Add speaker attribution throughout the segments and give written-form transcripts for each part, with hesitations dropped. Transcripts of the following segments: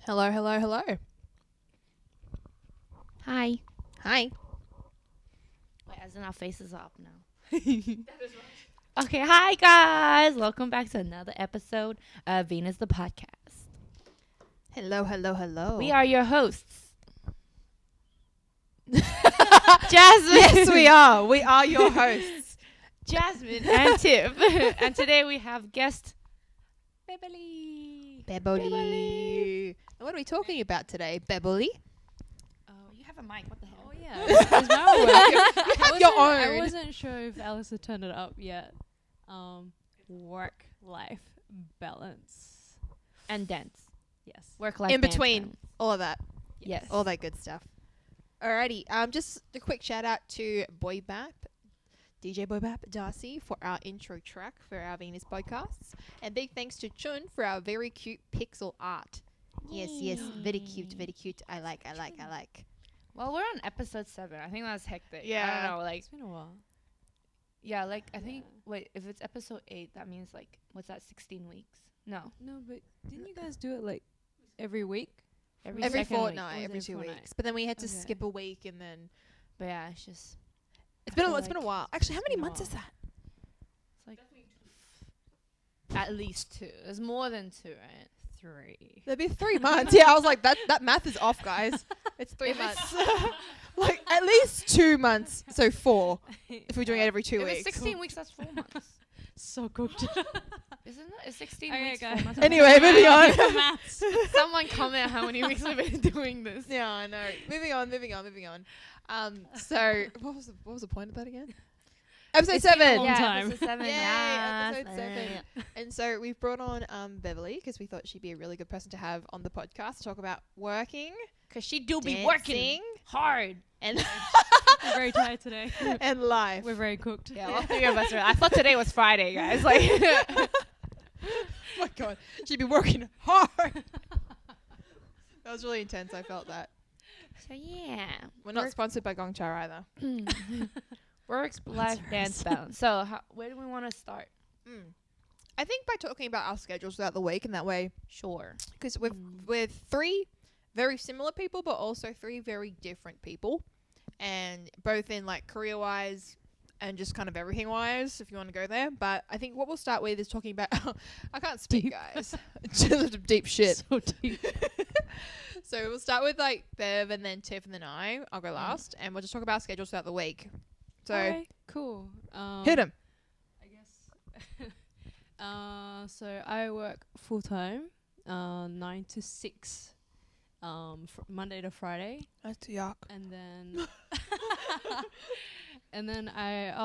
Speaker 1: Hello, hello, hello.
Speaker 2: Hi.
Speaker 1: Hi.
Speaker 2: Wait, as in our faces are up now. Okay, hi guys. Welcome back to another episode of Venus the Podcast.
Speaker 1: Hello, hello, hello.
Speaker 2: We are your hosts.
Speaker 1: Jasmine. Yes, we are. We are your hosts.
Speaker 2: Jasmine and Tiff. And today we have guest Beverley.
Speaker 1: Beverley. And what are we talking about today, Beverley?
Speaker 2: Oh, you have a mic. What the hell?
Speaker 3: Oh yeah, is my work?
Speaker 1: You have your
Speaker 3: I
Speaker 1: own.
Speaker 3: wasn't sure if Alice had turned it up yet. Work-life balance.
Speaker 2: And dance.
Speaker 3: Yes.
Speaker 2: Work life
Speaker 1: In
Speaker 2: dance
Speaker 1: between.
Speaker 2: balance.
Speaker 1: All of that.
Speaker 2: Yes.
Speaker 1: All that good stuff. Alrighty. Just a quick shout out to DJ Boy Bap Darcy for our intro track for our Venus podcasts. And big thanks to Chun for our very cute pixel art. Yes, very cute, very cute. I like.
Speaker 2: Well, we're on episode 7. I think that's hectic.
Speaker 1: Yeah.
Speaker 2: I don't know, like,
Speaker 3: It's been a while.
Speaker 2: yeah, like, I think,
Speaker 3: Yeah.
Speaker 2: wait, if it's episode 8, that means, like, what's that, 16 weeks? No.
Speaker 3: No, but didn't you guys do it like every week?
Speaker 1: Every
Speaker 2: second week.
Speaker 1: fortnight,
Speaker 3: Or
Speaker 1: every
Speaker 3: was it
Speaker 1: 2
Speaker 3: fortnight?
Speaker 1: weeks. But then we had to
Speaker 3: Okay.
Speaker 1: skip a week and then
Speaker 2: But yeah, it's just,
Speaker 1: it's
Speaker 2: I
Speaker 1: been
Speaker 2: feel
Speaker 1: it's been a
Speaker 2: like
Speaker 1: while. Actually, how many
Speaker 3: been a
Speaker 1: months is
Speaker 3: while.
Speaker 1: that?
Speaker 2: it's like, at least 2. There's more than 2, right?
Speaker 3: 3.
Speaker 1: That'd be 3 months. Yeah, I was like, that math is off, guys. It's 3
Speaker 2: If it's-
Speaker 1: months. Like at least 2 months, so 4 if we're doing it every 2
Speaker 2: If
Speaker 1: weeks.
Speaker 2: it's 16 weeks, that's 4 months.
Speaker 3: So cooked.
Speaker 2: Isn't it? It's 16
Speaker 3: Okay,
Speaker 2: weeks, 4
Speaker 3: guys.
Speaker 2: months.
Speaker 1: Anyway, moving on.
Speaker 3: Maths.
Speaker 2: Someone comment how many weeks we've been doing this.
Speaker 1: Yeah, I know. Moving on. So what was the point of that again? Episode
Speaker 3: It's been a
Speaker 1: 7.
Speaker 3: long
Speaker 2: Yeah,
Speaker 3: time.
Speaker 2: episode 7.
Speaker 1: Yay,
Speaker 2: yes.
Speaker 1: episode 7. And so we've brought on Beverley because we thought she'd be a really good person to have on the podcast to talk about working,
Speaker 2: Because she do be
Speaker 1: dancing,
Speaker 2: working hard.
Speaker 1: and
Speaker 3: I'm very tired today.
Speaker 1: and life.
Speaker 3: We're very cooked.
Speaker 2: Yeah, all 3 of us are. I thought today was Friday, guys. Like,
Speaker 1: Oh my god, she'd be working hard. That was really intense. I felt that.
Speaker 2: so yeah.
Speaker 1: We're not sponsored by Gongcha either.
Speaker 2: Works, life, dance balance. So, where do we want to start?
Speaker 1: I think by talking about our schedules throughout the week, and that way,
Speaker 2: Sure.
Speaker 1: because we're 3 very similar people, but also 3 very different people, and both in like career wise and just kind of everything wise, if you want to go there. But I think what we'll start with is talking about. I can't speak,
Speaker 3: Deep.
Speaker 1: guys. Just deep shit.
Speaker 3: So deep.
Speaker 1: So we'll start with like Bev, and then Tiff, and then I'll go last, and we'll just talk about schedules throughout the week. So
Speaker 3: Okay, cool.
Speaker 1: hit 'em.
Speaker 3: I guess. So I work full time, 9 to 6, Monday to Friday,
Speaker 1: That's yuck.
Speaker 3: and then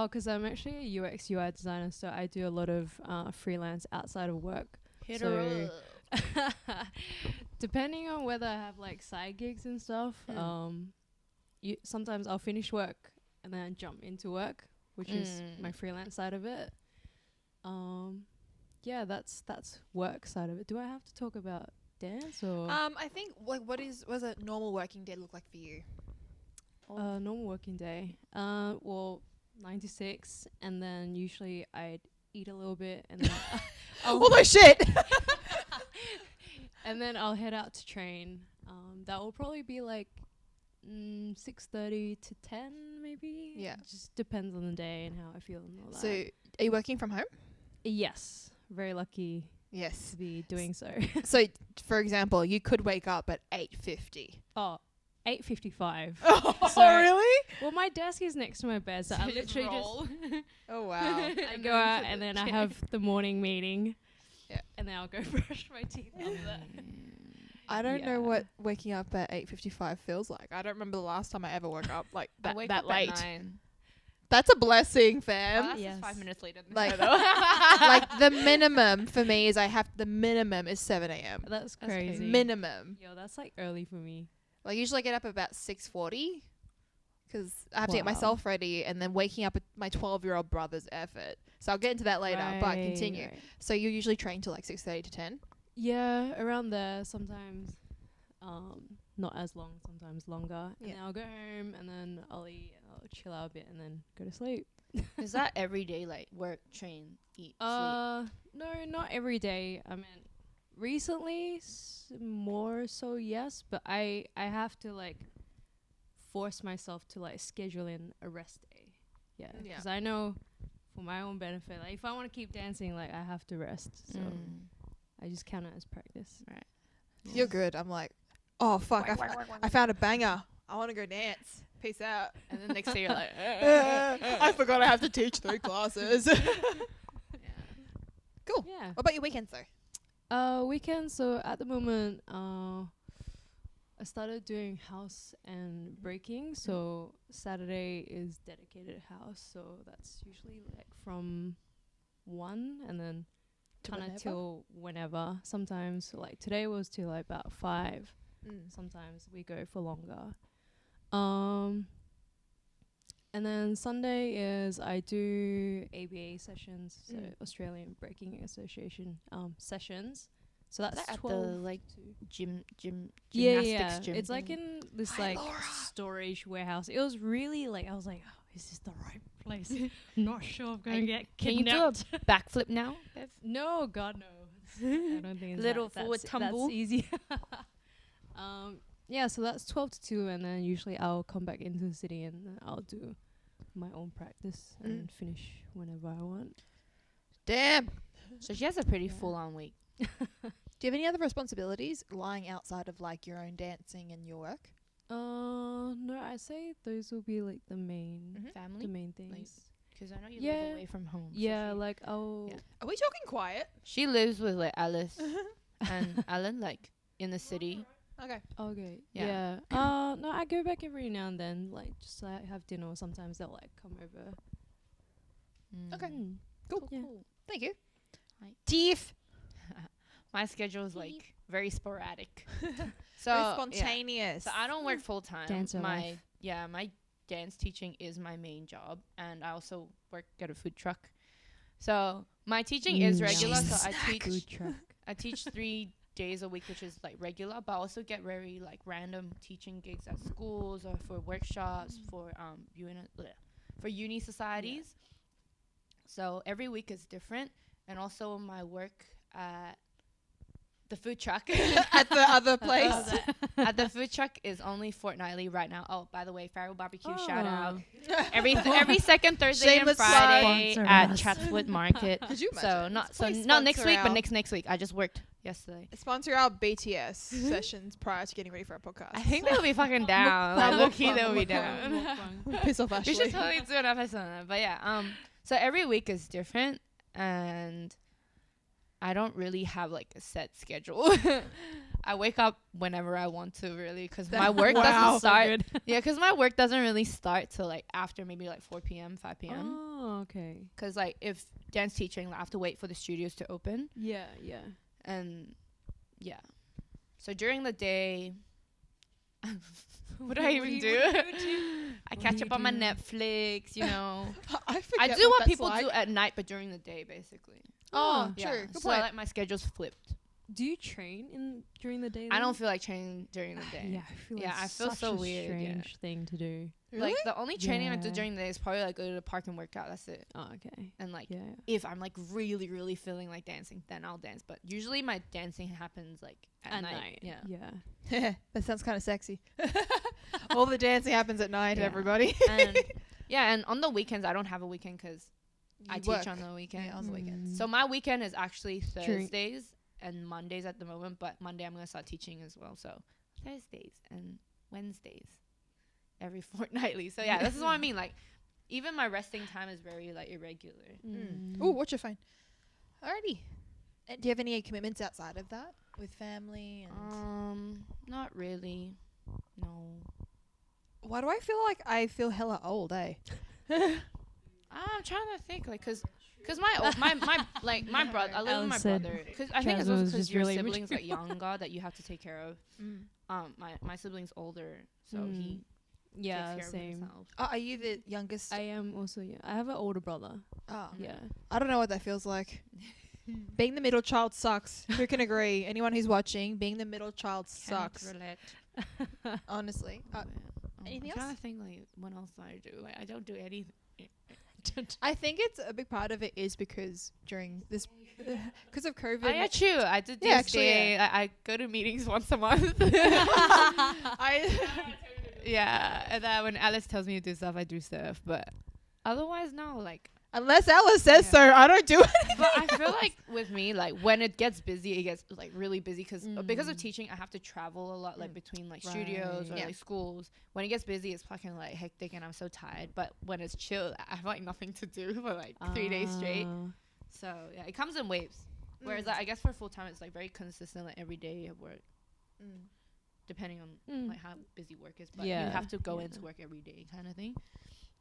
Speaker 3: because I'm actually a UX UI designer, so I do a lot of freelance outside of work.
Speaker 2: Hit
Speaker 3: So-
Speaker 2: her up.
Speaker 3: Depending on whether I have like side gigs and stuff, sometimes I'll finish work and then jump into work, which is my freelance side of it. Yeah, that's work side of it. Do I have to talk about dance or
Speaker 1: I think like what does a normal working day look like for you?
Speaker 3: normal working day? Well, 9 to 6, and then usually I'd eat a little bit, and then
Speaker 1: Holy shit!
Speaker 3: and then I'll head out to train. That will probably be like 6:30 to 10, maybe.
Speaker 1: Yeah.
Speaker 3: It just depends on the day and how I feel and all that.
Speaker 1: So are you working from home?
Speaker 3: Yes, very lucky
Speaker 1: Yes.
Speaker 3: to be doing so.
Speaker 1: So for example, you could wake up at 8:50.
Speaker 3: Oh, 8:55.
Speaker 1: Oh,
Speaker 3: So-
Speaker 1: really?
Speaker 3: Well, my desk is next to my bed, so I literally just
Speaker 1: Oh wow.
Speaker 3: I go out and then I have the morning meeting.
Speaker 1: Yeah.
Speaker 3: And then I'll go brush my teeth after that.
Speaker 1: I don't know
Speaker 3: Yeah.
Speaker 1: what waking up at 8:55 feels like. I don't remember the last time I ever woke up like
Speaker 2: I
Speaker 1: that,
Speaker 2: wake
Speaker 1: that
Speaker 2: up
Speaker 1: late.
Speaker 2: at 9.
Speaker 1: That's a blessing,
Speaker 2: Well,
Speaker 1: fam.
Speaker 2: that's
Speaker 3: Yes.
Speaker 2: just 5 minutes later than
Speaker 1: Like-
Speaker 2: her, though.
Speaker 1: Like the minimum for me is the minimum is 7 a.m.
Speaker 3: That's
Speaker 2: That's
Speaker 3: crazy.
Speaker 1: Minimum.
Speaker 3: Yo, that's like early for me.
Speaker 1: Like usually I get up about 6:40 because I have to get
Speaker 3: Wow.
Speaker 1: myself ready, and then waking up at my 12-year-old brother's effort. So I'll get into that later, but continue.
Speaker 3: Right.
Speaker 1: So you usually train till like 6:30 to 10.
Speaker 3: Yeah, around there. Sometimes, not as long. Sometimes longer. And
Speaker 1: Yeah.
Speaker 3: then I'll go home and then I'll eat. And I'll chill out a bit and then go to sleep.
Speaker 2: Is that every day, like work, train, eat, sleep?
Speaker 3: No, not every day. I mean, recently more so yes, but I have to like force myself to like schedule in a rest day. Yeah,
Speaker 1: Yeah.
Speaker 3: because I know for my own benefit, like if I want to keep dancing, like I have to rest. So I just count it as practice.
Speaker 2: Right.
Speaker 1: You're good. I'm like, oh fuck, I found a banger. I want to go dance. Peace out.
Speaker 2: And then next day you're like,
Speaker 1: I forgot I have to teach 3 classes. Cool.
Speaker 3: Yeah.
Speaker 1: What about your weekends though?
Speaker 3: Weekend. So at the moment, I started doing house and breaking. So Saturday is dedicated house. So that's usually like from 1 and then kind of till whenever. Sometimes like today was till like about 5. Sometimes we go for longer. And then Sunday is I do ABA sessions, so Australian Breaking Association sessions. So that's
Speaker 2: at
Speaker 3: 12
Speaker 2: the like gymnastics
Speaker 3: yeah.
Speaker 2: gym.
Speaker 3: It's like in this like storage warehouse. It was really like I was like, oh, is this the right place? Not sure I'm gonna get
Speaker 2: Can you
Speaker 3: kidnapped.
Speaker 2: do a backflip now? Bev?
Speaker 3: No, God no. I don't think it's
Speaker 2: Little
Speaker 3: that,
Speaker 2: forward tumble.
Speaker 3: That's easy. Yeah, so that's 12 to 2, and then usually I'll come back into the city and then I'll do my own practice and finish whenever I want.
Speaker 1: Damn.
Speaker 2: So she has a pretty full-on week.
Speaker 1: Do you have any other responsibilities lying outside of like your own dancing and your work?
Speaker 3: No, I say those will be like the main,
Speaker 2: Family?
Speaker 3: the main things.
Speaker 2: Because I know you
Speaker 3: Yeah.
Speaker 2: live away from home. so
Speaker 3: Yeah,
Speaker 2: she-
Speaker 3: like I'll.
Speaker 2: Yeah.
Speaker 1: Are we talking quiet?
Speaker 2: She lives with like Alice and Alan, like in the city.
Speaker 1: Okay.
Speaker 3: Okay.
Speaker 2: Yeah.
Speaker 3: Yeah. No, I go back every now and then, like just like have dinner. Or sometimes they'll like come over.
Speaker 1: Okay.
Speaker 3: Mm.
Speaker 1: Cool.
Speaker 3: Yeah.
Speaker 2: Cool.
Speaker 1: Thank you.
Speaker 2: Hi.
Speaker 1: Tiff.
Speaker 2: My schedule is like very sporadic. So
Speaker 1: Very
Speaker 2: yeah.
Speaker 1: spontaneous.
Speaker 2: So I don't work full time.
Speaker 3: Dancer life.
Speaker 2: My dance teaching is my main job, and I also work at a food truck. So my teaching is regular. So
Speaker 3: Food truck.
Speaker 2: I teach 3 days a week, which is like regular, but I also get very like random teaching gigs at schools or for workshops for uni societies. So every week is different, and also my work at the food truck
Speaker 1: At the other place.
Speaker 2: at the food truck is only fortnightly right now. Oh, by the way, Farrell Barbecue shout out
Speaker 3: Oh.
Speaker 2: every second Thursday
Speaker 1: Shameless
Speaker 2: and Friday
Speaker 3: plug.
Speaker 2: at
Speaker 3: Sponsor us.
Speaker 2: Chatswood Market.
Speaker 1: Could you
Speaker 2: So
Speaker 1: imagine?
Speaker 2: not
Speaker 1: Please
Speaker 2: not next
Speaker 1: sponsor
Speaker 2: week, but
Speaker 1: our-
Speaker 2: next week. I just worked yesterday.
Speaker 1: Sponsor our BTS sessions prior to getting ready for our podcast.
Speaker 2: I think they'll be fucking down. Like, low-key, they'll be down.
Speaker 1: Piss off
Speaker 2: We
Speaker 1: Ashley.
Speaker 2: should totally do an episode on that. But yeah, so every week is different, and I don't really have like a set schedule. I wake up whenever I want to, really, because my work doesn't start. Yeah, because my work doesn't really start till like after maybe like 4 p.m., 5 p.m.
Speaker 3: Oh, okay.
Speaker 2: Because like if dance teaching, I have to wait for the studios to open,
Speaker 3: Yeah, yeah.
Speaker 2: and yeah. So during the day, what do I even do? I
Speaker 3: What
Speaker 2: catch
Speaker 3: do
Speaker 2: up
Speaker 3: you
Speaker 2: on my
Speaker 3: do?
Speaker 2: Netflix, you know.
Speaker 1: I
Speaker 2: I do what people do at night, but during the day, basically.
Speaker 1: Oh,
Speaker 2: Yeah.
Speaker 1: true. Good
Speaker 2: So
Speaker 1: point.
Speaker 2: like my schedule's flipped.
Speaker 3: Do you train during the day?
Speaker 2: I
Speaker 3: then?
Speaker 2: don't feel like training during the day.
Speaker 3: Yeah, I feel
Speaker 2: Yeah,
Speaker 3: like
Speaker 2: I feel
Speaker 3: such
Speaker 2: so
Speaker 3: a
Speaker 2: weird, yeah.
Speaker 3: strange thing to do.
Speaker 1: Really?
Speaker 2: Like the only training I do
Speaker 3: Yeah.
Speaker 2: during the day is probably like go to the park and work out. That's it.
Speaker 3: Oh, okay.
Speaker 2: And like
Speaker 3: Yeah.
Speaker 2: if I'm like really, really feeling like dancing, then I'll dance. But usually my dancing happens like at night. Yeah.
Speaker 3: Yeah.
Speaker 1: That sounds kind of sexy. All the dancing happens at night,
Speaker 2: Yeah.
Speaker 1: everybody.
Speaker 2: And yeah, and on the weekends I don't have a weekend because I
Speaker 1: You
Speaker 2: teach
Speaker 1: work.
Speaker 2: on the weekend.
Speaker 1: Yeah, on the weekends.
Speaker 2: So my weekend is actually
Speaker 3: True.
Speaker 2: Thursdays and Mondays at the moment, but Monday I'm gonna start teaching as well. So Thursdays and Wednesdays every fortnightly. So yeah, this is what I mean. Like even my resting time is very like irregular.
Speaker 1: Oh, watch your phone. Alrighty. And do you have any commitments outside of that with family? And
Speaker 2: Not really. No.
Speaker 1: why do I feel like I feel hella old, eh?
Speaker 2: I'm trying to think, like, cause my brother, I live with
Speaker 3: Alan
Speaker 2: my
Speaker 3: said
Speaker 2: brother. Cause I think it's
Speaker 3: Jasmine
Speaker 2: also
Speaker 3: was
Speaker 2: because
Speaker 3: just
Speaker 2: your
Speaker 3: really
Speaker 2: siblings
Speaker 3: mature.
Speaker 2: like younger that you have to take care of. My sibling's older, so he
Speaker 3: Yeah,
Speaker 2: takes care
Speaker 3: same.
Speaker 2: of himself.
Speaker 1: Are you the youngest?
Speaker 3: I am also. Yeah, I have an older brother.
Speaker 1: Oh.
Speaker 3: Yeah.
Speaker 1: I don't know what that feels like. Being the middle child sucks. Who can agree? Anyone who's watching, being the middle child sucks. Honestly. Anything
Speaker 2: I'm trying
Speaker 1: else?
Speaker 2: to think like what else do I do. Like I don't do anything.
Speaker 1: I think it's a big part of it is because during this, because of COVID.
Speaker 2: Oh, yeah, true. I did
Speaker 1: Yeah, actually,
Speaker 2: DSA. I go to meetings once a month. Yeah, and then when Alice tells me to do stuff, I do stuff. But otherwise, no. Like,
Speaker 1: Unless Alice says
Speaker 2: Yeah.
Speaker 1: so, I don't do it.
Speaker 2: but I feel like with me, like when it gets busy, it gets like really busy because of teaching, I have to travel a lot, like between like studios or
Speaker 3: Right.
Speaker 1: Yeah.
Speaker 2: like schools. When it gets busy, it's fucking like hectic, and I'm so tired. But when it's chill, I have like nothing to do for like 3 days straight. So yeah, it comes in waves. Whereas like, I guess for full time, it's like very consistent, like every day of work, depending on like how busy work is. But you
Speaker 3: Yeah.
Speaker 2: have to go
Speaker 3: Yeah.
Speaker 2: into work every day, kind of thing.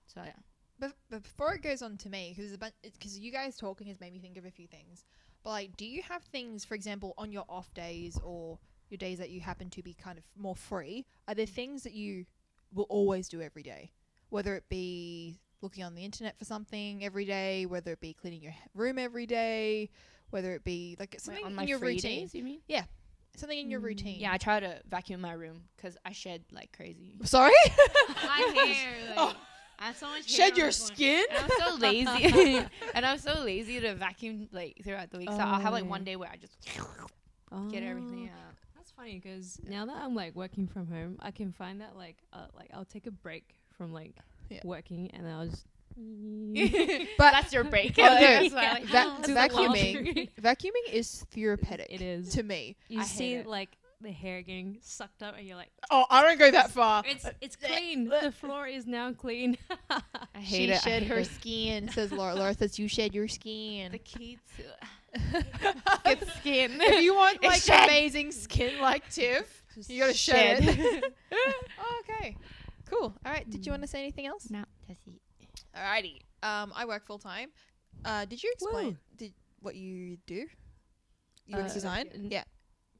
Speaker 2: So yeah.
Speaker 1: But before it goes on to me, because you guys talking has made me think of a few things. But like, do you have things, for example, on your off days or your days that you happen to be kind of more free? Are there things that you will always do every day, whether it be looking on the internet for something every day, whether it be cleaning your room every day, whether it be like something
Speaker 2: on
Speaker 1: in
Speaker 2: my
Speaker 1: your
Speaker 2: free
Speaker 1: routine,
Speaker 2: days, you mean?
Speaker 1: something in your routine?
Speaker 2: Yeah, I try to vacuum my room because I shed like crazy.
Speaker 1: Sorry.
Speaker 2: My hair, like, I have so much hair
Speaker 1: Shed
Speaker 2: on
Speaker 1: your
Speaker 2: the floor.
Speaker 1: skin.
Speaker 2: And I'm so lazy, and I'm so lazy to vacuum like throughout the week. So I'll have like one
Speaker 3: Oh.
Speaker 2: day where I just get everything out.
Speaker 3: That's funny because now that I'm like working from home, I can find that like I'll take a break from like
Speaker 1: Yeah.
Speaker 3: working and I'll just.
Speaker 1: But
Speaker 2: That's your break.
Speaker 1: Oh, no.
Speaker 2: That's why I like,
Speaker 3: Do the
Speaker 1: vacuuming
Speaker 3: laundry.
Speaker 1: vacuuming is therapeutic.
Speaker 3: It is.
Speaker 1: to me.
Speaker 3: You
Speaker 2: I hate
Speaker 3: see
Speaker 2: it.
Speaker 3: like the hair getting sucked up, and you're like,
Speaker 1: Oh, I don't go that far.
Speaker 3: it's clean. The floor is now clean.
Speaker 2: I hate
Speaker 1: She
Speaker 2: it. I
Speaker 1: shed
Speaker 2: hate
Speaker 1: her
Speaker 2: it.
Speaker 1: skin, says Laura. Laura says you shed your skin.
Speaker 2: The key to good skin.
Speaker 1: If you want
Speaker 2: It's
Speaker 1: like
Speaker 2: shed.
Speaker 1: amazing skin like Tiff, you gotta shed it. Oh, okay, cool. All right. Did you want to say anything else?
Speaker 2: No, that's it.
Speaker 1: Alrighty. I work full time. Did you explain what you do? UX design.
Speaker 3: n-
Speaker 1: Yeah.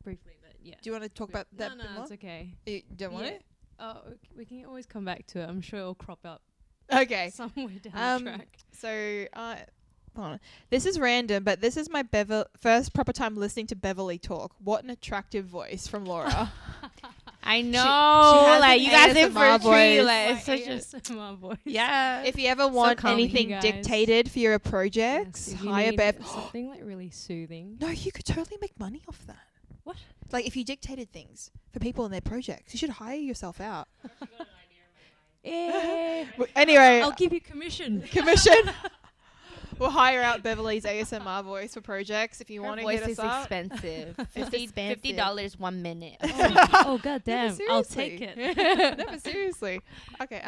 Speaker 3: Briefly, but yeah.
Speaker 1: Do you want to talk about that?
Speaker 3: No,
Speaker 1: bit more?
Speaker 3: it's okay.
Speaker 1: You don't want
Speaker 3: Yeah. Oh, we can always come back to it. I'm sure it'll crop up
Speaker 1: it? Okay.
Speaker 3: somewhere down the
Speaker 1: Um,
Speaker 3: track.
Speaker 1: So, hold on. This is random, but this is my first proper time listening to Beverley talk. What an attractive voice from Laura.
Speaker 2: I know.
Speaker 1: has
Speaker 2: Like
Speaker 1: an
Speaker 2: you guys in for a
Speaker 1: ASMR
Speaker 2: treat.
Speaker 1: voice.
Speaker 2: Like
Speaker 3: My
Speaker 2: it's such a
Speaker 3: ASMR voice.
Speaker 2: yeah.
Speaker 1: If you ever want
Speaker 3: calming,
Speaker 1: anything
Speaker 3: you guys.
Speaker 1: dictated for your
Speaker 3: Yes,
Speaker 1: projects,
Speaker 3: if you
Speaker 1: hire
Speaker 3: need
Speaker 1: Bev.
Speaker 3: something like really soothing.
Speaker 1: No, you could totally make money off that.
Speaker 3: What?
Speaker 1: Like if you dictated things for people in their projects, you should hire yourself out. Anyway,
Speaker 3: I'll give you commission.
Speaker 1: commission. We'll hire out Beverly's ASMR voice for projects if you
Speaker 2: Her
Speaker 1: want to
Speaker 2: voice
Speaker 1: hit us
Speaker 2: is
Speaker 1: up.
Speaker 2: expensive.
Speaker 1: expensive.
Speaker 2: $50 1 minute.
Speaker 3: Oh god damn! I'll take
Speaker 1: seriously.
Speaker 3: it.
Speaker 1: No, but seriously. Okay.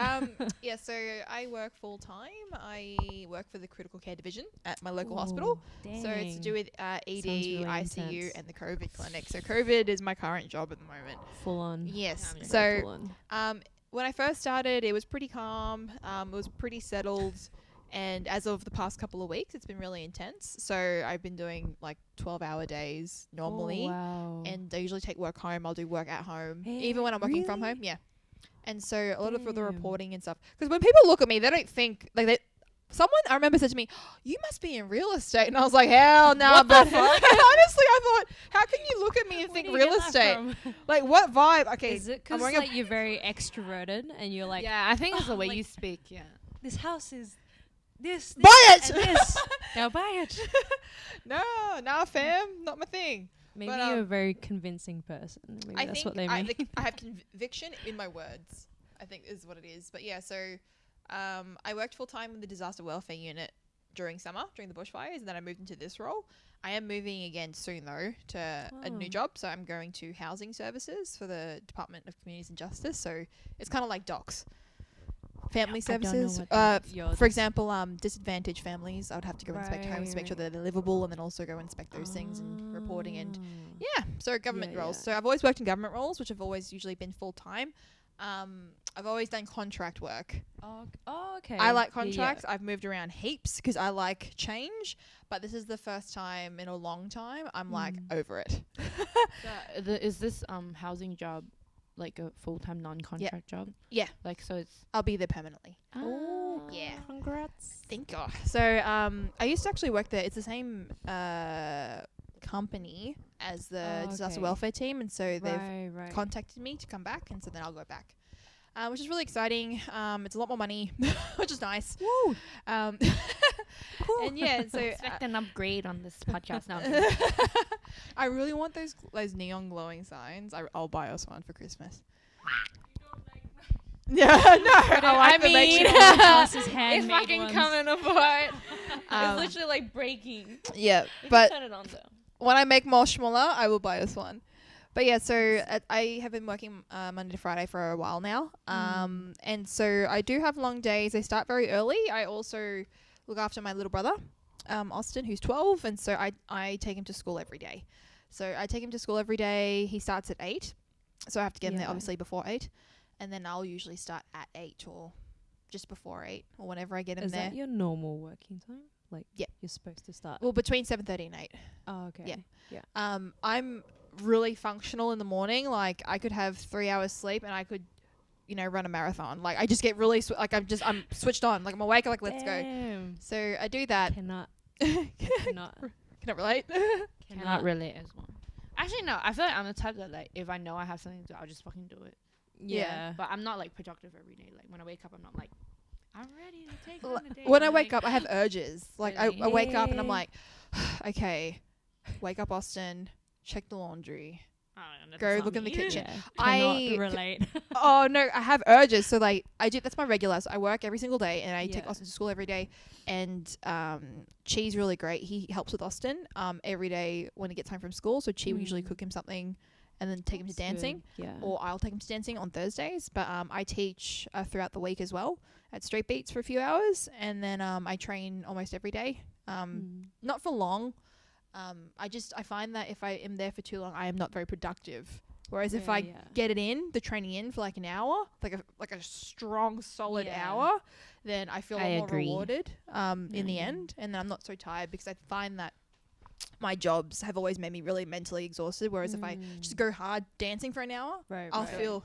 Speaker 1: Yeah. So I work full time. I work for the critical care division at my local hospital. So it's to do with ED,
Speaker 3: really
Speaker 1: ICU,
Speaker 3: intense.
Speaker 1: and the COVID clinic. So COVID is my current job at the moment.
Speaker 3: Full on.
Speaker 1: Yes.
Speaker 2: Yeah.
Speaker 1: So
Speaker 3: Full on.
Speaker 1: when I first started, it was pretty calm. It was pretty settled. And as of the past couple of weeks, it's been really intense. So I've been doing like 12-hour days normally.
Speaker 3: Oh, wow.
Speaker 1: And I usually take work home. I'll do work at home,
Speaker 3: Hey,
Speaker 1: even when I'm working from
Speaker 3: really?
Speaker 1: home. Yeah. And so a lot of the
Speaker 3: Damn.
Speaker 1: reporting and stuff. Because when people look at me, they don't think like they. Someone I remember said to me, "You must be in real estate," and I was like, "Hell no!"
Speaker 3: What
Speaker 1: But
Speaker 3: the fuck?
Speaker 1: honestly, I thought, "How can you look at me and
Speaker 3: Where
Speaker 1: think
Speaker 3: do you
Speaker 1: real
Speaker 3: get that
Speaker 1: estate?
Speaker 3: from?
Speaker 1: Like what vibe?" Okay,
Speaker 3: Is it
Speaker 1: I'm
Speaker 3: because
Speaker 1: wearing a
Speaker 3: like you're very extroverted and you're like,
Speaker 2: yeah, I think it's the way
Speaker 3: like-
Speaker 2: you speak. Yeah.
Speaker 3: this house is this
Speaker 1: buy
Speaker 3: and
Speaker 1: it.
Speaker 3: this. Now buy it.
Speaker 1: No, nah, fam, not my thing.
Speaker 3: Maybe
Speaker 1: But,
Speaker 3: you're a very convincing person. Maybe
Speaker 1: I
Speaker 3: that's
Speaker 1: think
Speaker 3: what they
Speaker 1: I,
Speaker 3: mean.
Speaker 1: I have conviction in my words. I think is what it is. But yeah, so I worked full time in the disaster welfare unit during summer, during the bushfires, and then I moved into this role. I am moving again soon though to a new
Speaker 3: Oh.
Speaker 1: job, so I'm going to housing services for the Department of Communities and Justice. So it's kind of like docs, family
Speaker 3: I don't know
Speaker 1: services.
Speaker 3: what that is. You're
Speaker 1: For
Speaker 3: just-
Speaker 1: example, disadvantaged families, I would have to go inspect homes to make
Speaker 3: Right,
Speaker 1: sure that they're livable, and then also go inspect those things and reporting and
Speaker 3: Ah.
Speaker 1: yeah, so government
Speaker 3: Yeah,
Speaker 1: roles.
Speaker 3: yeah.
Speaker 1: So I've always worked in government roles, which have always usually been full time. I've always done contract work.
Speaker 3: Oh, okay.
Speaker 1: I like
Speaker 3: Yeah, yeah.
Speaker 1: contracts. I've moved around heaps because I like change. But this is the first time in a long time I'm like over it.
Speaker 2: Is this housing job like a full-time non-contract job?
Speaker 1: Yeah.
Speaker 2: Like so it's
Speaker 1: I'll be there permanently.
Speaker 3: Oh,
Speaker 1: yeah.
Speaker 3: Congrats.
Speaker 1: Thank God. So I used to actually work there. It's the same company as the
Speaker 3: Oh,
Speaker 1: disaster
Speaker 3: okay.
Speaker 1: welfare team, and so they've
Speaker 3: Right.
Speaker 1: contacted me to come back, and so then I'll go back. which is really exciting. It's a lot more money, which is nice.
Speaker 3: Woo!
Speaker 1: Um, and yeah, so
Speaker 2: Expect an upgrade on this podcast now.
Speaker 1: I really want those neon glowing signs. I'll buy us one for Christmas. Yeah, no, I like the
Speaker 2: mean,
Speaker 3: Elsa's
Speaker 2: It's
Speaker 3: handmade
Speaker 2: fucking
Speaker 3: ones.
Speaker 2: coming apart.
Speaker 1: Um,
Speaker 2: It's literally like breaking.
Speaker 1: yeah,
Speaker 2: You
Speaker 1: but
Speaker 2: can turn it on though.
Speaker 1: when I make marshmallow, I will buy us one. But yeah, so I have been working Monday to Friday for a while now. And so I do have long days. They start very early. I also look after my little brother, Austin, who's 12. And so I take him to school every day. So I take him to school every day. He starts at 8. So I have to get him there
Speaker 3: Yeah.
Speaker 1: obviously before 8. And then I'll usually start at 8 or just before 8 or whenever I get him
Speaker 3: Is
Speaker 1: there.
Speaker 3: that your normal working time? Like,
Speaker 1: Yeah.
Speaker 3: you're supposed to start.
Speaker 1: Well, between 7:30 and 8.
Speaker 3: Oh, okay.
Speaker 1: Yeah. I'm really functional in the morning. Like I could have 3 hours sleep and I could, run a marathon. Like I just get really I'm switched on. Like I'm awake. Like let's go.
Speaker 3: Damn.
Speaker 1: So I do that.
Speaker 3: Cannot.
Speaker 1: Cannot relate.
Speaker 2: Cannot relate as well. Actually, no. I feel like I'm the type that like if I know I have something to do, I'll just fucking do it.
Speaker 3: Yeah.
Speaker 2: But I'm not like productive every day. Like when I wake up, I'm not like I'm ready to take on the day.
Speaker 1: When I
Speaker 2: I'm
Speaker 1: wake
Speaker 2: like,
Speaker 1: up, I have urges. Like
Speaker 2: Really?
Speaker 1: I wake up and I'm
Speaker 3: Yeah.
Speaker 1: like, okay, wake up, Austin. Check the laundry.
Speaker 2: oh, no, that's
Speaker 1: Go
Speaker 2: not
Speaker 1: look in the
Speaker 2: me.
Speaker 1: kitchen.
Speaker 3: Yeah.
Speaker 1: I-
Speaker 3: Cannot relate.
Speaker 1: Oh no, I have urges. So like I do. That's my regular. So I work every single day, and I take
Speaker 3: Yeah.
Speaker 1: Austin to school every day. And Chi's really great. He helps with Austin every day when he gets home from school. So Chi will usually cook him something, and then take him to
Speaker 3: That's
Speaker 1: dancing.
Speaker 3: good. Yeah.
Speaker 1: Or I'll take him to dancing on Thursdays. But I teach throughout the week as well at Street Beats for a few hours, and then I train almost every day. Not for long. I find that if I am there for too long, I am not very productive. Whereas if I get it in, the training in for like an hour, like a strong, solid
Speaker 3: Yeah.
Speaker 1: hour, then I feel
Speaker 2: I
Speaker 1: more
Speaker 2: agree.
Speaker 1: rewarded in the end, and then I'm not so tired because I find that my jobs have always made me really mentally exhausted. Whereas if I just go hard dancing for an hour,
Speaker 3: right,
Speaker 1: I'll
Speaker 3: right.
Speaker 1: feel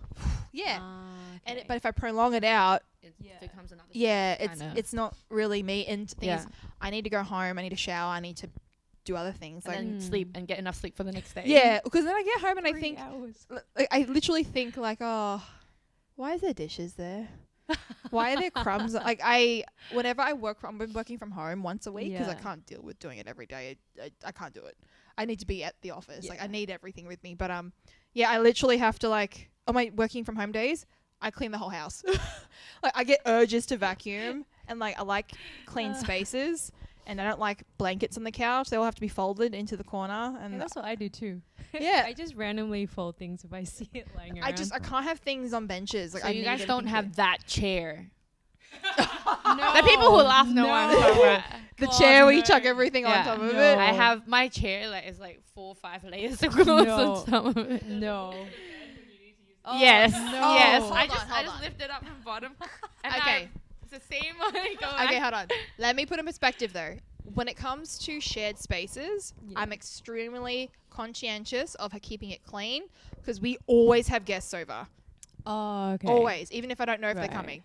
Speaker 1: yeah.
Speaker 3: Okay.
Speaker 1: But if I prolong it out,
Speaker 2: It
Speaker 3: Yeah.
Speaker 2: becomes another.
Speaker 1: yeah,
Speaker 2: I know.
Speaker 1: it's not really me. And the thing
Speaker 2: Yeah.
Speaker 1: is, I need to go home. I need to shower. I need to do other things.
Speaker 2: And
Speaker 1: Like
Speaker 2: then sleep and get enough sleep for the next day.
Speaker 1: yeah, because then I get home and I
Speaker 3: 3
Speaker 1: think
Speaker 3: hours.
Speaker 1: like, I literally think like, oh, why is there dishes there? Why are there crumbs? Like whenever I've been working from home once a week because I
Speaker 3: Yeah.
Speaker 1: can't deal with doing it every day. I can't do it. I need to be at the office. Like I
Speaker 3: Yeah.
Speaker 1: need everything with me. But yeah, I literally have to like on my working from home days, I clean the whole house. Like I get urges to vacuum and like I like clean spaces. And I don't like blankets on the couch. They all have to be folded into the corner.
Speaker 3: Yeah,
Speaker 1: And
Speaker 3: that's what I do too.
Speaker 1: yeah,
Speaker 3: I just randomly fold things if I see it lying around.
Speaker 1: I can't have things on benches. Like
Speaker 2: So
Speaker 1: I
Speaker 2: you
Speaker 1: need
Speaker 2: guys don't
Speaker 1: everything
Speaker 2: have
Speaker 1: here.
Speaker 2: that chair.
Speaker 3: no,
Speaker 2: The people who laugh know what I'm talking about.
Speaker 1: the
Speaker 3: God,
Speaker 1: chair where you
Speaker 3: no.
Speaker 1: chuck everything on
Speaker 2: Yeah.
Speaker 1: top of
Speaker 3: No.
Speaker 1: it.
Speaker 2: I have my chair like is like 4 or 5 layers of clothes
Speaker 3: No.
Speaker 2: on top of it.
Speaker 3: No.
Speaker 2: Yes,
Speaker 3: no.
Speaker 2: yes.
Speaker 1: Hold
Speaker 2: I
Speaker 1: on,
Speaker 2: just
Speaker 1: hold on.
Speaker 2: lift it up from bottom. And
Speaker 1: Okay.
Speaker 2: it's the same one. Go
Speaker 1: Okay, hold on. Let me put in perspective though. When it comes to shared spaces,
Speaker 3: Yeah.
Speaker 1: I'm extremely conscientious of keeping it clean because we always have guests over.
Speaker 3: Oh, okay.
Speaker 1: Always, even if I don't know if
Speaker 3: Right.
Speaker 1: they're coming.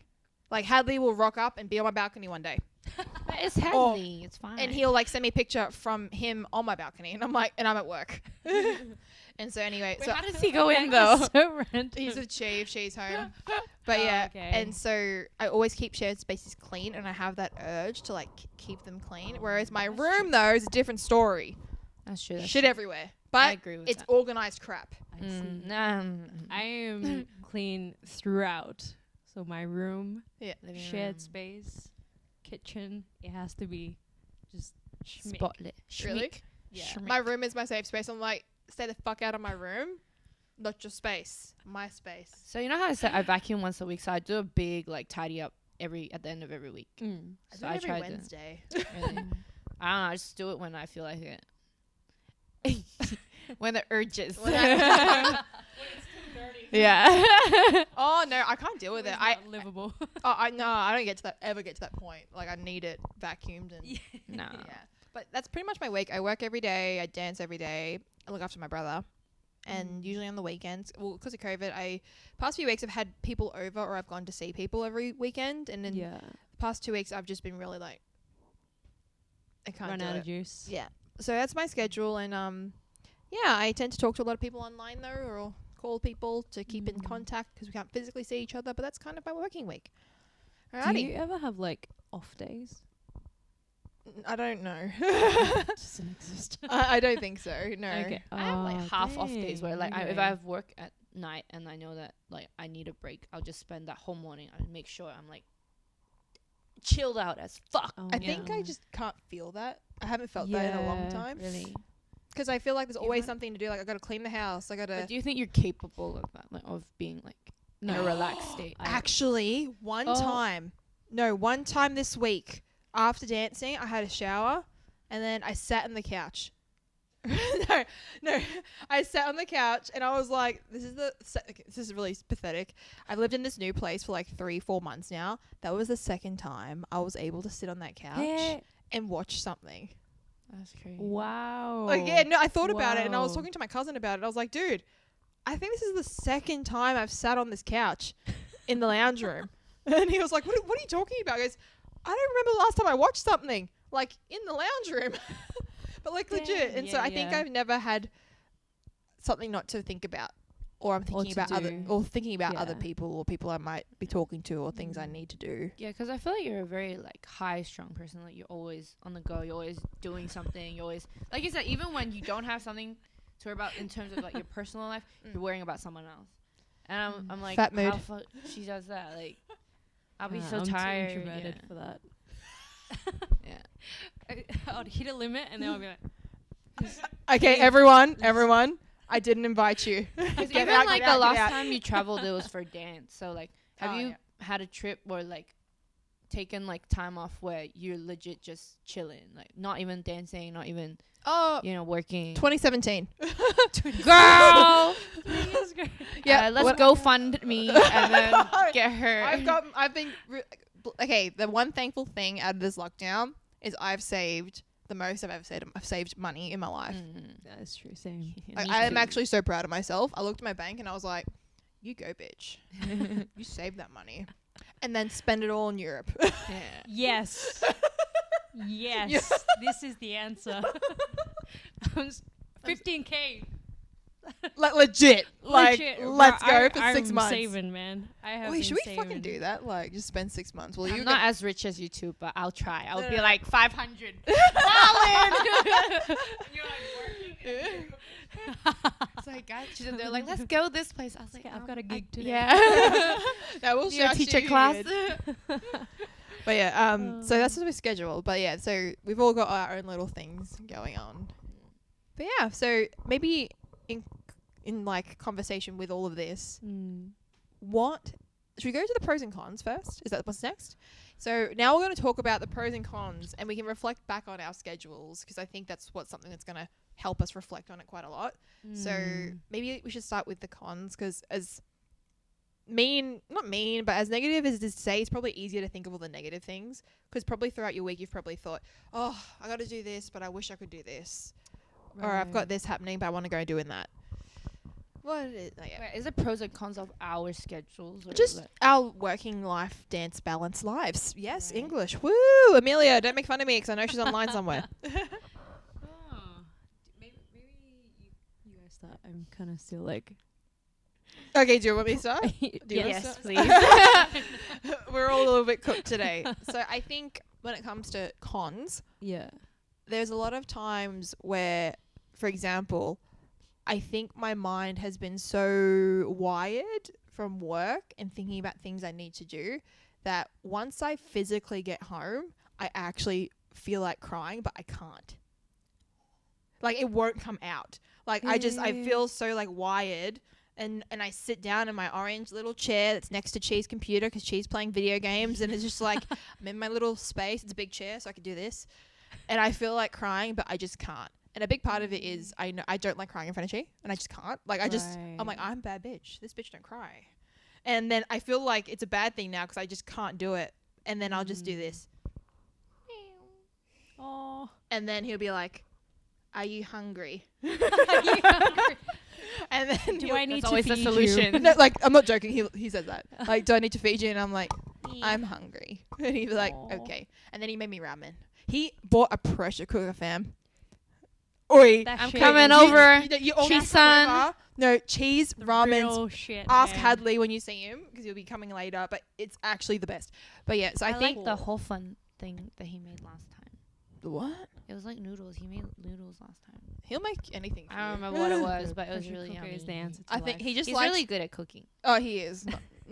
Speaker 1: Like Hadley will rock up and be on my balcony one day,
Speaker 2: But it's healthy. It's fine.
Speaker 1: and he'll like send me a picture from him on my balcony, and I'm at work. And so anyway,
Speaker 2: Wait,
Speaker 1: so
Speaker 2: how does he go in though?
Speaker 3: So random.
Speaker 1: he's with Chi if she's home. But
Speaker 3: Oh,
Speaker 1: yeah,
Speaker 3: okay.
Speaker 1: and so I always keep shared spaces clean, and I have that urge to like keep them clean. Whereas my
Speaker 3: That's
Speaker 1: room
Speaker 3: true.
Speaker 1: though is a different story.
Speaker 2: That's true.
Speaker 1: Shit everywhere,
Speaker 2: I
Speaker 1: but
Speaker 2: agree with
Speaker 1: it's
Speaker 2: that.
Speaker 1: organized crap.
Speaker 3: I see. I
Speaker 2: I
Speaker 3: am clean throughout. So my room,
Speaker 2: Living
Speaker 3: shared
Speaker 2: room.
Speaker 3: space, kitchen, it has to be just schmick.
Speaker 2: Spotlit.
Speaker 1: Really?
Speaker 2: Schmick.
Speaker 3: Yeah.
Speaker 2: Schmick.
Speaker 1: My room is my safe space. I'm like, stay the fuck out of my room, not your space, my space.
Speaker 2: So you know how I said I vacuum once a week, so I do a big like tidy up at the end of every week.
Speaker 3: Mm.
Speaker 1: I
Speaker 2: So
Speaker 1: do
Speaker 2: I
Speaker 1: it every
Speaker 2: tried to-
Speaker 1: Wednesday.
Speaker 2: Really. I don't know. I just do it when I feel like it. When the urges.
Speaker 1: When I-
Speaker 2: yeah.
Speaker 1: Oh no, I can't deal with it.
Speaker 3: It's
Speaker 1: I
Speaker 3: not livable.
Speaker 1: I don't ever get to that point. Like I need it vacuumed and
Speaker 2: No.
Speaker 1: yeah. But that's pretty much my week. I work every day. I dance every day. I look after my brother. And usually on the weekends, well, because of COVID, past few weeks I've had people over or I've gone to see people every weekend. And then
Speaker 3: Yeah.
Speaker 1: the past 2 weeks I've just been really like, I can't
Speaker 3: Run
Speaker 1: do
Speaker 3: out
Speaker 1: it.
Speaker 3: of juice.
Speaker 1: Yeah. So that's my schedule. And yeah, I tend to talk to a lot of people online though, or call people to keep in contact because we can't physically see each other. But that's kind of my working week. Alrighty.
Speaker 3: Do you ever have like off days?
Speaker 1: I don't know.
Speaker 3: Doesn't exist.
Speaker 1: I don't think so. No.
Speaker 3: Okay.
Speaker 2: I have like
Speaker 3: Oh,
Speaker 2: half off days where like if
Speaker 3: okay.
Speaker 2: I have work at night and I know that like I need a break, I'll just spend that whole morning. I make sure I'm like chilled out as fuck.
Speaker 3: Oh,
Speaker 1: I think I just can't feel that. I haven't felt that in a long
Speaker 3: Yeah.
Speaker 1: time.
Speaker 2: Really?
Speaker 1: Because I feel like there's always
Speaker 2: Even-
Speaker 1: something to do. Like I got to clean the house. I got to.
Speaker 2: But do you think you're capable of that, like of being like in a relaxed state?
Speaker 1: Actually, one time this week after dancing, I had a shower and then I sat on the couch. no, I sat on the couch and I was like, this is really pathetic. I've lived in this new place for like 3-4 months now. That was the second time I was able to sit on that couch and watch something.
Speaker 2: That's crazy.
Speaker 3: Wow.
Speaker 1: Like, yeah, no, I thought about it and I was
Speaker 3: Wow.
Speaker 1: talking to my cousin about it. I was like, dude, I think this is the second time I've sat on this couch in the lounge room. And he was like, what are you talking about? He goes, I don't remember the last time I watched something like in the lounge room. But like legit. And so I think I've never had something not to think about. Or I'm thinking
Speaker 3: to
Speaker 1: about other
Speaker 3: Yeah.
Speaker 1: people or people I might be talking to or things I need to do.
Speaker 2: Yeah, because I feel like you're a very like high strung person. Like you're always on the go. You're always doing something. You're always like you said. Even when you don't have something to worry about in terms of like your personal life, you're worrying about someone else. And I'm like,
Speaker 1: Fat mood.
Speaker 2: how she does that? Like, I'll be
Speaker 3: Yeah,
Speaker 2: so
Speaker 3: I'm
Speaker 2: tired.
Speaker 3: Too introverted
Speaker 2: yeah.
Speaker 3: for that.
Speaker 2: Yeah.
Speaker 3: I'd hit a limit and then I'll be like,
Speaker 1: Okay, everyone, I didn't invite you.
Speaker 2: Because
Speaker 1: Get
Speaker 2: even
Speaker 1: out,
Speaker 2: like
Speaker 1: get out,
Speaker 2: the
Speaker 1: get
Speaker 2: last
Speaker 1: out.
Speaker 2: time you traveled, it was for dance. So like, have
Speaker 1: Oh,
Speaker 2: you
Speaker 1: yeah.
Speaker 2: had a trip where like taken like time off where you're legit just chilling, like not even dancing, not even
Speaker 1: Oh,
Speaker 2: working?
Speaker 1: 2017.
Speaker 2: Girl,
Speaker 1: Yeah,
Speaker 2: let's
Speaker 1: what-
Speaker 2: go fund me and then get her.
Speaker 1: I've been okay. The one thankful thing out of this lockdown is I've saved the most I've ever saved. I've saved money in my life.
Speaker 3: that's true. Same.
Speaker 1: I am actually so proud of myself. I looked at my bank and I was like, "You go, bitch. You save that money, and then spend it all in Europe."
Speaker 2: Yeah.
Speaker 3: Yes. Yes.
Speaker 1: Yeah.
Speaker 3: This is the answer. 15K.
Speaker 1: Like legit. Like
Speaker 3: Legit.
Speaker 1: let's
Speaker 3: Bro,
Speaker 1: go for 6
Speaker 3: I'm
Speaker 1: months.
Speaker 3: saving, man. I have.
Speaker 1: Wait,
Speaker 3: been
Speaker 1: should we
Speaker 3: saving.
Speaker 1: fucking do that? Like, just spend 6 months. Well,
Speaker 2: I'm
Speaker 1: you
Speaker 2: not as rich as you two, but I'll try. I'll
Speaker 1: No,
Speaker 2: be
Speaker 1: no,
Speaker 2: like 500. You're it's like, guys, they're like, let's go this place. I was like,
Speaker 3: I've got a gig today.
Speaker 2: Yeah.
Speaker 1: no, we'll
Speaker 2: Your
Speaker 1: shout
Speaker 2: teacher
Speaker 1: you
Speaker 2: class.
Speaker 1: in. But yeah, so that's what we scheduled. But yeah, so we've all got our own little things going on. But yeah, so maybe in like conversation with all of this, what should we go to the pros and cons first? Is that what's next? So now we're going to talk about the pros and cons, and we can reflect back on our schedules because I think that's something that's going to help us reflect on it quite a lot. So maybe we should start with the cons because as not mean, but as negative as it is to say, it's probably easier to think of all the negative things because probably throughout your week you've probably thought, oh, I got to do this, but I wish I could do this. Or I've got this happening, but I want to go doing that. What is yeah.
Speaker 2: Wait, is it pros and cons of our schedules? Or
Speaker 1: Just
Speaker 2: is it-
Speaker 1: our working life, dance, balance lives. Yes,
Speaker 2: Right.
Speaker 1: English. Woo! Amelia, don't make fun of me because I know she's online somewhere.
Speaker 3: Maybe you guys start. I'm kind of still like.
Speaker 1: Okay, do you want me to start? Do you want
Speaker 2: yes,
Speaker 1: to
Speaker 2: please.
Speaker 1: start? We're all a little bit cooked today. So I think when it comes to cons,
Speaker 3: Yeah.
Speaker 1: there's a lot of times where, for example, I think my mind has been so wired from work and thinking about things I need to do that once I physically get home, I actually feel like crying, but I can't. Like it won't come out. Like I feel so like wired. And I sit down in my orange little chair that's next to Chee's computer because Chee's playing video games. And it's just like, I'm in my little space. It's a big chair, so I can do this. And I feel like crying, but I just can't. And a big part of it is I know I don't like crying in front of Chi. And I just can't. Like, I'm like, I'm a bad bitch. This bitch don't cry. And then I feel like it's a bad thing now because I just can't do it. And then I'll just do this.
Speaker 3: Oh.
Speaker 1: And then he'll be like, are you hungry? And then
Speaker 3: Do I need
Speaker 2: That's
Speaker 3: to
Speaker 2: always the
Speaker 3: feed
Speaker 2: solution.
Speaker 3: you?
Speaker 1: no, like I'm not joking. He says that. Like, do I need to feed you? And I'm like, I'm hungry. And he'd be like,
Speaker 3: Aw.
Speaker 1: okay. And then he made me ramen. He bought a pressure cooker, fam. Oi.
Speaker 3: That
Speaker 2: I'm
Speaker 3: shit
Speaker 2: coming
Speaker 3: is
Speaker 2: over.
Speaker 1: You always
Speaker 2: Cheese
Speaker 1: come
Speaker 2: son.
Speaker 1: over. No, cheese
Speaker 3: the
Speaker 1: ramen.
Speaker 3: real shit.
Speaker 1: Ask
Speaker 3: man.
Speaker 1: Hadley when you see him because he'll be coming later. But it's actually the best. But yeah, so I think
Speaker 2: like the whole fun thing that he made last time.
Speaker 1: what
Speaker 2: It was like noodles. He made noodles last time.
Speaker 1: he'll make anything. For
Speaker 2: I don't
Speaker 1: you.
Speaker 2: remember what it was,
Speaker 3: The
Speaker 2: but it was
Speaker 3: pressure
Speaker 2: really
Speaker 3: cooker
Speaker 2: yummy.
Speaker 3: is the answer to
Speaker 1: I think
Speaker 3: life.
Speaker 1: he just
Speaker 2: He's
Speaker 1: likes.
Speaker 2: really good at cooking.
Speaker 1: Oh, he is.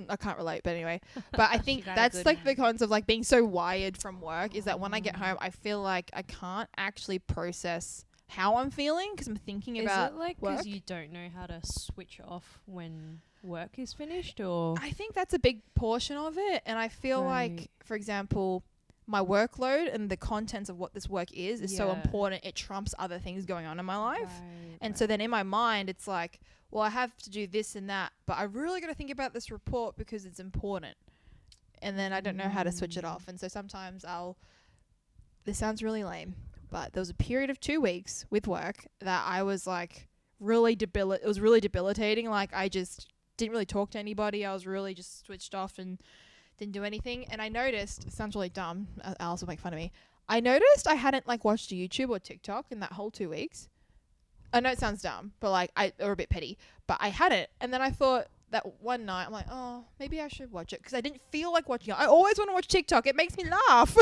Speaker 1: I can't relate, but anyway. But I think
Speaker 2: got a
Speaker 1: that's
Speaker 2: good
Speaker 1: like the
Speaker 2: one.
Speaker 1: cons of like being so wired from work is that when I get home, I feel like I can't actually process how I'm feeling because I'm thinking
Speaker 3: Is
Speaker 1: about.
Speaker 3: it like
Speaker 1: work?
Speaker 3: because you don't know how to switch off when work is finished, or
Speaker 1: I think that's a big portion of it, and I feel like,
Speaker 3: Right.
Speaker 1: for example, my workload and the contents of what this work is so
Speaker 3: Yeah.
Speaker 1: important. It trumps other things going on in my life.
Speaker 3: Right,
Speaker 1: And
Speaker 3: right.
Speaker 1: so then in my mind, it's like, well, I have to do this and that, but I really got to think about this report because it's important. And then I don't know how to switch it off. And so sometimes this sounds really lame, but there was a period of 2 weeks with work that I was like it was really debilitating. Like I just didn't really talk to anybody. I was really just switched off and didn't do anything. And I noticed, it sounds really dumb. Alice will make fun of me. I noticed I hadn't like watched YouTube or TikTok in that whole 2 weeks. I know it sounds dumb, but like or a bit petty, but I hadn't. And then I thought that one night, I'm like, oh, maybe I should watch it because I didn't feel like watching it. I always want to watch TikTok. It makes me laugh.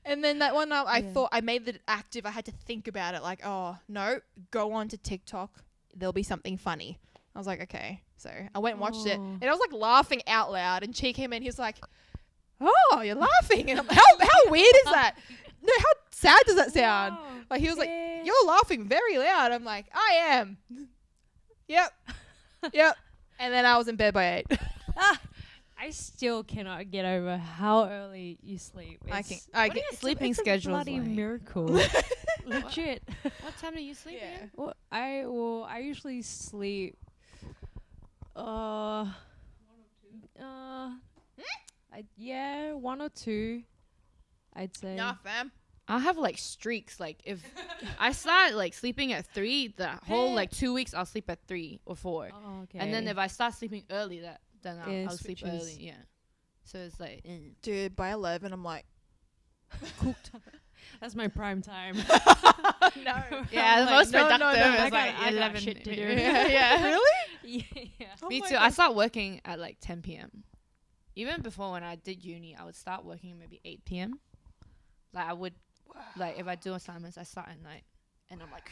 Speaker 1: And then that one night, I thought I made it active. I had to think about it. Like, oh no, go on to TikTok. There'll be something funny. I was like, okay. So I went and watched it, and I was like laughing out loud. And Chi came in. He's like, oh, you're laughing. And I'm like, how weird is that? No, how sad does that sound?
Speaker 3: Wow.
Speaker 1: Like he was like,
Speaker 3: Yeah.
Speaker 1: you're laughing very loud. I'm like, I am. Yep. Yep. And then I was in bed by 8.
Speaker 3: I still cannot get over how early you sleep.
Speaker 1: I
Speaker 3: It's-
Speaker 1: can.
Speaker 2: What are your sleeping
Speaker 3: it's a
Speaker 2: schedules
Speaker 3: bloody
Speaker 2: like?
Speaker 3: miracle. Legit.
Speaker 2: What time do you sleep
Speaker 1: Yeah.
Speaker 2: again?
Speaker 3: I usually sleep. Uh, 1 or 2. I'd say.
Speaker 1: Nah, fam.
Speaker 2: I'll have like streaks. Like if I start like sleeping at 3, the whole like 2 weeks I'll sleep at 3 or 4.
Speaker 3: Oh, okay.
Speaker 2: And then if I start sleeping early, then
Speaker 3: Yeah,
Speaker 2: I'll sleep
Speaker 3: switches.
Speaker 2: early. Yeah. So it's like,
Speaker 1: Dude, by 11, I'm like,
Speaker 3: cooked. That's my prime time.
Speaker 1: no.
Speaker 2: yeah, the
Speaker 3: like,
Speaker 2: most
Speaker 1: no, no,
Speaker 2: productive
Speaker 1: no,
Speaker 2: is
Speaker 3: I
Speaker 2: like
Speaker 3: got
Speaker 2: 11
Speaker 3: shit to do.
Speaker 2: Yeah, yeah.
Speaker 1: Really?
Speaker 3: Yeah.
Speaker 1: Oh
Speaker 2: Me
Speaker 1: my
Speaker 2: too.
Speaker 1: God.
Speaker 2: I start working at like 10 p.m. Even before when I did uni, I would start working at maybe 8 p.m. Like I would, like if I do assignments, I start at night, and I'm like,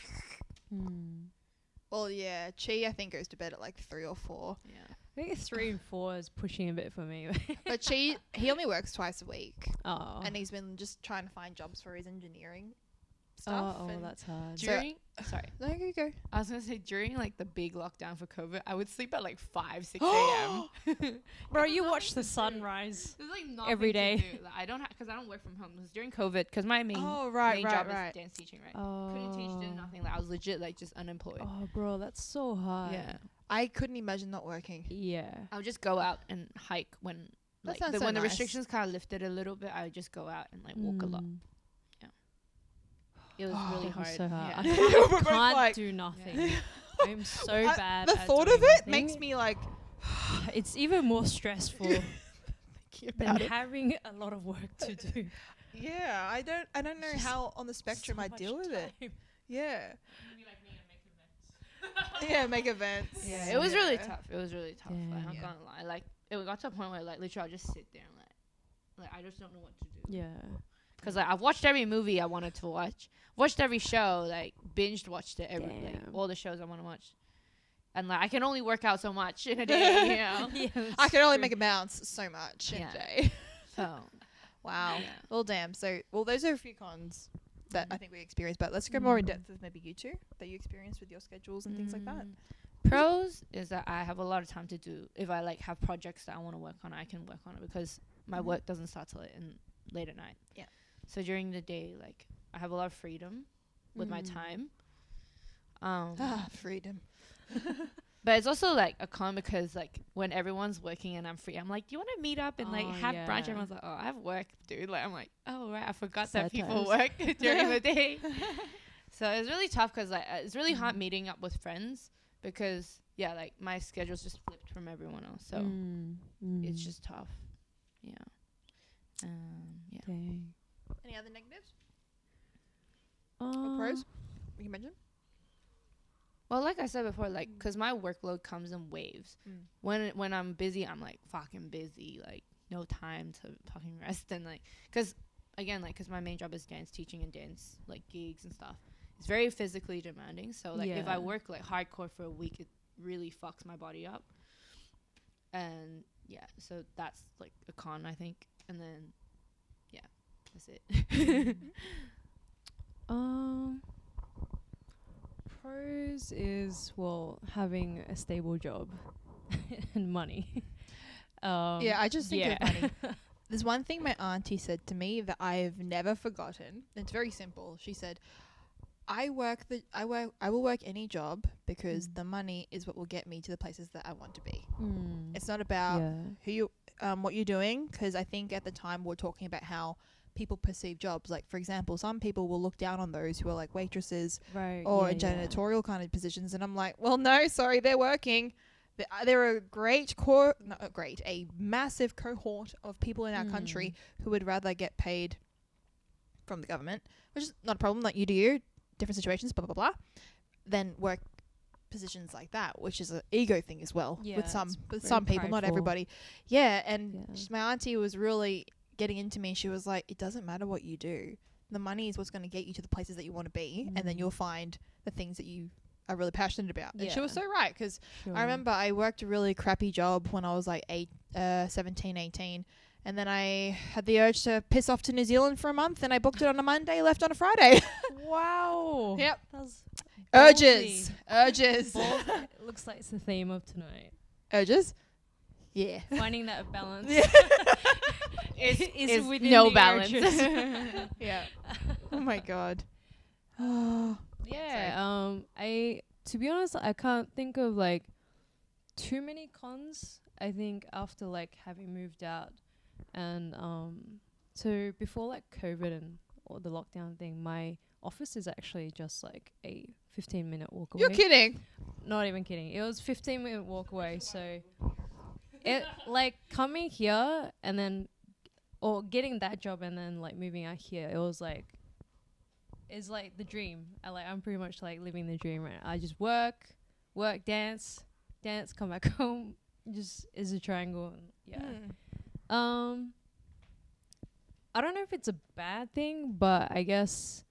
Speaker 1: Well, yeah. Chi, I think, goes to bed at like 3 or 4.
Speaker 2: yeah.
Speaker 3: I think 3 and 4 is pushing a bit for me.
Speaker 1: But Chi, he only works twice a week.
Speaker 3: Oh.
Speaker 1: And he's been just trying to find jobs for his engineering stuff.
Speaker 3: Oh,
Speaker 1: and
Speaker 3: that's hard.
Speaker 2: During, sorry,
Speaker 1: No, you go.
Speaker 2: I was gonna say during like the big lockdown for COVID, I would sleep at like 5, 6 a.m.
Speaker 3: Bro, you watch the sunrise.
Speaker 2: There's like nothing
Speaker 3: Every day.
Speaker 2: To do. Like, I don't because I don't work from home. It was during COVID because my main
Speaker 1: Oh, right,
Speaker 2: main
Speaker 1: right,
Speaker 2: job
Speaker 1: right.
Speaker 2: is dance teaching, right?
Speaker 3: Oh.
Speaker 2: Couldn't teach, did nothing. Like I was legit like just unemployed.
Speaker 3: Oh, bro, that's so hard.
Speaker 2: Yeah,
Speaker 1: I couldn't imagine not working.
Speaker 3: Yeah.
Speaker 2: I would just go out and hike when
Speaker 1: That
Speaker 2: like
Speaker 1: sounds so
Speaker 2: when the
Speaker 1: nice.
Speaker 2: restrictions kind of lifted a little bit. I would just go out and like walk a lot.
Speaker 3: Mm.
Speaker 2: It was
Speaker 1: Oh,
Speaker 2: really
Speaker 3: That was
Speaker 2: hard.
Speaker 3: so hard.
Speaker 2: Yeah.
Speaker 3: I
Speaker 1: We're both
Speaker 3: can't
Speaker 1: like-
Speaker 3: do nothing.
Speaker 2: Yeah.
Speaker 3: I'm so bad.
Speaker 1: The
Speaker 3: at
Speaker 1: thought
Speaker 3: doing
Speaker 1: of it
Speaker 3: nothing.
Speaker 1: makes me like
Speaker 3: It's even more stressful
Speaker 1: thinking
Speaker 3: than
Speaker 1: about it.
Speaker 3: having a lot of work to do.
Speaker 1: Yeah, I don't know
Speaker 3: Just
Speaker 1: how on the spectrum
Speaker 3: So
Speaker 1: I
Speaker 3: much
Speaker 1: deal with it.
Speaker 3: time.
Speaker 1: Yeah. Yeah, make events.
Speaker 2: Yeah, it was really
Speaker 1: Yeah.
Speaker 2: tough. It was really tough. Like, I'm not
Speaker 1: Yeah.
Speaker 2: gonna lie. Like it got to a point where like literally I just sit there and like I just don't know what to do.
Speaker 3: Yeah.
Speaker 2: Cause like I've watched every movie I wanted to watched every show, like binged watched it every like
Speaker 3: Damn.
Speaker 2: all the shows I want to watch, and like I can only work out so much in a day, you know.
Speaker 3: Yeah,
Speaker 1: I can only make a bounce so much in
Speaker 2: Yeah.
Speaker 1: a day.
Speaker 2: So
Speaker 1: Wow.
Speaker 2: yeah.
Speaker 1: Well, damn. So, those are a few cons that I think we experienced, but let's go more in depth with maybe you two that you experienced with your schedules and things like that.
Speaker 2: Pros is that I have a lot of time to do. If I like have projects that I want to work on, I can work on it because my
Speaker 1: Mhm.
Speaker 2: work doesn't start till late at night.
Speaker 1: Yeah.
Speaker 2: So during the day, like I have a lot of freedom with my time.
Speaker 1: Freedom.
Speaker 2: But it's also like a con because like when everyone's working and I'm free, I'm like, do you want to meet up and like
Speaker 3: Oh,
Speaker 2: have brunch?
Speaker 3: yeah.
Speaker 2: Everyone's like, oh, I have work, dude. Like I'm like, oh right, I forgot
Speaker 3: Sad
Speaker 2: that people
Speaker 3: times.
Speaker 2: work during the day. So it's really tough because like it's really hard meeting up with friends because yeah, like my schedule's just flipped from everyone else. So it's just tough. Yeah. Yeah.
Speaker 3: Dang.
Speaker 1: Any other negatives?
Speaker 3: Uh,
Speaker 1: Or pros? you mention?
Speaker 2: Well, like I said before, like, because my workload comes in waves. When I'm busy, I'm like fucking busy, like no time to fucking rest. And like, because again, like, because my main job is dance teaching and dance like gigs and stuff. It's very physically demanding. So like, if I work like hardcore for a week, it really fucks my body up. And yeah, so that's like a con, I think. And then yeah, that's it.
Speaker 3: Pros is, well, having a stable job and money.
Speaker 1: Yeah, I just think of money. There's one thing my auntie said to me that I've never forgotten. It's very simple. She said, I will work any job because the money is what will get me to the places that I want to be. It's not about who you what you're doing, because I think at the time we were talking about how people perceive jobs. Like, for example, some people will look down on those who are like waitresses or janitorial kind of positions, and I'm like, well, no, sorry, they're working. They're a massive cohort of people in our country who would rather get paid from the government, which is not a problem, like you do you, different situations, blah, blah, blah, than work positions like that, which is an ego thing as well with some people, not everybody. Yeah, and my auntie was really getting into me. She was like, it doesn't matter what you do. The money is what's going to get you to the places that you want to be, and then you'll find the things that you are really passionate about. And she was so right, because I remember I worked a really crappy job when I was like 17, 18, and then I had the urge to piss off to New Zealand for a month, and I booked it on a Monday, left on a Friday.
Speaker 3: Wow.
Speaker 1: Yep.
Speaker 3: That was
Speaker 1: Urges.
Speaker 3: It looks like it's the theme of tonight.
Speaker 1: Urges? Yeah.
Speaker 3: Finding that balance.
Speaker 2: is
Speaker 3: within
Speaker 2: no
Speaker 3: the
Speaker 2: balance.
Speaker 3: urges.
Speaker 1: Yeah. Oh my God.
Speaker 3: Yeah. To be honest, I can't think of like too many cons. I think after like having moved out, and so before like COVID and or the lockdown thing, my office is actually just like a 15-minute walk away.
Speaker 1: You're kidding.
Speaker 3: Not even kidding. It was 15-minute walk away. So it like coming here and then or getting that job and then like moving out here, it was like it's like the dream. I'm pretty much like living the dream right now. I just work, dance, come back home. Just is a triangle. I don't know if it's a bad thing, but I guess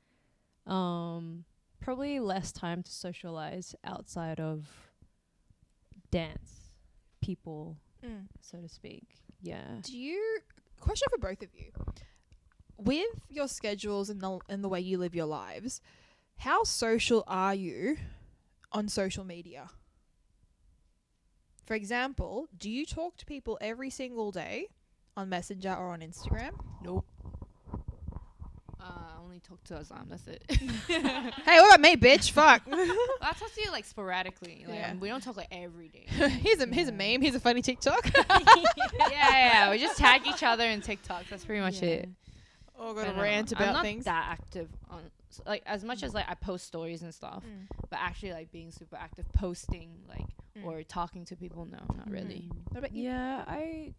Speaker 3: probably less time to socialize outside of dance people, so to speak. Yeah.
Speaker 1: Question for both of you. With your schedules and the way you live your lives, how social are you on social media? For example, do you talk to people every single day on Messenger or on Instagram?
Speaker 2: Nope. I only talk to Azam. That's it.
Speaker 1: Hey, what about me, bitch? Fuck.
Speaker 2: I talk to you like sporadically. Like, we don't talk like every day.
Speaker 1: Here's a meme. Here's a funny TikTok.
Speaker 2: yeah. We just tag each other in TikToks. That's pretty much it.
Speaker 1: Oh, got a rant about
Speaker 2: I'm not
Speaker 1: things.
Speaker 2: that active on like as much as like I post stories and stuff, but actually like being super active, posting like or talking to people. No, not really.
Speaker 1: What about you?
Speaker 3: Yeah, I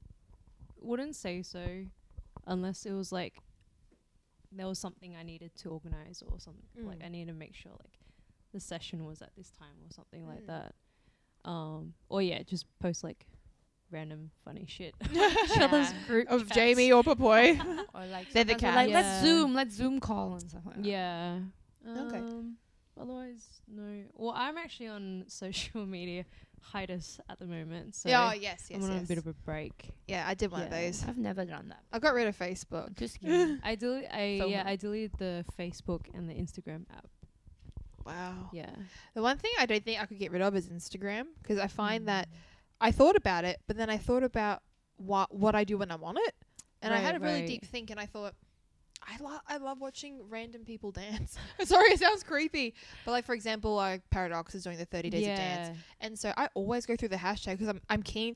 Speaker 3: wouldn't say so, unless it was like there was something I needed to organize or something. Like I need to make sure like the session was at this time or something like that. Or yeah, just post like random funny shit. Each other's group
Speaker 1: Of
Speaker 3: chats.
Speaker 1: Jamie or Papoy.
Speaker 2: Or like
Speaker 1: They're the
Speaker 2: sometimes we're
Speaker 1: cat.
Speaker 2: like
Speaker 3: Yeah.
Speaker 2: let's Zoom call and stuff like that.
Speaker 3: Yeah.
Speaker 1: Okay.
Speaker 3: Otherwise, no. Well, I'm actually on social media hiatus at the moment, so
Speaker 1: Yes.
Speaker 3: I'm on a bit of a break.
Speaker 1: Yeah, I did one of those.
Speaker 2: I've never done that.
Speaker 1: I got rid of Facebook.
Speaker 2: Just kidding.
Speaker 3: I deleted the Facebook and the Instagram app.
Speaker 1: Wow.
Speaker 3: Yeah.
Speaker 1: The one thing I don't think I could get rid of is Instagram, because I find that I thought about it, but then I thought about what I do when I'm on it, and I had a really deep think, and I thought, I love watching random people dance. Sorry, it sounds creepy, but like for example, like Paradox is doing the 30 days of dance, and so I always go through the hashtag because I'm keen.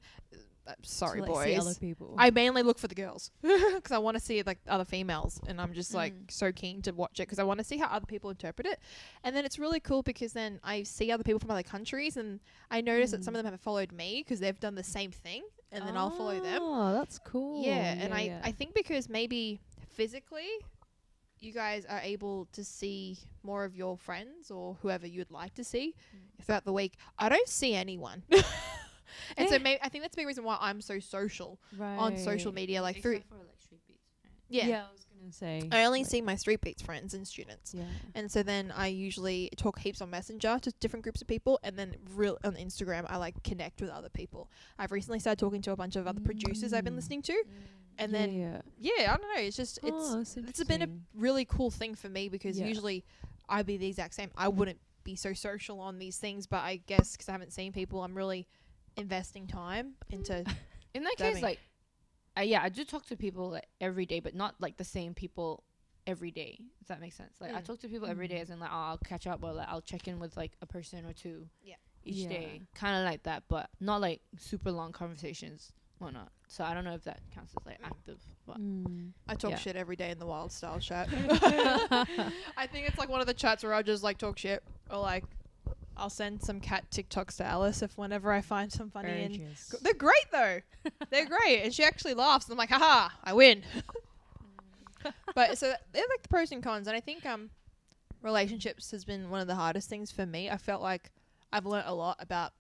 Speaker 1: Sorry,
Speaker 3: to, like, see
Speaker 1: boys.
Speaker 3: other people.
Speaker 1: I mainly look for the girls because I want to see like other females, and I'm just like so keen to watch it because I want to see how other people interpret it. And then it's really cool because then I see other people from other countries, and I notice that some of them have followed me because they've done the same thing, and then I'll follow them.
Speaker 3: Oh, that's cool.
Speaker 1: Yeah, and I think because maybe physically you guys are able to see more of your friends or whoever you'd like to see throughout the week. I don't see anyone. And so maybe I think that's the big reason why I'm so social on social media, like through.
Speaker 2: Except for like street beats, right?
Speaker 1: Yeah.
Speaker 3: I was gonna say.
Speaker 1: I only see my Street Beats friends and students.
Speaker 3: Yeah.
Speaker 1: And so then I usually talk heaps on Messenger to different groups of people, and then on Instagram I like connect with other people. I've recently started talking to a bunch of other producers I've been listening to, and then I don't know, it's just it's been a really cool thing for me because usually I'd be the exact same. I wouldn't be so social on these things, but I guess because I haven't seen people, I'm really investing time into.
Speaker 2: In that case, like, I do talk to people like every day, but not like the same people every day. If that makes sense. Like I talk to people every day, as in like I'll catch up or like I'll check in with like a person or two each day, kind of like that, but not like super long conversations or not. So I don't know if that counts as like active. But
Speaker 1: I talk shit every day in the wild style chat. I think it's like one of the chats where I'll just like talk shit or like I'll send some cat TikToks to Alice if whenever I find some funny. And they're great though. They're great, and she actually laughs. And I'm like, haha, I win. But so they're like the pros and cons, and I think relationships has been one of the hardest things for me. I felt like I've learnt a lot about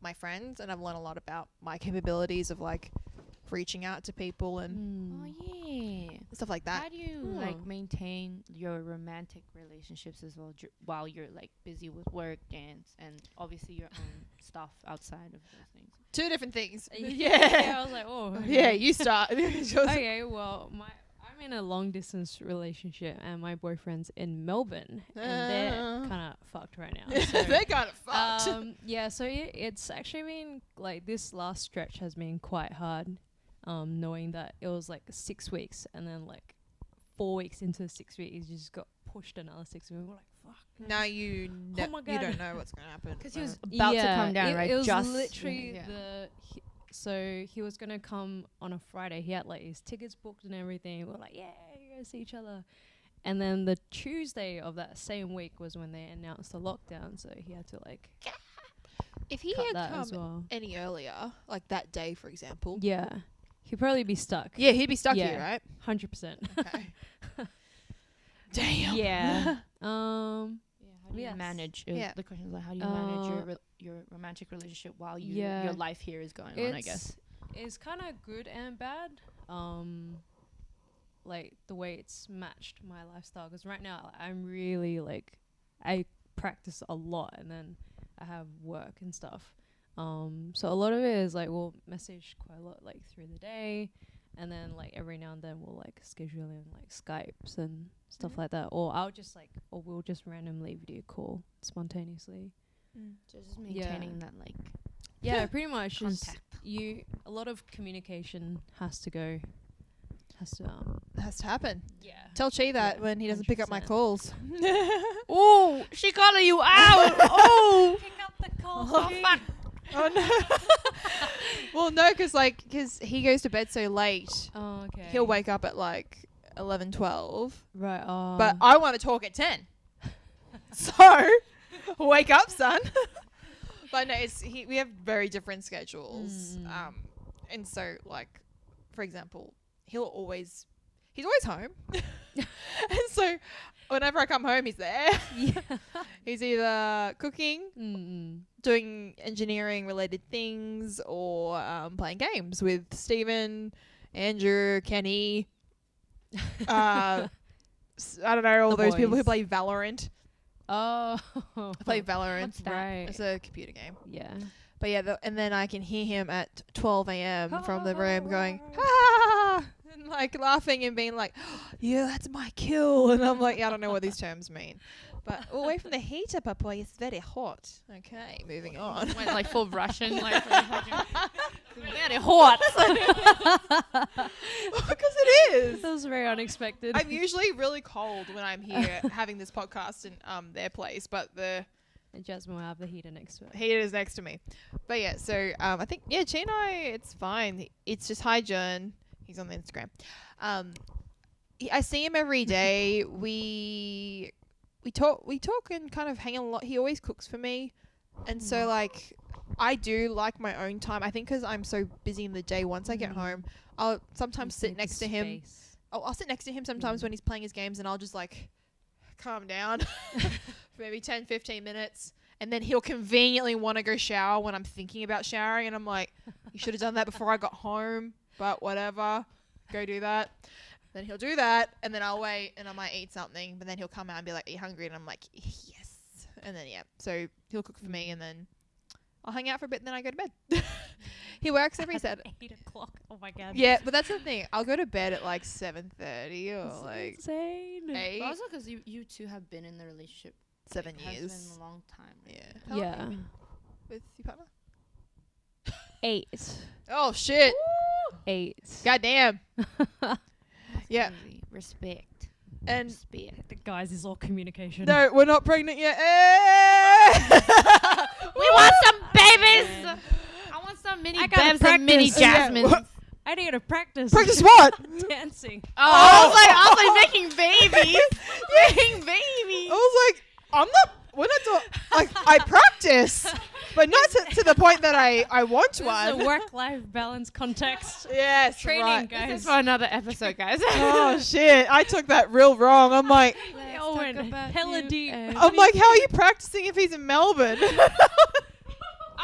Speaker 1: my friends, and I've learnt a lot about my capabilities of like reaching out to people and stuff like that.
Speaker 2: How do you like maintain your romantic relationships as well while you're like busy with work, dance, and obviously your own stuff outside of those things?
Speaker 1: Two different things.
Speaker 3: Yeah, I was like, oh.
Speaker 1: Yeah, you start.
Speaker 3: Okay, well, I'm in a long distance relationship, and my boyfriend's in Melbourne, and they're kind of fucked right now. So,
Speaker 1: they're kind of fucked.
Speaker 3: Yeah, so it's actually been like this last stretch has been quite hard. Knowing that it was like 6 weeks, and then like 4 weeks into the 6 weeks, you just got pushed another 6 weeks. We're like, fuck.
Speaker 1: Now you
Speaker 3: Oh my God.
Speaker 1: you don't know what's gonna happen
Speaker 2: Because he was about to come down, right?
Speaker 3: It was
Speaker 2: just
Speaker 3: literally so he was gonna come on a Friday. He had like his tickets booked and everything. We're like, yeah, you're gonna see each other. And then the Tuesday of that same week was when they announced the lockdown, so he had to like.
Speaker 1: If he
Speaker 3: cut
Speaker 1: had
Speaker 3: that
Speaker 1: come
Speaker 3: as well.
Speaker 1: any earlier, like that day, for example.
Speaker 3: Yeah, he'd probably be stuck.
Speaker 1: Yeah, he'd be stuck here, right?
Speaker 3: 100%.
Speaker 1: Okay. Damn.
Speaker 3: Yeah.
Speaker 2: how do you
Speaker 3: Yes.
Speaker 2: manage?
Speaker 1: Yeah.
Speaker 2: The question is like, how do you manage your romantic relationship while your life here is going on? I guess
Speaker 3: it's kind of good and bad. Like the way it's matched my lifestyle, because right now I'm really like I practice a lot, and then I have work and stuff. So a lot of it is like we'll message quite a lot like through the day, and then like every now and then we'll like schedule in like Skypes and stuff like that, or we'll just randomly video call spontaneously.
Speaker 2: so just maintaining that like
Speaker 3: Pretty much
Speaker 2: contact.
Speaker 3: A lot of communication has to
Speaker 1: Has to happen.
Speaker 3: yeah.
Speaker 1: Tell Chi that when he doesn't pick up my
Speaker 3: 100%.
Speaker 1: calls.
Speaker 2: Oh, she calling you out. Oh,
Speaker 3: Pick up the call.
Speaker 2: oh fuck.
Speaker 1: Oh no. Well, no, because he goes to bed so late.
Speaker 3: Oh, okay.
Speaker 1: He'll wake up at like 11, 12.
Speaker 3: Right.
Speaker 1: But I want to talk at 10. So, wake up, son. But no, we have very different schedules. And so, like, for example, he's always home. And so, whenever I come home, he's there.
Speaker 3: yeah.
Speaker 1: He's either cooking, doing engineering related things, or playing games with Steven, Andrew, Kenny. I don't know, all
Speaker 3: The
Speaker 1: those people who
Speaker 3: boys.
Speaker 1: play Valorant.
Speaker 3: Oh.
Speaker 1: I play Valorant.
Speaker 2: What's that?
Speaker 3: Right.
Speaker 1: It's a computer game.
Speaker 3: Yeah.
Speaker 1: But yeah, and then I can hear him at 12 a.m. from the room going, ha! And like laughing and being like, yeah, that's my kill. And I'm like, I don't know what these terms mean. But away from the heater, Papa, it's very hot. Okay, moving on.
Speaker 2: Went like full Russian, like very hot.
Speaker 1: Because it is.
Speaker 3: That was very unexpected.
Speaker 1: I'm usually really cold when I'm here having this podcast in their place, but the
Speaker 3: And Jasmine will have the heater next to it.
Speaker 1: heater is next to me. But yeah, so I think Chi and I, it's fine. It's just hi John. He's on the Instagram. I see him every day. we talk and kind of hang a lot. He always cooks for me, and so like I do like my own time. I think because I'm so busy in the day. Once I get home, I'll sometimes sit next to him. I'll sit next to him sometimes when he's playing his games, and I'll just like calm down for maybe 10, 15 minutes. And then he'll conveniently want to go shower when I'm thinking about showering. And I'm like, you should have done that before I got home. But whatever. Go do that. Then he'll do that. And then I'll wait and I might eat something. But then he'll come out and be like, are you hungry? And I'm like, yes. And then, yeah. So he'll cook for me. And then I'll hang out for a bit. And then I go to bed. He works every Saturday.
Speaker 3: 8 o'clock. Oh my god.
Speaker 1: Yeah, but that's the thing. I'll go to bed at like 7:30 or
Speaker 3: That's
Speaker 1: like
Speaker 3: insane.
Speaker 1: 8,
Speaker 2: But also because you two have been in the relationship
Speaker 1: 7
Speaker 2: it has
Speaker 1: years.
Speaker 2: been a long time. Right?
Speaker 1: Yeah. How long have
Speaker 3: Yeah.
Speaker 1: you been with your partner?
Speaker 3: 8.
Speaker 1: Oh, shit.
Speaker 3: 8.
Speaker 1: Goddamn.
Speaker 2: That's
Speaker 1: Yeah.
Speaker 2: crazy. Respect.
Speaker 1: And
Speaker 2: Respect.
Speaker 3: The guys is all communication.
Speaker 1: no, we're not pregnant yet. Eh!
Speaker 2: We want some babies. I want some mini
Speaker 3: I gotta
Speaker 2: Bevs and mini
Speaker 3: practice.
Speaker 2: Jasmines.
Speaker 1: Yeah.
Speaker 3: I need to practice.
Speaker 1: Practice what?
Speaker 3: Dancing.
Speaker 2: I was like making babies. Making babies.
Speaker 1: I was like, we're not doing, like, I practice, but not to the point that I want
Speaker 3: This is
Speaker 1: one.
Speaker 3: a work-life balance context.
Speaker 1: Yes,
Speaker 3: Training,
Speaker 1: right.
Speaker 3: guys.
Speaker 2: This is for another episode, guys.
Speaker 1: Oh, shit. I took that real wrong. I'm like,
Speaker 3: Owen, hella deep.
Speaker 1: how are you practicing if he's in Melbourne?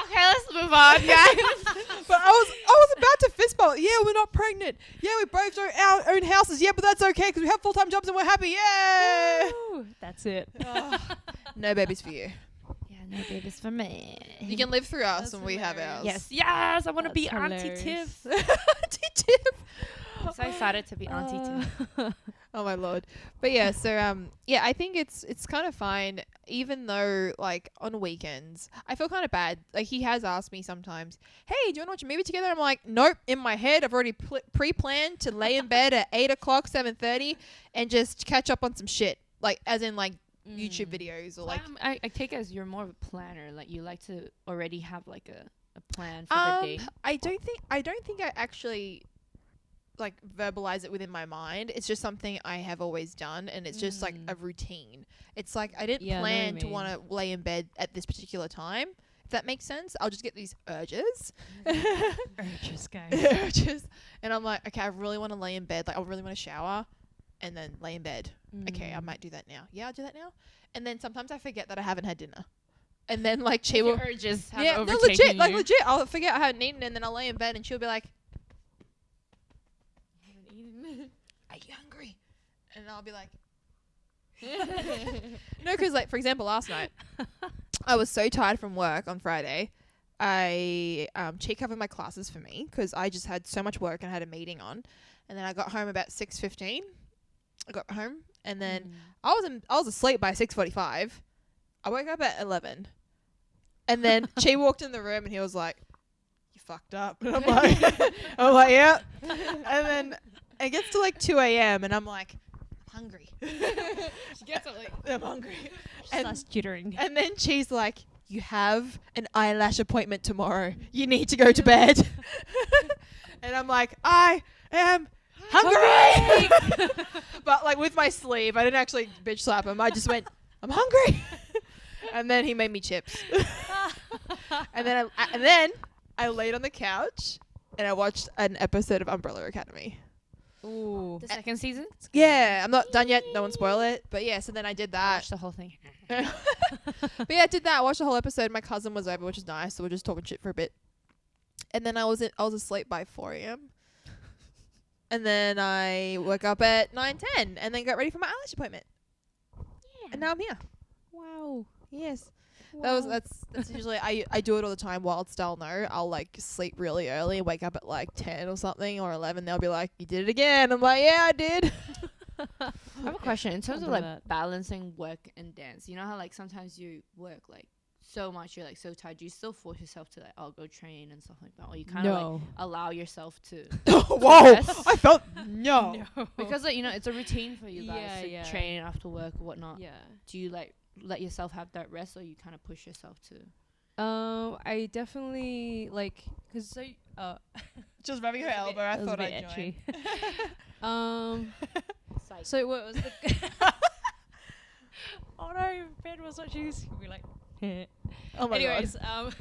Speaker 2: Okay, let's move on, guys.
Speaker 1: But I was about to fist bump. Yeah, we're not pregnant. Yeah, we both own our own houses. Yeah, but that's okay because we have full-time jobs and we're happy. Yeah.
Speaker 3: Woo, that's it.
Speaker 1: Oh, no babies for you.
Speaker 2: Yeah, no babies for me.
Speaker 1: You can live through us
Speaker 3: That's
Speaker 1: when we have
Speaker 3: hilarious.
Speaker 1: ours.
Speaker 2: Yes, I want to
Speaker 3: That's
Speaker 2: be Auntie
Speaker 3: hilarious.
Speaker 2: Tiff.
Speaker 1: Auntie Tiff.
Speaker 2: I'm so excited to be Auntie Tiff.
Speaker 1: Oh my lord. But yeah, so yeah, I think it's kind of fine, even though like on weekends I feel kind of bad. Like he has asked me sometimes, hey, do you want to watch a movie together? I'm like, nope. In my head I've already pre-planned to lay in bed at 8 o'clock, 7:30 and just catch up on some shit, like as in like YouTube videos or like
Speaker 2: I take it as you're more of a planner. Like you like to already have like a plan for the day.
Speaker 1: I don't think I actually like verbalize it within my mind. It's just something I have always done, and it's just like a routine. It's like I didn't
Speaker 3: Yeah, I know what
Speaker 1: plan
Speaker 3: you
Speaker 1: to
Speaker 3: mean.
Speaker 1: want to lay in bed at this particular time. If that makes sense, I'll just get these urges,
Speaker 3: Urges, guys.
Speaker 1: urges, and I'm like, okay, I really want to lay in bed. Like I really want to shower, and then lay in bed. Okay, I might do that now. Yeah, I'll do that now. And then sometimes I forget that I haven't had dinner, and then like she will.
Speaker 2: Your urges have
Speaker 1: Yeah, no,
Speaker 2: overtaken
Speaker 1: legit, like
Speaker 2: you.
Speaker 1: legit. I'll forget I hadn't eaten, and then I'll lay in bed, and she'll be like, "Are you hungry?" And I'll be like, "No," because like for example, last night I was so tired from work on Friday. I cheat covered my classes for me because I just had so much work and had a meeting on, and then I got home about 6:15. I got home, and then I was asleep by 6:45. I woke up at 11. And then Chi walked in the room and he was like, "You fucked up." And I'm like, "Yeah." And then it gets to like 2 a.m. and I'm like, "I'm hungry."
Speaker 2: She gets it like
Speaker 1: I'm hungry.
Speaker 3: Starts jittering.
Speaker 1: And then Chi's like, "You have an eyelash appointment tomorrow. You need to go to bed." And I'm like, "I am hungry." But like with my sleeve, I didn't actually bitch slap him. I just went, "I'm hungry." And then he made me chips. And then I laid on the couch and I watched an episode of Umbrella Academy.
Speaker 3: Ooh.
Speaker 2: the second season.
Speaker 1: Yeah, I'm not done yet. No one spoil it. But yeah, so then I did that.
Speaker 2: Watch the whole thing.
Speaker 1: But yeah, I did that. I watched the whole episode. My cousin was over, which is nice. So we're just talking shit for a bit. And then I was asleep by 4 a.m. And then I woke up at 9:10 and then got ready for my eyelash appointment. And now I'm here.
Speaker 3: Wow.
Speaker 1: Yes.
Speaker 3: Wow.
Speaker 1: That's usually I do it all the time. Wild style, no. I'll like sleep really early and wake up at like 10 or something or 11. They'll be like, "You did it again." I'm like, "Yeah, I did."
Speaker 2: I have a question in terms
Speaker 3: I'll
Speaker 2: of
Speaker 3: do
Speaker 2: like
Speaker 3: that.
Speaker 2: balancing work and dance. You know how like sometimes you work like so much, you're like so tired. Do you still force yourself to like, I'll go train and stuff like that, or you kind of like
Speaker 3: No.
Speaker 2: allow yourself to
Speaker 1: Whoa!
Speaker 2: Yes.
Speaker 1: I felt no.
Speaker 2: because like, you know, it's a routine for you guys
Speaker 3: Yeah,
Speaker 2: to
Speaker 3: yeah.
Speaker 2: train after work or whatnot.
Speaker 3: Yeah.
Speaker 2: Do you like let yourself have that rest, or you kind of push yourself to?
Speaker 3: I definitely like because
Speaker 1: Just rubbing her elbow. I
Speaker 3: it was a
Speaker 1: thought
Speaker 3: bit
Speaker 1: I'd join.
Speaker 3: etchy. So what was the? Oh no, Ben was watching this. He'll be like.
Speaker 1: Oh my
Speaker 3: Anyways,
Speaker 1: god.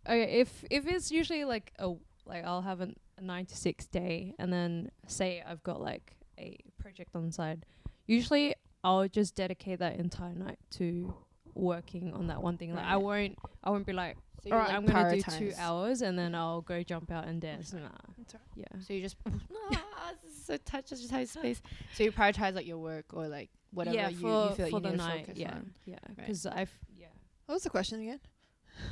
Speaker 3: okay, if it's usually like I'll have a 9 to 6 day, and then say I've got like a project on the side. Usually, I'll just dedicate that entire night to working on that one thing. Like I
Speaker 2: Right.
Speaker 3: won't be like,
Speaker 2: So
Speaker 3: all right, I'm gonna do 2
Speaker 2: prioritize.
Speaker 3: hours and then I'll go jump out and dance. Nah,
Speaker 1: That's all
Speaker 3: yeah.
Speaker 2: So you just this is so touches your tight space. So you prioritize like your work or like whatever
Speaker 3: yeah,
Speaker 2: you feel like
Speaker 3: for
Speaker 2: you
Speaker 3: the
Speaker 2: need to
Speaker 3: night.
Speaker 2: focus
Speaker 3: Yeah,
Speaker 2: on.
Speaker 3: yeah.
Speaker 2: Right.
Speaker 3: Because yeah.
Speaker 1: What was the question again?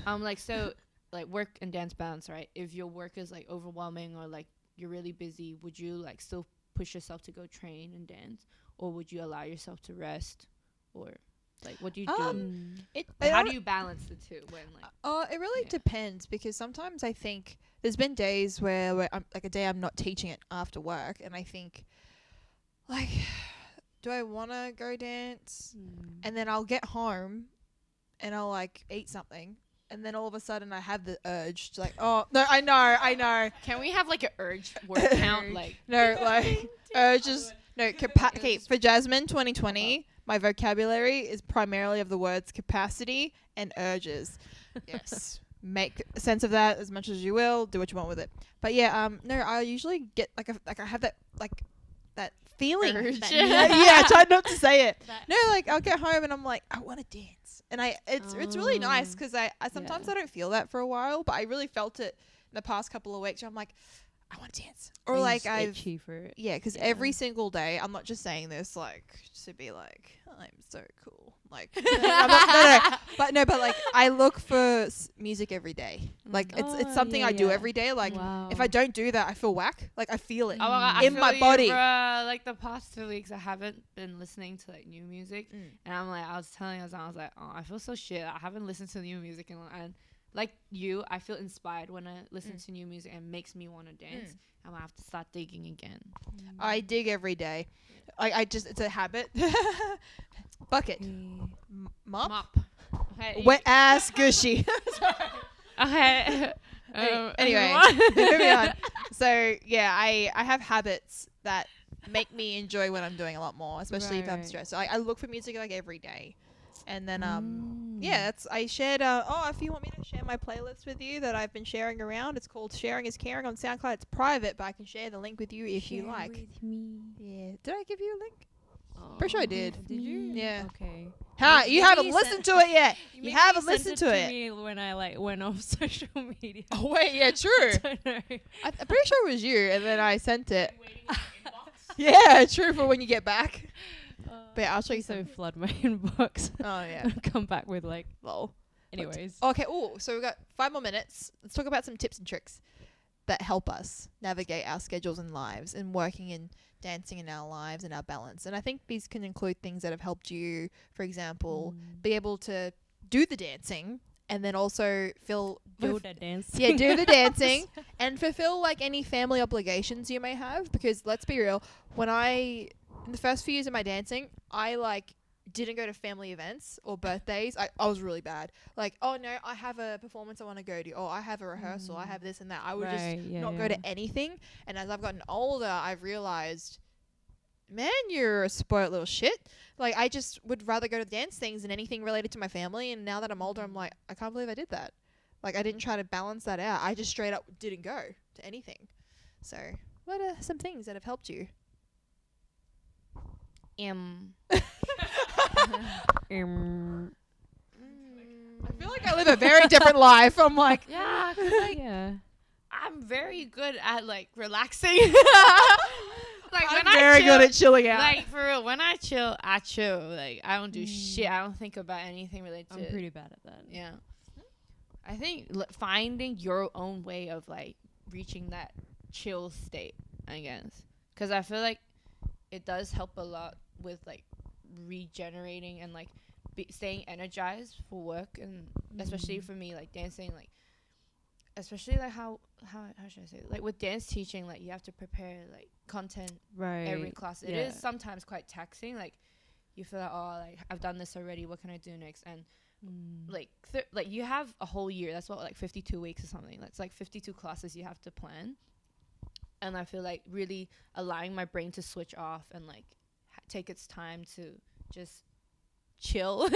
Speaker 2: Like so like work and dance balance, right? If your work is like overwhelming or like you're really busy, would you like still push yourself to go train and dance, or would you allow yourself to rest, or like what do you do? How do you balance the two when like?
Speaker 1: It really
Speaker 2: Yeah.
Speaker 1: depends, because sometimes I think there's been days where I'm like a day I'm not teaching it after work, and I think like, do I want to go dance? And then I'll get home and I'll like eat something, and then all of a sudden I have the urge to like, oh no, I know,
Speaker 2: Can we have like an urge word count? Like
Speaker 1: no, like urges. No, okay, for Jasmine 2020, my vocabulary is primarily of the words capacity and urges. Yes. Make sense of that as much as you will. Do what you want with it. But yeah, no, I usually get like I have that like that feeling.
Speaker 2: Urge.
Speaker 1: Yeah, I tried not to say it. No, like I'll get home and I'm like, I want to dance, and it's really nice, because I sometimes
Speaker 3: Yeah.
Speaker 1: I don't feel that for a while, but I really felt it in the past couple of weeks. I'm like, I want to dance, or like I've
Speaker 3: itchy for it.
Speaker 1: yeah, because
Speaker 3: Yeah.
Speaker 1: every single day, I'm not just saying this like to be like I'm so cool, like I'm not, but like I look for music every day. Like it's something I do every day. Like
Speaker 3: wow.
Speaker 1: if I don't do that, I feel whack. Like I feel it.
Speaker 2: I
Speaker 1: In
Speaker 2: feel
Speaker 1: my
Speaker 2: you,
Speaker 1: body.
Speaker 2: bruh. Like the past 2 weeks, I haven't been listening to like new music, and I'm like, I was like, oh, I feel so shit. I haven't listened to new music and like you, I feel inspired when I listen to new music and makes me want to dance. I'm gonna have to start digging again.
Speaker 1: I dig every day. I just it's a habit. Bucket, mop,
Speaker 2: Okay.
Speaker 1: wet ass, gushy.
Speaker 2: Okay.
Speaker 1: Anyway, moving on. So yeah, I have habits that make me enjoy what I'm doing a lot more, especially if I'm
Speaker 3: Right.
Speaker 1: stressed. So I look for music like every day, and then yeah, that's I shared. If you want me to share my playlist with you that I've been sharing around, it's called "Sharing Is Caring" on SoundCloud. It's private, but I can share the link with you if you like.
Speaker 3: With me.
Speaker 1: Yeah, did I give you a link? Pretty sure I did.
Speaker 3: Did you?
Speaker 1: Yeah.
Speaker 3: Okay.
Speaker 1: Ha! You
Speaker 3: Maybe
Speaker 1: haven't
Speaker 3: you
Speaker 1: listened
Speaker 3: sent-
Speaker 1: to it yet. You
Speaker 3: Maybe
Speaker 1: haven't
Speaker 3: sent
Speaker 1: listened to it.
Speaker 3: me when I like went off social media.
Speaker 1: Oh wait, yeah, true.
Speaker 3: I don't know.
Speaker 1: I'm pretty sure it was you, and then I sent it. Yeah, true, for when you get back. But yeah, I'll show you
Speaker 3: So
Speaker 1: some.
Speaker 3: flood my inbox.
Speaker 1: Oh yeah,
Speaker 3: and come back with like,
Speaker 1: lol.
Speaker 3: anyways.
Speaker 1: Okay. Oh, so we've got 5 more minutes. Let's talk about some tips and tricks that help us navigate our schedules and lives, and working and dancing in our lives and our balance. And I think these can include things that have helped you, for example, be able to do the dancing, and then also
Speaker 3: Do the dance.
Speaker 1: yeah, do the dancing and fulfill like any family obligations you may have. Because let's be real, in the first few years of my dancing, I like didn't go to family events or birthdays. I was really bad. Like, oh no, I have a performance I want to go to. Oh, I have a rehearsal. I have this and that. I would just not go to anything. And as I've gotten older, I've realized, man, you're a spoiled little shit. Like, I just would rather go to dance things than anything related to my family. And now that I'm older, I'm like, I can't believe I did that. Like, I didn't try to balance that out. I just straight up didn't go to anything. So, what are some things that have helped you? I feel like I live a very different life. I'm like,
Speaker 2: Yeah, 'cause, like
Speaker 3: Yeah.
Speaker 2: I'm very good at like relaxing. Like
Speaker 1: I'm
Speaker 2: when
Speaker 1: very
Speaker 2: I chill,
Speaker 1: good at chilling out.
Speaker 2: like for real, when I chill. Like I don't do shit. I don't think about anything related to
Speaker 3: I'm pretty bad at that.
Speaker 2: Yeah. I think finding your own way of like reaching that chill state, I guess. Because I feel like it does help a lot with like regenerating and like staying energized for work, and especially for me, like dancing, like especially like how should I say it? Like with dance teaching, like you have to prepare like content
Speaker 3: Right.
Speaker 2: every class. It is sometimes quite taxing. Like you feel like, oh, like I've done this already. What can I do next? And like like you have a whole year. That's what, like 52 weeks or something. That's like 52 classes you have to plan. And I feel like really allowing my brain to switch off and like take its time to just chill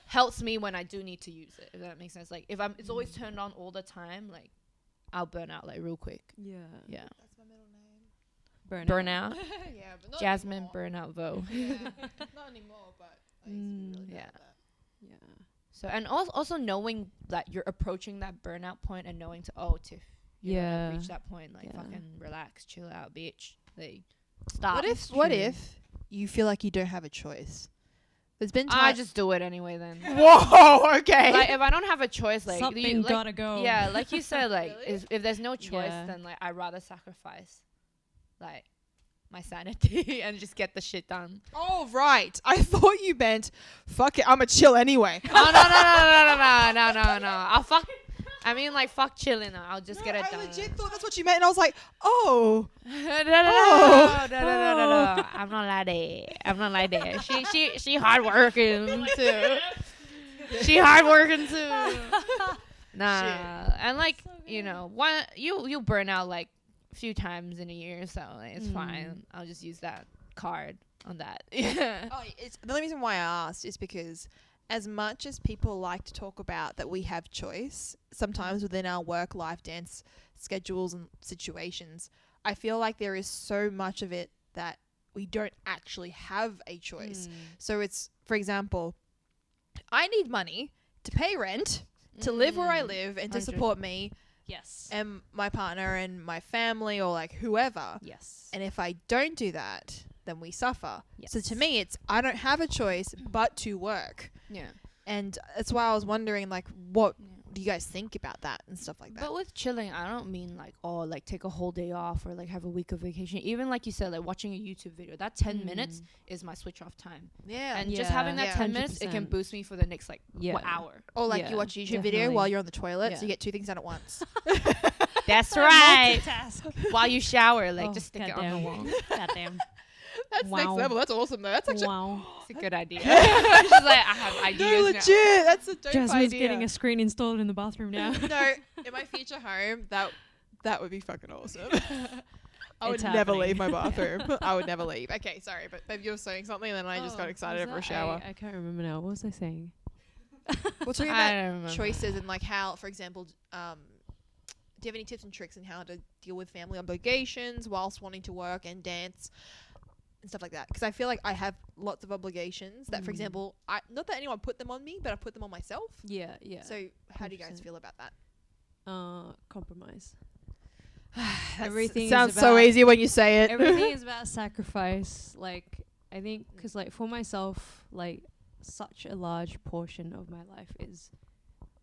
Speaker 2: helps me when I do need to use it, if that makes sense. Like if it's always turned on all the time, like I'll burn out like real quick.
Speaker 3: Yeah.
Speaker 2: Yeah.
Speaker 1: That's my middle name.
Speaker 3: Burnout.
Speaker 2: Burnout.
Speaker 1: Yeah, but not
Speaker 2: Jasmine
Speaker 1: anymore.
Speaker 2: Burnout Vo.
Speaker 1: Yeah, not anymore, but I used to be really
Speaker 3: Yeah.
Speaker 1: bad at that.
Speaker 3: Yeah.
Speaker 2: So and also knowing that you're approaching that burnout point and knowing Tiff, you're
Speaker 3: Yeah.
Speaker 2: gonna reach that point, like
Speaker 3: Yeah.
Speaker 2: fucking relax, chill out, bitch. Like stop.
Speaker 1: What if you feel like you don't have a choice? There's been
Speaker 2: I
Speaker 1: times.
Speaker 2: just do it anyway then.
Speaker 1: Whoa. Okay.
Speaker 2: Like if I don't have a choice, like
Speaker 3: something
Speaker 2: you, like,
Speaker 3: gotta go.
Speaker 2: yeah, like you said, like
Speaker 1: Really?
Speaker 2: if there's no choice,
Speaker 3: Yeah.
Speaker 2: then like I'd rather sacrifice like my sanity and just get the shit done.
Speaker 1: Oh right. I thought you meant fuck it. I'ma chill anyway.
Speaker 2: Oh no. I'll fuck. I mean like fuck chilling. I'll just get it
Speaker 1: I
Speaker 2: done.
Speaker 1: legit thought that's what you meant, and I was like, oh.
Speaker 2: No. I'm not like that. She hard working too. She hard working too. Nah,
Speaker 1: Shit.
Speaker 2: and like
Speaker 3: So
Speaker 2: you
Speaker 3: good.
Speaker 2: know, one you burn out like a few times in a year, so like, it's fine. I'll just use that card on that. Yeah.
Speaker 1: Oh, it's the only reason why I asked is because as much as people like to talk about that we have choice, sometimes within our work life dance schedules and situations, I feel like there is so much of it that we don't actually have a choice. So it's, for example, I need money to pay rent, to live where I live, and to
Speaker 2: 100.
Speaker 1: support me
Speaker 3: Yes.
Speaker 1: and my partner and my family or like whoever.
Speaker 3: Yes.
Speaker 1: And if I don't do that, then we suffer. So to
Speaker 3: Yes.
Speaker 1: me, it's I don't have a choice but to work.
Speaker 2: Yeah.
Speaker 1: And that's why I was wondering, like, what do you guys think about that and stuff like that?
Speaker 2: But with chilling, I don't mean like like take a whole day off or like have a week of vacation. Even like you said, like watching a YouTube video, that 10 minutes is my switch off time.
Speaker 1: yeah.
Speaker 2: And just
Speaker 3: Yeah.
Speaker 2: having that
Speaker 1: Yeah.
Speaker 2: 10 minutes, it can
Speaker 3: 100%.
Speaker 2: boost me for the next like
Speaker 3: Yeah.
Speaker 2: what hour.
Speaker 1: Or like
Speaker 3: Yeah,
Speaker 1: you watch a YouTube video
Speaker 3: definitely.
Speaker 1: while you're on the toilet, so
Speaker 2: Yeah.
Speaker 1: you get two things done at once.
Speaker 2: That's right.
Speaker 3: Multitask.
Speaker 2: While you shower, like
Speaker 3: Oh,
Speaker 2: just stick it on the
Speaker 3: goddamn.
Speaker 2: wall.
Speaker 3: Goddamn.
Speaker 1: That's next
Speaker 3: Wow.
Speaker 1: level. That's awesome, though. That's actually
Speaker 3: Wow.
Speaker 2: It's a good idea. She's like, I have
Speaker 1: no,
Speaker 2: ideas
Speaker 1: legit.
Speaker 2: now.
Speaker 1: That's a dope
Speaker 3: Jasmine's
Speaker 1: idea.
Speaker 3: getting a screen installed in the bathroom now.
Speaker 1: No, in my future home, that would be fucking awesome. I would
Speaker 3: It's
Speaker 1: never
Speaker 3: happening.
Speaker 1: leave my bathroom. I would never leave. Okay, sorry, but babe, you were saying something, and then I just got excited over a shower.
Speaker 3: I can't remember now. What was I saying?
Speaker 1: We're talking
Speaker 2: I
Speaker 1: about
Speaker 2: don't remember.
Speaker 1: choices and like how, for example, do you have any tips and tricks on how to deal with family obligations whilst wanting to work and dance and stuff like that? Because I feel like I have lots of obligations that, for example, not that anyone put them on me, but I put them on myself.
Speaker 3: Yeah, yeah.
Speaker 1: So how do you guys
Speaker 3: 100%.
Speaker 1: feel about that?
Speaker 3: Compromise.
Speaker 1: Everything
Speaker 3: Everything is
Speaker 1: sounds so
Speaker 3: about-
Speaker 1: easy when you say it.
Speaker 3: Everything is about sacrifice. Like, I think, because, like, for myself, like, such a large portion of my life is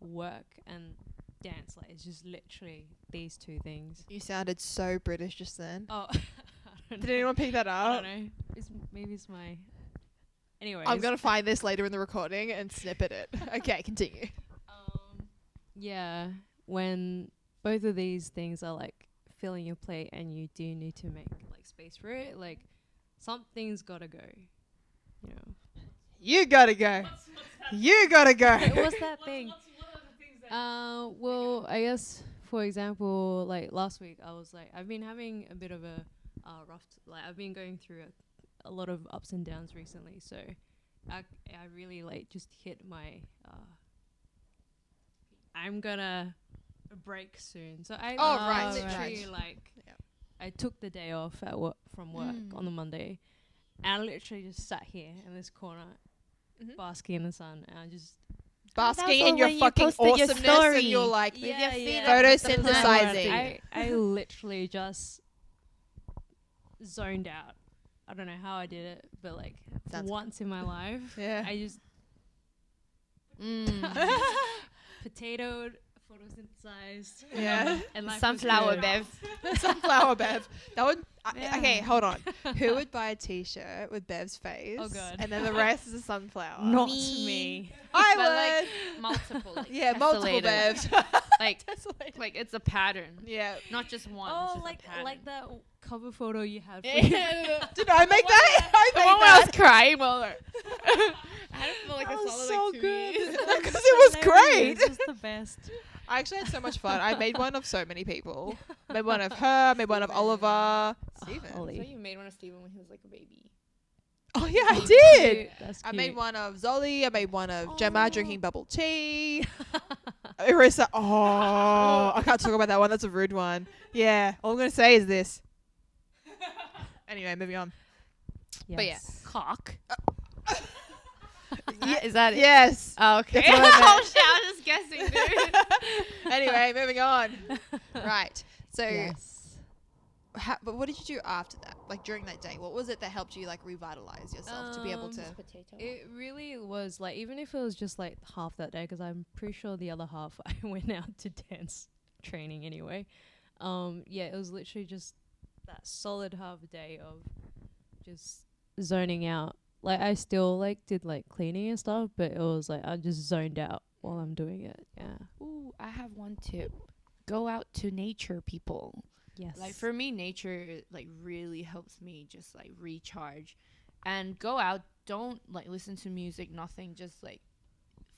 Speaker 3: work and dance. Like, it's just literally these two things.
Speaker 1: You sounded so British just then.
Speaker 3: Oh,
Speaker 1: Did anyone pick that
Speaker 3: I
Speaker 1: up?
Speaker 3: don't know. Maybe it's my. Anyways.
Speaker 1: I'm gonna find this later in the recording and snippet it. Okay, continue.
Speaker 3: Yeah, when both of these things are like filling your plate and you do need to make like space for it, like something's gotta go. You know.
Speaker 1: You gotta go. You gotta go.
Speaker 3: What's that thing? Well, I guess for example, like last week, I was like, I've been having a bit of a rough. Like I've been going through a lot of ups and downs recently, so I really like just hit my. I'm gonna break soon, so I
Speaker 1: right,
Speaker 3: literally
Speaker 1: right.
Speaker 3: like
Speaker 1: Yeah.
Speaker 3: I took the day off at work from work on the Monday, and I literally just sat here in this corner, basking in the sun, and I just
Speaker 1: Basking in your fucking awesomeness and you're like photosynthesizing.
Speaker 3: I literally just zoned out. I don't know how I did it, but like
Speaker 1: Sounds
Speaker 3: once in my life,
Speaker 1: Yeah.
Speaker 3: I just potatoed, photosynthesized,
Speaker 1: Yeah.
Speaker 3: and life was
Speaker 2: Sunflower
Speaker 3: good.
Speaker 2: Bev.
Speaker 1: Sunflower Bev. That would.
Speaker 3: Yeah.
Speaker 1: Okay, hold on. Who would buy a T-shirt with Bev's face?
Speaker 3: Oh, God.
Speaker 1: And then the rest is a sunflower.
Speaker 3: Not
Speaker 2: Me.
Speaker 3: me.
Speaker 1: I
Speaker 2: But,
Speaker 1: would.
Speaker 2: like, multiple. Like,
Speaker 1: Yeah, multiple
Speaker 2: tessellated.
Speaker 1: Bevs.
Speaker 2: Like,
Speaker 1: Tessellated.
Speaker 2: like it's a pattern,
Speaker 1: Yeah.
Speaker 2: not just one. it's
Speaker 3: Oh,
Speaker 2: just
Speaker 3: like
Speaker 2: a pattern.
Speaker 3: like that cover photo you had. For
Speaker 1: Did I make that? I
Speaker 2: The
Speaker 1: made
Speaker 2: one where I
Speaker 1: that.
Speaker 2: was crying while I had it for like
Speaker 3: That
Speaker 2: a
Speaker 3: was
Speaker 2: solid
Speaker 3: so
Speaker 2: like 2
Speaker 3: good.
Speaker 2: years.
Speaker 1: Because it was great.
Speaker 3: It was the best.
Speaker 1: I actually had so much fun. I made one of so many people. Made one of her. Made one of Oliver. Steven.
Speaker 3: Ollie.
Speaker 2: So you made one of Steven when he was like a baby.
Speaker 1: Oh yeah, I did.
Speaker 3: That's
Speaker 1: I
Speaker 3: cute.
Speaker 1: made one of Zolly. I made one of Gemma
Speaker 3: Aw.
Speaker 1: drinking bubble tea. Irissa. Oh, I can't talk about that one. That's a rude one. Yeah. All I'm gonna say is this. Anyway, moving on. But yeah.
Speaker 3: Yes.
Speaker 2: Cock.
Speaker 1: Yeah,
Speaker 2: Is that it?
Speaker 1: yes.
Speaker 2: Oh, okay.
Speaker 1: That's what I meant.
Speaker 2: Oh shit! I was just guessing, dude.
Speaker 1: Anyway, moving on. Right. So,
Speaker 3: Yes.
Speaker 1: but what did you do after that? Like during that day, what was it that helped you like revitalize yourself to be able to?
Speaker 2: Potato.
Speaker 3: It really was like, even if it was just like half that day, because I'm pretty sure the other half I went out to dance training anyway. Yeah, it was literally just that solid half a day of just zoning out. Like I still like did like cleaning and stuff, but it was like I just zoned out while I'm doing it. Yeah.
Speaker 2: Ooh, I have one tip. Go out to nature, people.
Speaker 3: Yes.
Speaker 2: Like for me, nature like really helps me just like recharge, and go out. Don't like listen to music, nothing. Just like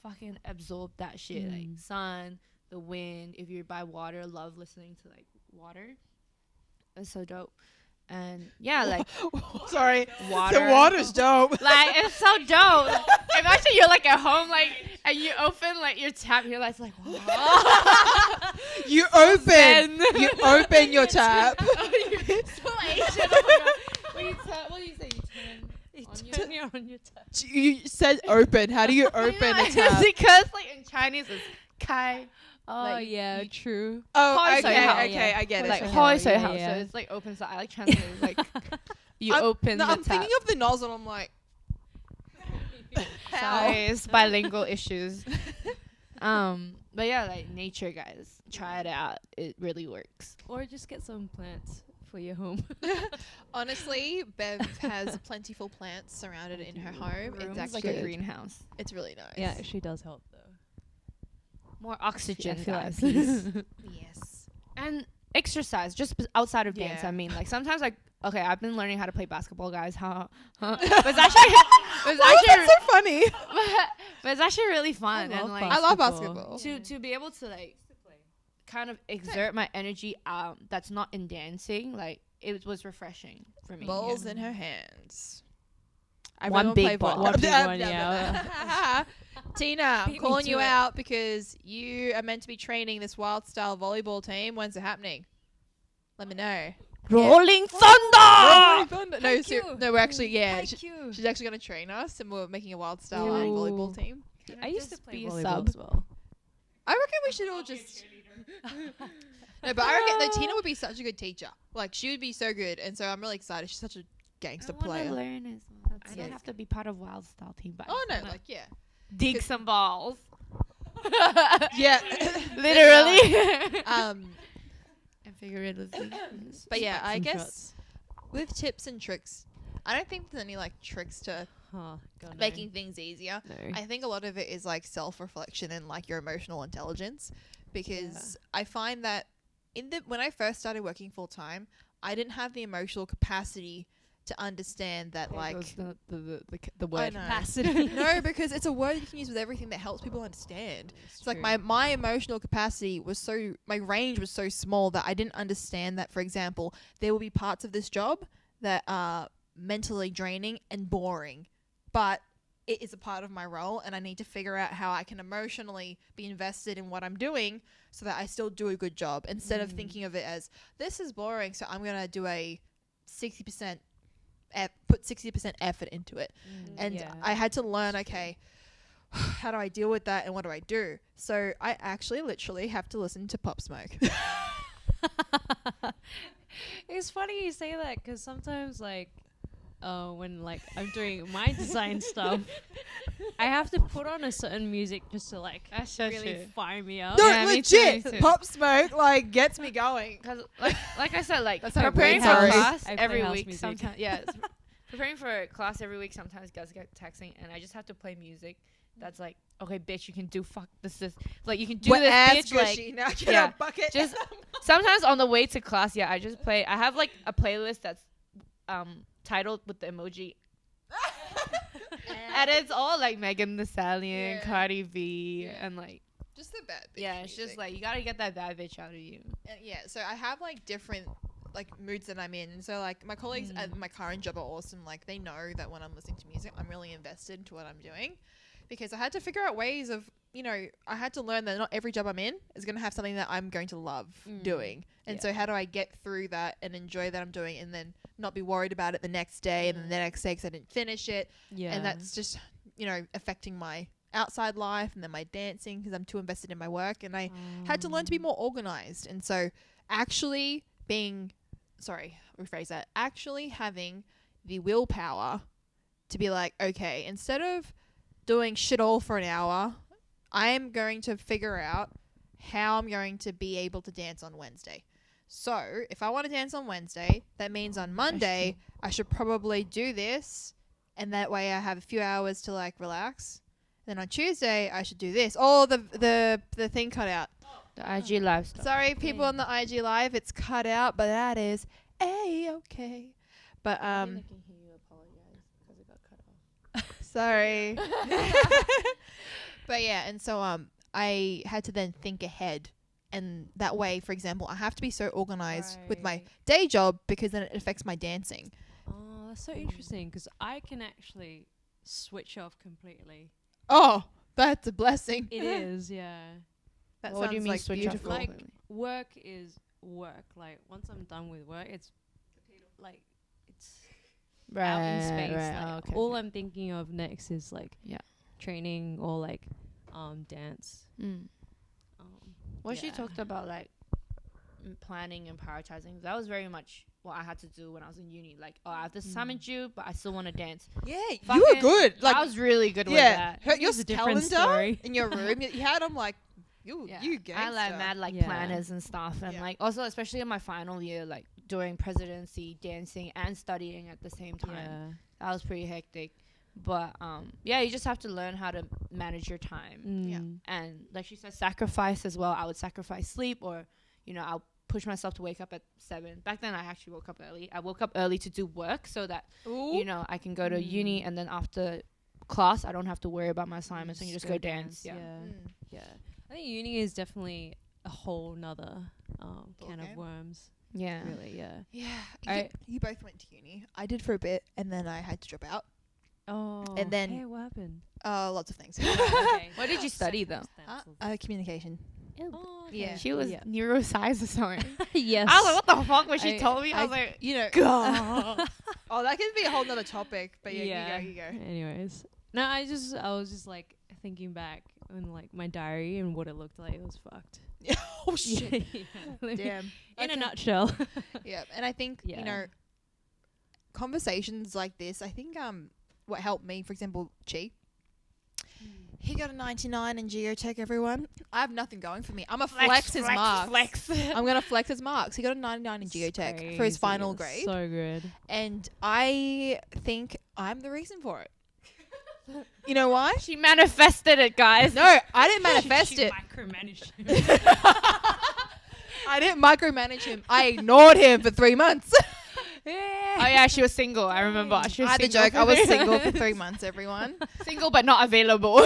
Speaker 2: fucking absorb that shit. Like sun, the wind. If you're by water, love listening to like water. It's so dope. And yeah, like
Speaker 1: Sorry,
Speaker 2: water.
Speaker 1: the water's dope.
Speaker 2: Like it's so dope. Imagine you're like at home, like, and you open like your tap. You're like, wow.
Speaker 1: You open your tap.
Speaker 2: So Asian. Oh my god. What do you say? You turn
Speaker 3: on your tap.
Speaker 1: You said open. How do you open a tap?
Speaker 2: Because like in Chinese it's kai.
Speaker 3: Oh
Speaker 2: Like,
Speaker 3: yeah,
Speaker 2: you-
Speaker 3: true.
Speaker 1: Oh,
Speaker 2: Hoi
Speaker 1: okay,
Speaker 2: sui hao.
Speaker 1: okay, I get it.
Speaker 2: Like
Speaker 3: so
Speaker 2: hoi
Speaker 3: how-
Speaker 2: sui
Speaker 3: yeah,
Speaker 2: hao.
Speaker 3: yeah.
Speaker 2: So it's like open. So I like translating like you
Speaker 1: I'm-
Speaker 2: open
Speaker 1: No,
Speaker 2: the
Speaker 1: I'm
Speaker 2: tap.
Speaker 1: thinking of the nozzle. I'm like,
Speaker 2: Sorry, it's bilingual issues. But yeah, like nature, guys, try it out. It really works.
Speaker 3: Or just get some plants for your home.
Speaker 1: honestly, Bev has plentiful plants surrounded in her home.
Speaker 2: Room
Speaker 1: It's
Speaker 2: is like
Speaker 1: actually
Speaker 2: a greenhouse.
Speaker 1: It's really nice.
Speaker 3: Yeah, it actually does help though.
Speaker 2: More oxygen,
Speaker 3: I feel at
Speaker 2: guys.
Speaker 3: peace.
Speaker 1: Yes.
Speaker 2: And exercise, just outside of dance.
Speaker 1: Yeah.
Speaker 2: I mean, like sometimes, like okay, I've been learning how to play basketball, guys. But it's actually,
Speaker 1: Why is that so funny?
Speaker 2: but it's actually really fun.
Speaker 3: I
Speaker 2: And
Speaker 3: love
Speaker 2: like
Speaker 1: I love basketball.
Speaker 2: to be able to like kind of exert my energy that's not in dancing, like it was refreshing for me.
Speaker 1: Balls in her hands.
Speaker 2: One big ball.
Speaker 3: One big one, yeah.
Speaker 1: Tina, I'm
Speaker 3: Beat me
Speaker 1: calling
Speaker 3: to
Speaker 1: you
Speaker 3: it.
Speaker 1: out because you are meant to be training this wild style volleyball team. When's it happening? Let me know.
Speaker 2: Rolling Thunder!
Speaker 1: No,
Speaker 3: you.
Speaker 1: no, we're actually
Speaker 3: Thank you.
Speaker 1: she's actually gonna train us, and we're making a wild style
Speaker 3: Ooh.
Speaker 1: volleyball team.
Speaker 3: I used to
Speaker 2: Just
Speaker 3: play
Speaker 2: be a
Speaker 3: volleyball
Speaker 2: sub.
Speaker 3: as well.
Speaker 1: I reckon we should all just. No, but I reckon that Tina would be such a good teacher. Like she would be so good, and so I'm really excited. She's such a gangster player.
Speaker 2: Learn as well. I
Speaker 1: it.
Speaker 2: don't have to be part of Wild Style team, but I
Speaker 1: Oh
Speaker 2: just
Speaker 1: no,
Speaker 2: wanna
Speaker 1: like yeah,
Speaker 2: dig some balls.
Speaker 1: yeah,
Speaker 2: Literally.
Speaker 1: and figuratively. But yeah, I
Speaker 3: Some
Speaker 1: guess
Speaker 3: shots.
Speaker 1: with tips and tricks, I don't think there's any like tricks to
Speaker 3: Huh, God, no.
Speaker 1: making things easier.
Speaker 3: No.
Speaker 1: I think a lot of it is like self-reflection and like your emotional intelligence, because I find that when I first started working full time, I didn't have the emotional capacity to understand that like
Speaker 2: the word
Speaker 1: know.
Speaker 3: capacity.
Speaker 1: no, because it's a word you can use with everything that helps people understand. It's like my emotional capacity was my range was so small that I didn't understand that, for example, there will be parts of this job that are mentally draining and boring, but it is a part of my role, and I need to figure out how I can emotionally be invested in what I'm doing so that I still do a good job, instead of thinking of it as this is boring, so I'm going to do a 60% put 60% effort into it. And
Speaker 3: Yeah.
Speaker 1: I had to learn, okay, how do I deal with that and what do I do? So I actually literally have to listen to Pop Smoke.
Speaker 3: It's funny you say that because sometimes like when like I'm doing my design stuff, I have to put on a certain music just to like
Speaker 2: That's so
Speaker 3: really
Speaker 2: true.
Speaker 3: fire me up.
Speaker 1: No,
Speaker 2: Yeah, me too,
Speaker 1: legit.
Speaker 2: me too.
Speaker 1: Pop Smoke like gets me going.
Speaker 2: Because like I said, like
Speaker 1: That's not a
Speaker 2: preparing
Speaker 1: weird
Speaker 2: for
Speaker 1: story.
Speaker 2: class
Speaker 3: I play
Speaker 2: every
Speaker 3: house
Speaker 2: week.
Speaker 3: music.
Speaker 2: Sometimes, yeah, preparing for class every week. Sometimes guys get texting, and I just have to play music. That's like, okay, bitch, you can do this. Like you can do
Speaker 1: Wet
Speaker 2: this,
Speaker 1: ass
Speaker 2: bitch. Like
Speaker 1: gushy. Now get
Speaker 2: yeah,
Speaker 1: a bucket.
Speaker 2: just sometimes on the way to class, yeah, I just play. I have like a playlist that's titled with the emoji. And it's all like Megan Thee Stallion,
Speaker 1: Yeah.
Speaker 2: Cardi B,
Speaker 1: Yeah.
Speaker 2: and like
Speaker 1: just the bad bitch
Speaker 2: yeah, it's
Speaker 1: music.
Speaker 2: just like you gotta get that bad bitch out of you.
Speaker 1: Yeah, so I have like different like moods that I'm in. And so like my colleagues at my current job are awesome. Like they know that when I'm listening to music, I'm really invested into what I'm doing, because I had to figure out ways of, you know, I had to learn that not every job I'm in is going to have something that I'm going to love doing. And so how do I get through that and enjoy that I'm doing, and then not be worried about it the next day and then the next day because I didn't finish it.
Speaker 3: Yeah.
Speaker 1: And that's just, you know, affecting my outside life and then my dancing because I'm too invested in my work. And I had to learn to be more organized. And so actually actually having the willpower to be like, okay, instead of doing shit all for an hour, I am going to figure out how I'm going to be able to dance on Wednesday. So if I want to dance on Wednesday, that means on Monday I should probably do this, and that way I have a few hours to like relax. Then on Tuesday I should do this. Oh, the thing cut out.
Speaker 2: The IG live stuff.
Speaker 1: Sorry, people on the IG live, it's cut out, but that is okay. But
Speaker 2: I think I can hear you apologize because it got cut off.
Speaker 1: sorry. But yeah, and so I had to then think ahead, and that way, for example, I have to be so organized with my day job because then it affects my dancing.
Speaker 3: Oh, that's so interesting, because I can actually switch off completely.
Speaker 1: Oh, that's a blessing.
Speaker 3: It is, yeah.
Speaker 1: That
Speaker 2: What do you
Speaker 1: sounds
Speaker 2: mean
Speaker 1: like
Speaker 2: switch off
Speaker 1: beautiful.
Speaker 3: Like
Speaker 2: completely?
Speaker 3: work is work. Like once I'm done with work, it's like it's out in space. Like, all I'm thinking of next is like training or like dance.
Speaker 2: What she talked about, like planning and prioritizing, that was very much what I had to do when I was in uni. Like, oh, I have this assignment due, but I still want to dance.
Speaker 1: Yeah,
Speaker 2: Fucking-
Speaker 1: you were good. Like,
Speaker 2: I was really good with that.
Speaker 1: Your
Speaker 3: It's a different
Speaker 1: calendar
Speaker 3: story.
Speaker 1: in your room, you had them like, you gangster.
Speaker 2: I like mad like
Speaker 3: Yeah.
Speaker 2: planners and stuff, and like also especially in my final year, like doing presidency, dancing, and studying at the same time.
Speaker 3: Yeah.
Speaker 2: That was pretty hectic. But yeah, you just have to learn how to manage your time.
Speaker 1: Yeah.
Speaker 2: And like she said, sacrifice as well. I would sacrifice sleep, or you know, I'll push myself to wake up at 7. Back then I actually woke up early. I woke up early to do work so that you know I can go to uni, and then after class I don't have to worry about my assignments and you just go dance. Yeah.
Speaker 3: Yeah. I think uni is definitely a whole nother can of worms.
Speaker 2: Yeah.
Speaker 3: Really, yeah.
Speaker 1: Yeah. You both went to uni. I did for a bit, and then I had to drop out.
Speaker 3: Oh.
Speaker 1: And then-
Speaker 3: hey, what happened?
Speaker 1: Lots of things.
Speaker 3: Okay.
Speaker 2: What did you study though?
Speaker 1: Communication.
Speaker 3: Oh, okay.
Speaker 1: Yeah.
Speaker 2: She was neuroscience or something.
Speaker 3: Yes.
Speaker 2: I was like, what the fuck? When she told me, I was like,
Speaker 1: You know.
Speaker 2: God.
Speaker 1: Oh, that could be a whole nother topic. But
Speaker 3: Yeah.
Speaker 1: you go.
Speaker 3: Anyways, no, I was just like thinking back on like my diary and what it looked like. It was fucked.
Speaker 1: Oh shit.
Speaker 3: Yeah.
Speaker 1: Damn.
Speaker 3: In a
Speaker 1: Okay.
Speaker 3: nutshell.
Speaker 1: Yeah, and I think you know, conversations like this. I think what helped me, for example, Chi. He got a 99 in geotech. Everyone, I have nothing going for me. I'm a flex his marks.
Speaker 2: Flex.
Speaker 1: I'm gonna flex his marks. He got a 99 in geotech for his final grade,
Speaker 3: So good.
Speaker 1: and I think I'm the reason for it. You know why?
Speaker 2: She manifested it, guys.
Speaker 1: No, I didn't manifest it.
Speaker 3: Micromanaged.
Speaker 1: I didn't micromanage him. I ignored him for 3 months.
Speaker 2: Oh yeah, she was single. I remember. She
Speaker 1: I
Speaker 2: was
Speaker 1: had the
Speaker 2: single
Speaker 1: joke.
Speaker 2: for
Speaker 1: I was
Speaker 2: 3
Speaker 1: single for
Speaker 2: months.
Speaker 1: 3 months. Everyone,
Speaker 2: Single but not available.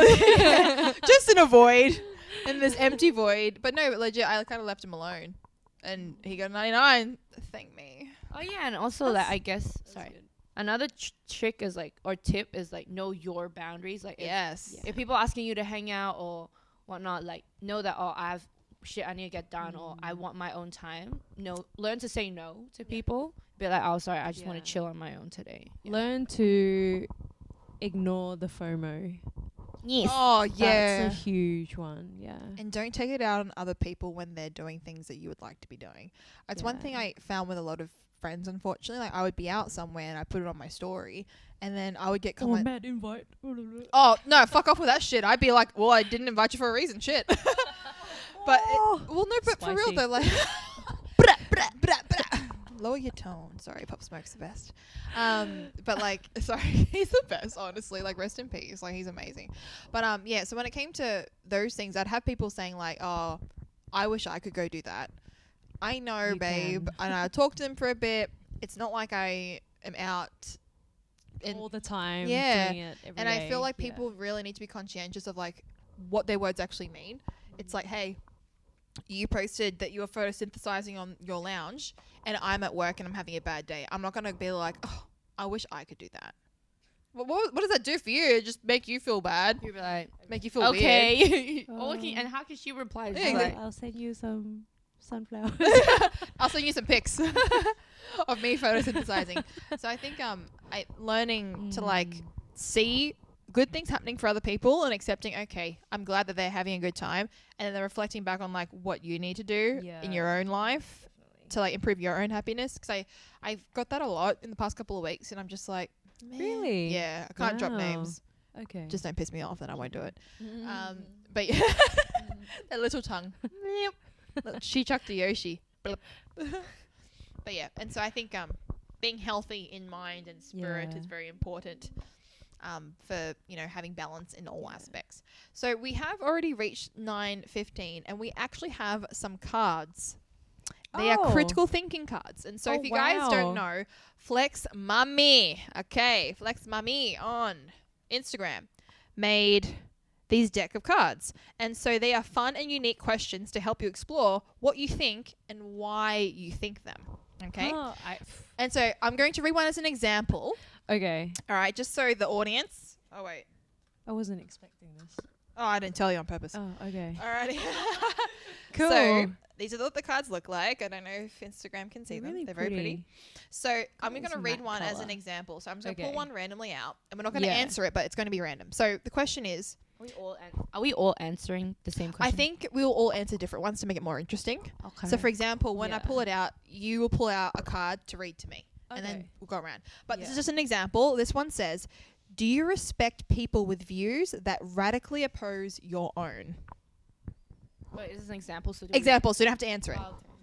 Speaker 1: just in a void, in this empty void. But no, legit, I kind of left him alone, and he got a 99. Thank me.
Speaker 2: Oh yeah, and also like I guess another trick is like, or tip is like, know your boundaries. Like
Speaker 1: Yes.
Speaker 2: if people asking you to hang out or whatnot, like know that I have shit I need to get done, or I want my own time. Learn to say no to people. Be like, oh sorry, I just want to chill on my own today.
Speaker 3: Learn to ignore the FOMO.
Speaker 2: Yes.
Speaker 1: Oh yeah.
Speaker 3: That's a huge one. Yeah.
Speaker 1: And don't take it out on other people when they're doing things that you would like to be doing. That's one thing I found with a lot of friends, unfortunately. Like I would be out somewhere and I put it on my story, and then I would get comments.
Speaker 3: mad invite.
Speaker 1: Oh no, fuck off with that shit. I'd be like, well, I didn't invite you for a reason. Shit. But for real
Speaker 3: Spicy.
Speaker 1: though, like lower your tone. Sorry, Pop Smoke's the best. But like, sorry, he's the best, honestly. Like, rest in peace. Like, he's amazing. But yeah. So when it came to those things, I'd have people saying like, "Oh, I wish I could go do that." I know,
Speaker 3: You
Speaker 1: babe.
Speaker 3: can.
Speaker 1: And I talked to them for a bit. It's not like I am out.
Speaker 3: All the time.
Speaker 1: Yeah.
Speaker 3: Doing it every
Speaker 1: And I
Speaker 3: day.
Speaker 1: feel like people really need to be conscientious of like what their words actually mean. It's like, hey, you posted that you were photosynthesizing on your lounge and I'm at work and I'm having a bad day, I'm not going to be like, oh, I wish I could do that. What does that do for you? Just make you feel bad?
Speaker 2: You'd be like,
Speaker 1: Make you feel weird?
Speaker 2: okay. And how can she reply?
Speaker 1: Yeah,
Speaker 2: She's like,
Speaker 3: I'll send you some sunflowers.
Speaker 1: I'll send you some pics of me photosynthesizing. So I think learning to like see good things happening for other people and accepting, okay, I'm glad that they're having a good time, and then they're reflecting back on like what you need to do in your own life to like improve your own happiness. Because I've got that a lot in the past couple of weeks, and I'm just like, man,
Speaker 3: Really?
Speaker 1: yeah, I can't drop names.
Speaker 3: Okay.
Speaker 1: Just don't piss me off, then I won't do it. But yeah, that little tongue. She chucked a Yoshi. But yeah, and so I think being healthy in mind and spirit is very important for, you know, having balance in all aspects. So we have already reached 9:15, and we actually have some cards. They are critical thinking cards. And so if you guys don't know, Flex Mummy, Flex Mummy on Instagram made these deck of cards. And so they are fun and unique questions to help you explore what you think and why you think them. Okay? And so I'm going to read one as an example.
Speaker 3: Okay.
Speaker 1: All right, just so the audience. Oh, wait.
Speaker 3: I wasn't expecting this.
Speaker 1: Oh, I didn't tell you on purpose.
Speaker 3: Oh, okay.
Speaker 1: Alrighty.
Speaker 3: Cool.
Speaker 1: So these are what the cards look like. I don't know if Instagram can see them.
Speaker 3: Really
Speaker 1: They're very pretty. So I'm going to
Speaker 3: It's
Speaker 1: read
Speaker 3: matte
Speaker 1: one as
Speaker 3: colour.
Speaker 1: an example. So I'm just going to
Speaker 3: Okay.
Speaker 1: pull one randomly out, and we're not going to
Speaker 3: Yeah.
Speaker 1: answer it, but it's going to be random. So the question is,
Speaker 2: are we all answering the same question?
Speaker 1: I think we'll all answer different ones to make it more interesting.
Speaker 2: Okay.
Speaker 1: So for example, when I
Speaker 3: Yeah.
Speaker 1: pull it out, you will pull out a card to read to me, and then
Speaker 3: Okay.
Speaker 1: we'll go around. But this is
Speaker 3: Yeah.
Speaker 1: just an example. This one says, do you respect people with views that radically oppose your own?
Speaker 2: Wait, is this an example? So
Speaker 1: Example, so you don't have to answer it.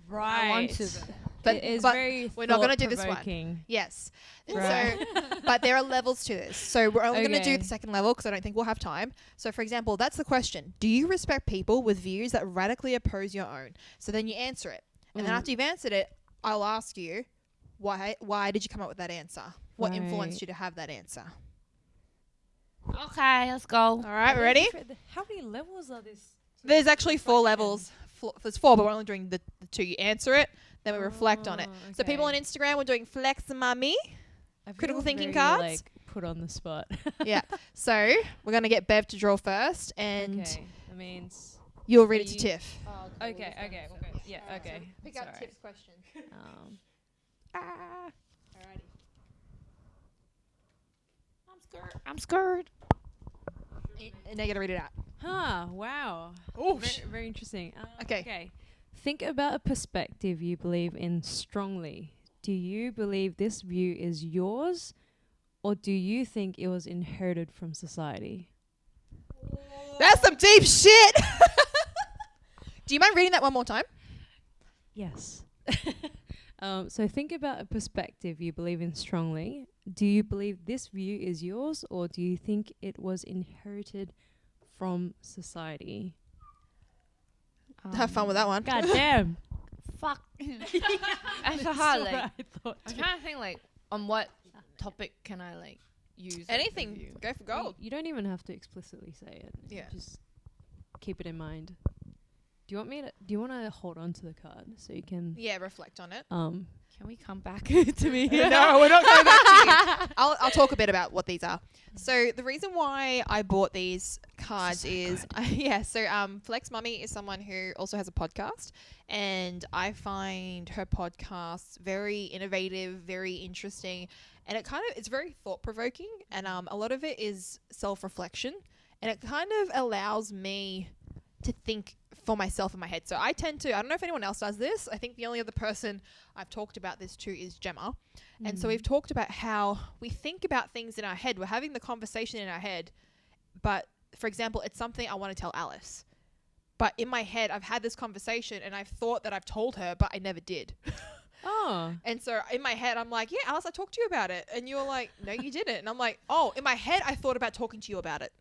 Speaker 3: Right.
Speaker 2: I want to. Then.
Speaker 1: But,
Speaker 3: it is
Speaker 1: but
Speaker 3: very
Speaker 1: we're not gonna do this one.
Speaker 3: thought-provoking.
Speaker 1: yes. And
Speaker 3: Right.
Speaker 1: So, but there are levels to this. So we're only going to do
Speaker 3: Okay.
Speaker 1: the second level because I don't think we'll have time. So for example, that's the question. Do you respect people with views that radically oppose your own? So then you answer it. And then
Speaker 3: Mm.
Speaker 1: after you've answered it, I'll ask you, why did you come up with that answer? What influenced
Speaker 3: Right.
Speaker 1: you to have that answer?
Speaker 2: Okay, let's go.
Speaker 1: All right, ready?
Speaker 3: How many levels are this?
Speaker 1: There's actually 4 levels. There's 4, but we're only doing the 2. You answer it, then we reflect on it.
Speaker 3: Oh,
Speaker 1: So people on
Speaker 3: okay.
Speaker 1: Instagram, we're doing Flex Mummy.
Speaker 3: I feel
Speaker 1: critical thinking
Speaker 3: very,
Speaker 1: cards?
Speaker 3: Like, put on the spot.
Speaker 1: Yeah. So we're going to get Bev to draw first, and
Speaker 3: Okay. That means.
Speaker 1: you'll read it to
Speaker 3: you-
Speaker 1: Tiff.
Speaker 3: Okay. Okay. Yeah. Okay.
Speaker 1: Pick
Speaker 3: Sorry.
Speaker 1: out Tiff's question. Alrighty.
Speaker 2: I'm scared.
Speaker 1: And now you got to read it out.
Speaker 3: Huh. Wow.
Speaker 1: Oh,
Speaker 3: Very, very interesting.
Speaker 1: Okay.
Speaker 3: Okay. Think about a perspective you believe in strongly. Do you believe this view is yours, or do you think it was inherited from society?
Speaker 1: that's some deep shit. Do you mind reading that one more time?
Speaker 3: Yes. So think about a perspective you believe in strongly. Do you believe this view is yours, or do you think it was inherited from society?
Speaker 1: Have fun with that one.
Speaker 3: God damn.
Speaker 2: Fuck. That's so hard. Like, I'm trying to think like on what topic can I like use like,
Speaker 1: Anything.
Speaker 2: review?
Speaker 1: Go for gold.
Speaker 3: You don't even have to explicitly say it.
Speaker 1: Yeah.
Speaker 3: Just keep it in mind. Do you want to hold on to the card so you can
Speaker 1: Yeah, reflect on it.
Speaker 2: Can we come back to me?
Speaker 1: No, we're not going back to you. I'll talk a bit about what these are. So the reason why I bought these cards is Flex Mummy is someone who also has a podcast, and I find her podcasts very innovative, very interesting, and it's very thought provoking, and a lot of it is self reflection, and it kind of allows me to think for myself in my head. So I tend to, I don't know if anyone else does this. I think the only other person I've talked about this to is Gemma. And so we've talked about how we think about things in our head. We're having the conversation in our head. But for example, it's something I want to tell Alice. But in my head, I've had this conversation and I've thought that I've told her, but I never did.
Speaker 3: Oh.
Speaker 1: And so in my head, I'm like, yeah, Alice, I talked to you about it. And you're like, no, you didn't. And I'm like, oh, in my head, I thought about talking to you about it.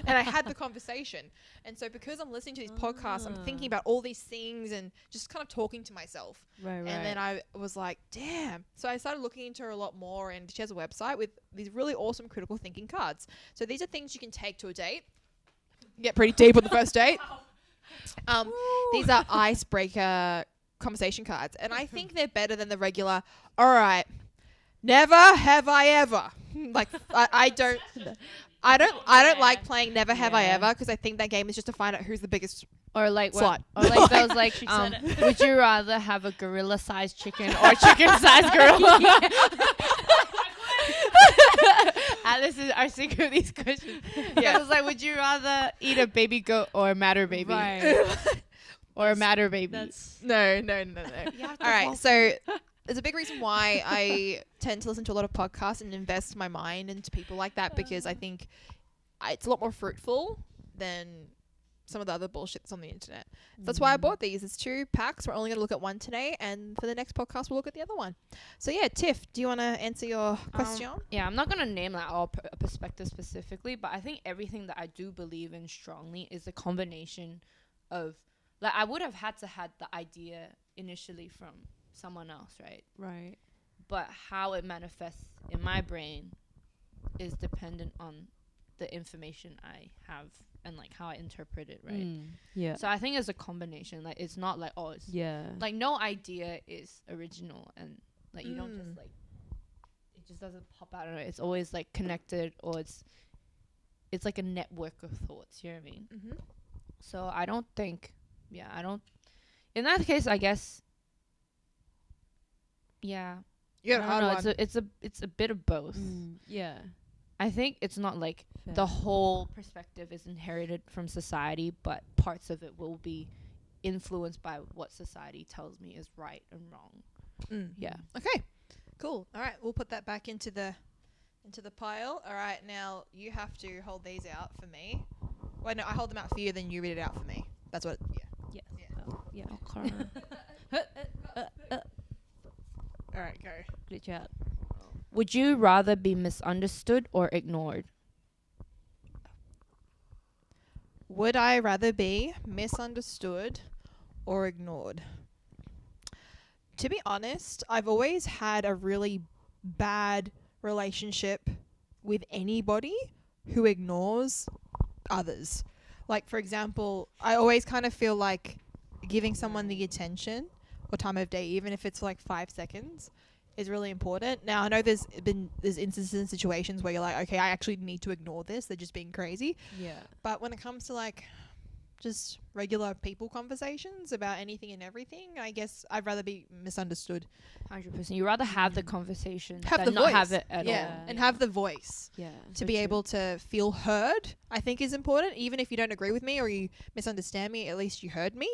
Speaker 1: And I had the conversation. And so because I'm listening to these podcasts, I'm thinking about all these things and just kind of talking to myself.
Speaker 3: Right.
Speaker 1: And then I was like, damn. So I started looking into her a lot more. And she has a website with these really awesome critical thinking cards. So these are things you can take to a date. Get pretty deep on the first date. These are icebreaker conversation cards, and I think they're better than the regular. All right, never have I ever. Like I don't like playing Never Have I
Speaker 3: Yeah.
Speaker 1: Ever because I think that game is just to find out who's the biggest.
Speaker 2: Or like
Speaker 1: Slut.
Speaker 2: or like those like would you rather have a gorilla-sized chicken or a chicken-sized gorilla? And this is our secret of these questions. Yeah, it's like, would you rather eat a baby goat or a matter baby?
Speaker 3: Right.
Speaker 2: Or a matter baby?
Speaker 3: That's
Speaker 1: No.
Speaker 2: You have to
Speaker 1: All right,
Speaker 2: vote.
Speaker 1: so there's a big reason why I tend to listen to a lot of podcasts and invest my mind into people like that because I think it's a lot more fruitful than some of the other bullshit that's on the internet. That's why I bought these. It's 2 packs. We're only going to look at one today, and for the next podcast, we'll look at the other one. So yeah, Tiff, do you want to answer your question?
Speaker 2: Yeah, I'm not gonna name like all perspectives specifically, but I think everything that I do believe in strongly is a combination of like I would have had the idea initially from someone else, right?
Speaker 3: right.
Speaker 2: But how it manifests in my brain is dependent on the information I have and like how I interpret it, right?
Speaker 3: Yeah.
Speaker 2: So I think it's a combination. Like it's not like it's
Speaker 3: Yeah.
Speaker 2: like no idea is original and like you don't just
Speaker 1: Mm.
Speaker 2: like it just doesn't pop out of it. It's always like connected or it's like a network of thoughts, you know what I mean?
Speaker 1: Mm-hmm.
Speaker 2: So I don't think in that case I guess yeah.
Speaker 1: You
Speaker 2: I
Speaker 1: got a
Speaker 2: don't
Speaker 1: hard
Speaker 2: know,
Speaker 1: one.
Speaker 2: it's a bit of both.
Speaker 3: Yeah.
Speaker 2: I think it's not like
Speaker 3: Fair.
Speaker 2: the whole perspective is inherited from society, but parts of it will be influenced by what society tells me is right and wrong. Yeah.
Speaker 1: Okay. Cool. All right, we'll put that back into the pile. All right, now you have to hold these out for me. Wait, no, I hold them out for you, then you read it out for me. That's what. Yeah.
Speaker 3: Yes.
Speaker 1: Yeah.
Speaker 3: Oh, yeah.
Speaker 2: Okay.
Speaker 1: All right, go.
Speaker 3: Glitch out.
Speaker 2: Would you rather be misunderstood or ignored?
Speaker 1: Would I rather be misunderstood or ignored? To be honest, I've always had a really bad relationship with anybody who ignores others. Like, for example, I always kind of feel like giving someone the attention or time of day, even if it's like 5 seconds, is really important. Now, I know there's instances and situations where you're like, okay, I actually need to ignore this. They're just being crazy.
Speaker 3: Yeah.
Speaker 1: But when it comes to like just regular people conversations about anything and everything, I guess I'd rather be misunderstood.
Speaker 2: 100%. You'd rather have the conversation
Speaker 1: Have
Speaker 2: than
Speaker 1: the
Speaker 2: not
Speaker 1: voice.
Speaker 2: have it at
Speaker 1: Yeah,
Speaker 2: all.
Speaker 1: and have the voice
Speaker 3: Yeah.
Speaker 1: to be able to feel heard, I think is important. Even if you don't agree with me or you misunderstand me, at least you heard me.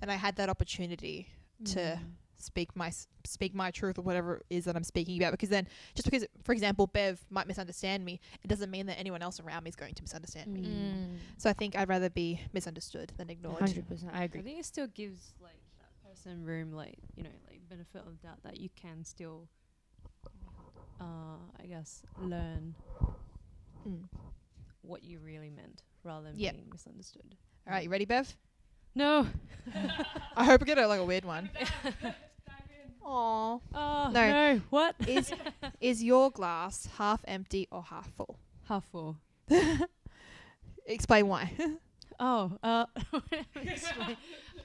Speaker 1: And I had that opportunity to speak my truth or whatever it is that I'm speaking about, because then just because, for example, Bev might misunderstand me, it doesn't mean that anyone else around me is going to misunderstand me. So I think I'd rather be misunderstoed than ignored.
Speaker 2: 100%. I
Speaker 3: I
Speaker 2: agree.
Speaker 3: think it still gives like that person room, like, you know, like benefit of doubt that you can still, I guess, learn
Speaker 1: Mm.
Speaker 3: what you really meant rather than
Speaker 1: Yep.
Speaker 3: being misunderstood.
Speaker 1: All right, you ready, Bev?
Speaker 3: No.
Speaker 1: I hope we get like a weird one. Aww.
Speaker 3: Oh
Speaker 1: No.
Speaker 3: no. What?
Speaker 1: Is your glass half empty or half full?
Speaker 3: Half full.
Speaker 1: Explain why.
Speaker 3: Oh, explain.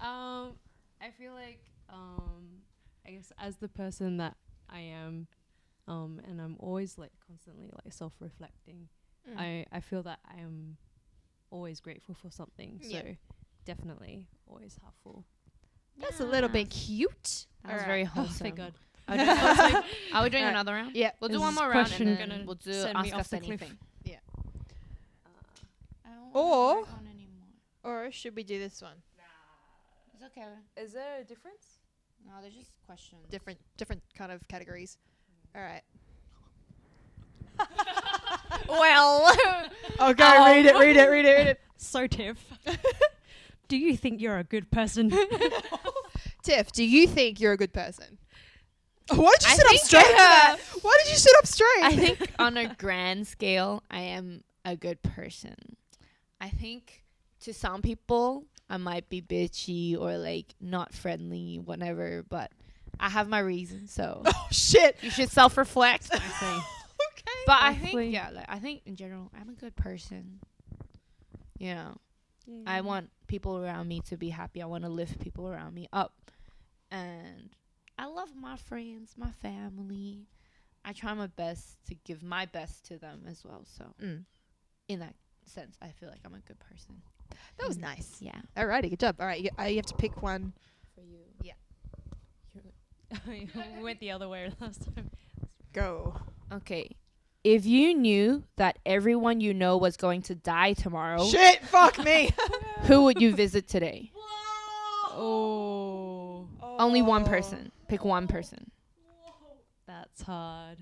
Speaker 3: I feel like, I guess as the person that I am, and I'm always like constantly like self-reflecting, I feel that I am always grateful for something. So
Speaker 1: Yeah.
Speaker 3: definitely always half full.
Speaker 1: That's a little bit cute.
Speaker 2: That was
Speaker 1: Alright.
Speaker 2: very
Speaker 3: Oh,
Speaker 2: wholesome.
Speaker 3: thank God.
Speaker 2: Are we doing
Speaker 1: Alright.
Speaker 2: another round?
Speaker 1: Yeah.
Speaker 2: We'll do
Speaker 3: Is
Speaker 2: one
Speaker 3: this
Speaker 2: more round
Speaker 3: question
Speaker 2: and then
Speaker 3: gonna
Speaker 2: we'll do
Speaker 3: send me
Speaker 2: ask
Speaker 3: off
Speaker 2: us
Speaker 3: the cliff?
Speaker 2: anything. I don't
Speaker 1: Or-
Speaker 2: wanna write one anymore.
Speaker 1: Or should we do this one?
Speaker 2: It's okay.
Speaker 3: Is there a difference?
Speaker 2: No, they're just questions.
Speaker 1: Different kind of categories. All right.
Speaker 2: Well,
Speaker 1: Okay, read it.
Speaker 3: So Tiff, do you think you're a good person?
Speaker 1: Tiff, do you think you're a good person? Why did you
Speaker 2: I
Speaker 1: sit up
Speaker 2: think,
Speaker 1: straight for that? Why did you sit up straight?
Speaker 2: I think on a grand scale, I am a good person. I think to some people, I might be bitchy or like not friendly, whatever, but I have my reasons, so
Speaker 1: Oh shit.
Speaker 2: you should self-reflect.
Speaker 3: I see.
Speaker 1: Okay.
Speaker 2: But I
Speaker 3: Hopefully.
Speaker 2: think, yeah, like I think in general, I'm a good person. You know, I want people around me to be happy. I want to lift people around me up. And I love my friends, my family. I try my best to give my best to them as well. So in that sense, I feel like I'm a good person.
Speaker 1: That was nice.
Speaker 2: Yeah.
Speaker 1: Alrighty, good job. All right, you have to pick one.
Speaker 2: For you.
Speaker 1: Yeah.
Speaker 3: We went the other way last time.
Speaker 1: Go.
Speaker 2: Okay. If you knew that everyone you know was going to die tomorrow,
Speaker 1: Shit, fuck me.
Speaker 2: who would you visit today?
Speaker 3: Oh,
Speaker 2: Only one person. Pick one person.
Speaker 3: that's hard.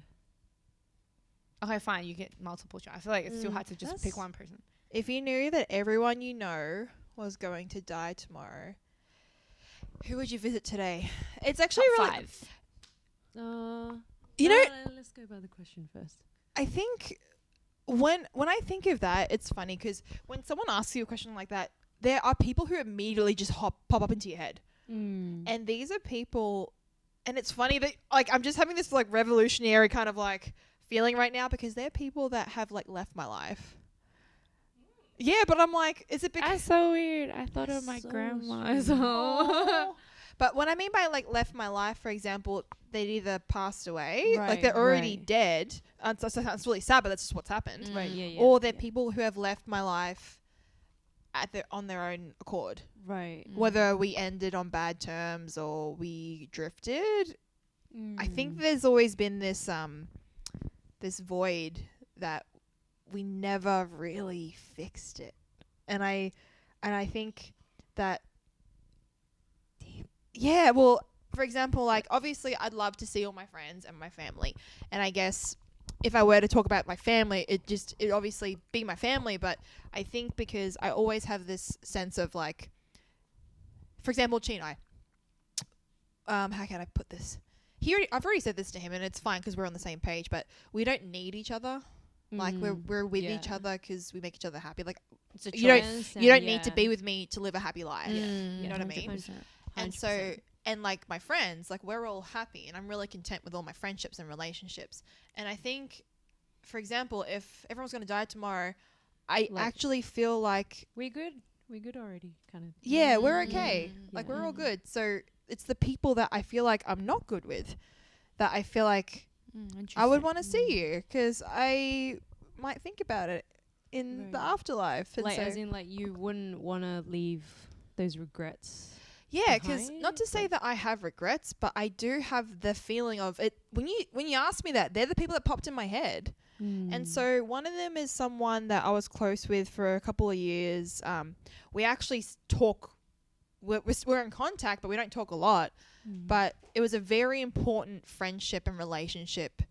Speaker 2: Okay, fine. You get multiple choice. I feel like it's too hard to just pick
Speaker 3: That's-
Speaker 2: one person.
Speaker 1: If you knew that everyone you know was going to die tomorrow, who would you visit today? It's actually
Speaker 2: Top
Speaker 1: really
Speaker 2: 5.
Speaker 1: You know,
Speaker 3: let's go by the question first.
Speaker 1: I think when I think of that, it's funny because when someone asks you a question like that, there are people who immediately just pop up into your head, and these are people, and it's funny that like I'm just having this like revolutionary kind of like feeling right now because they're people that have like left my life. Yeah, but I'm like, is it because
Speaker 2: That's so weird. I thought of my
Speaker 3: So
Speaker 2: grandma.
Speaker 3: sweet.
Speaker 2: So.
Speaker 1: But what I mean by like left my life, for example, they'd either passed away, like
Speaker 3: Right,
Speaker 1: they're already
Speaker 3: right.
Speaker 1: dead. So that's really sad, but that's just what's happened.
Speaker 2: Mm.
Speaker 3: Right, yeah.
Speaker 1: Or they're
Speaker 3: yeah.
Speaker 1: people who have left my life on their own accord.
Speaker 3: Right.
Speaker 1: Whether we ended on bad terms or we drifted, I think
Speaker 3: Mm.
Speaker 1: there's always been this this void that we never really fixed it. And I think that yeah, well, for example, like obviously I'd love to see all my friends and my family. And I guess if I were to talk about my family, it obviously be my family, but I think because I always have this sense of like, for example, Chi and I, how can I put this? I've already said this to him and it's fine because we're on the same page, but we don't need each other. Like we're with each
Speaker 3: yeah.
Speaker 1: other because we make each other happy. Like
Speaker 2: It's a
Speaker 1: you don't
Speaker 2: choice.
Speaker 1: you don't need to be with me to live a happy life.
Speaker 2: Mm.
Speaker 1: You know what I mean?
Speaker 2: 100%.
Speaker 1: And so, and like my friends, like we're all happy and I'm really content with all my friendships and relationships. And I think, for example, if everyone's going to die tomorrow, I
Speaker 3: Like-
Speaker 1: actually feel like,
Speaker 3: we good already, kind of.
Speaker 1: yeah, we're okay.
Speaker 2: Mm.
Speaker 1: Like
Speaker 3: Yeah.
Speaker 1: we're all good. So it's the people that I feel like I'm not good with that I feel like I would
Speaker 2: Interesting.
Speaker 1: want to see you because I might think about it in the
Speaker 3: Right.
Speaker 1: afterlife. And
Speaker 3: Like,
Speaker 1: so,
Speaker 3: as in, like, you wouldn't want to leave those regrets.
Speaker 1: yeah, because
Speaker 3: behind,
Speaker 1: not to say
Speaker 3: like-
Speaker 1: that I have regrets, but I do have the feeling of it when you ask me that, they're the people that popped in my head. And so one of them is someone that I was close with for a couple of years. We actually talk. We're in contact, but we don't talk a lot. But it was a very important friendship and relationship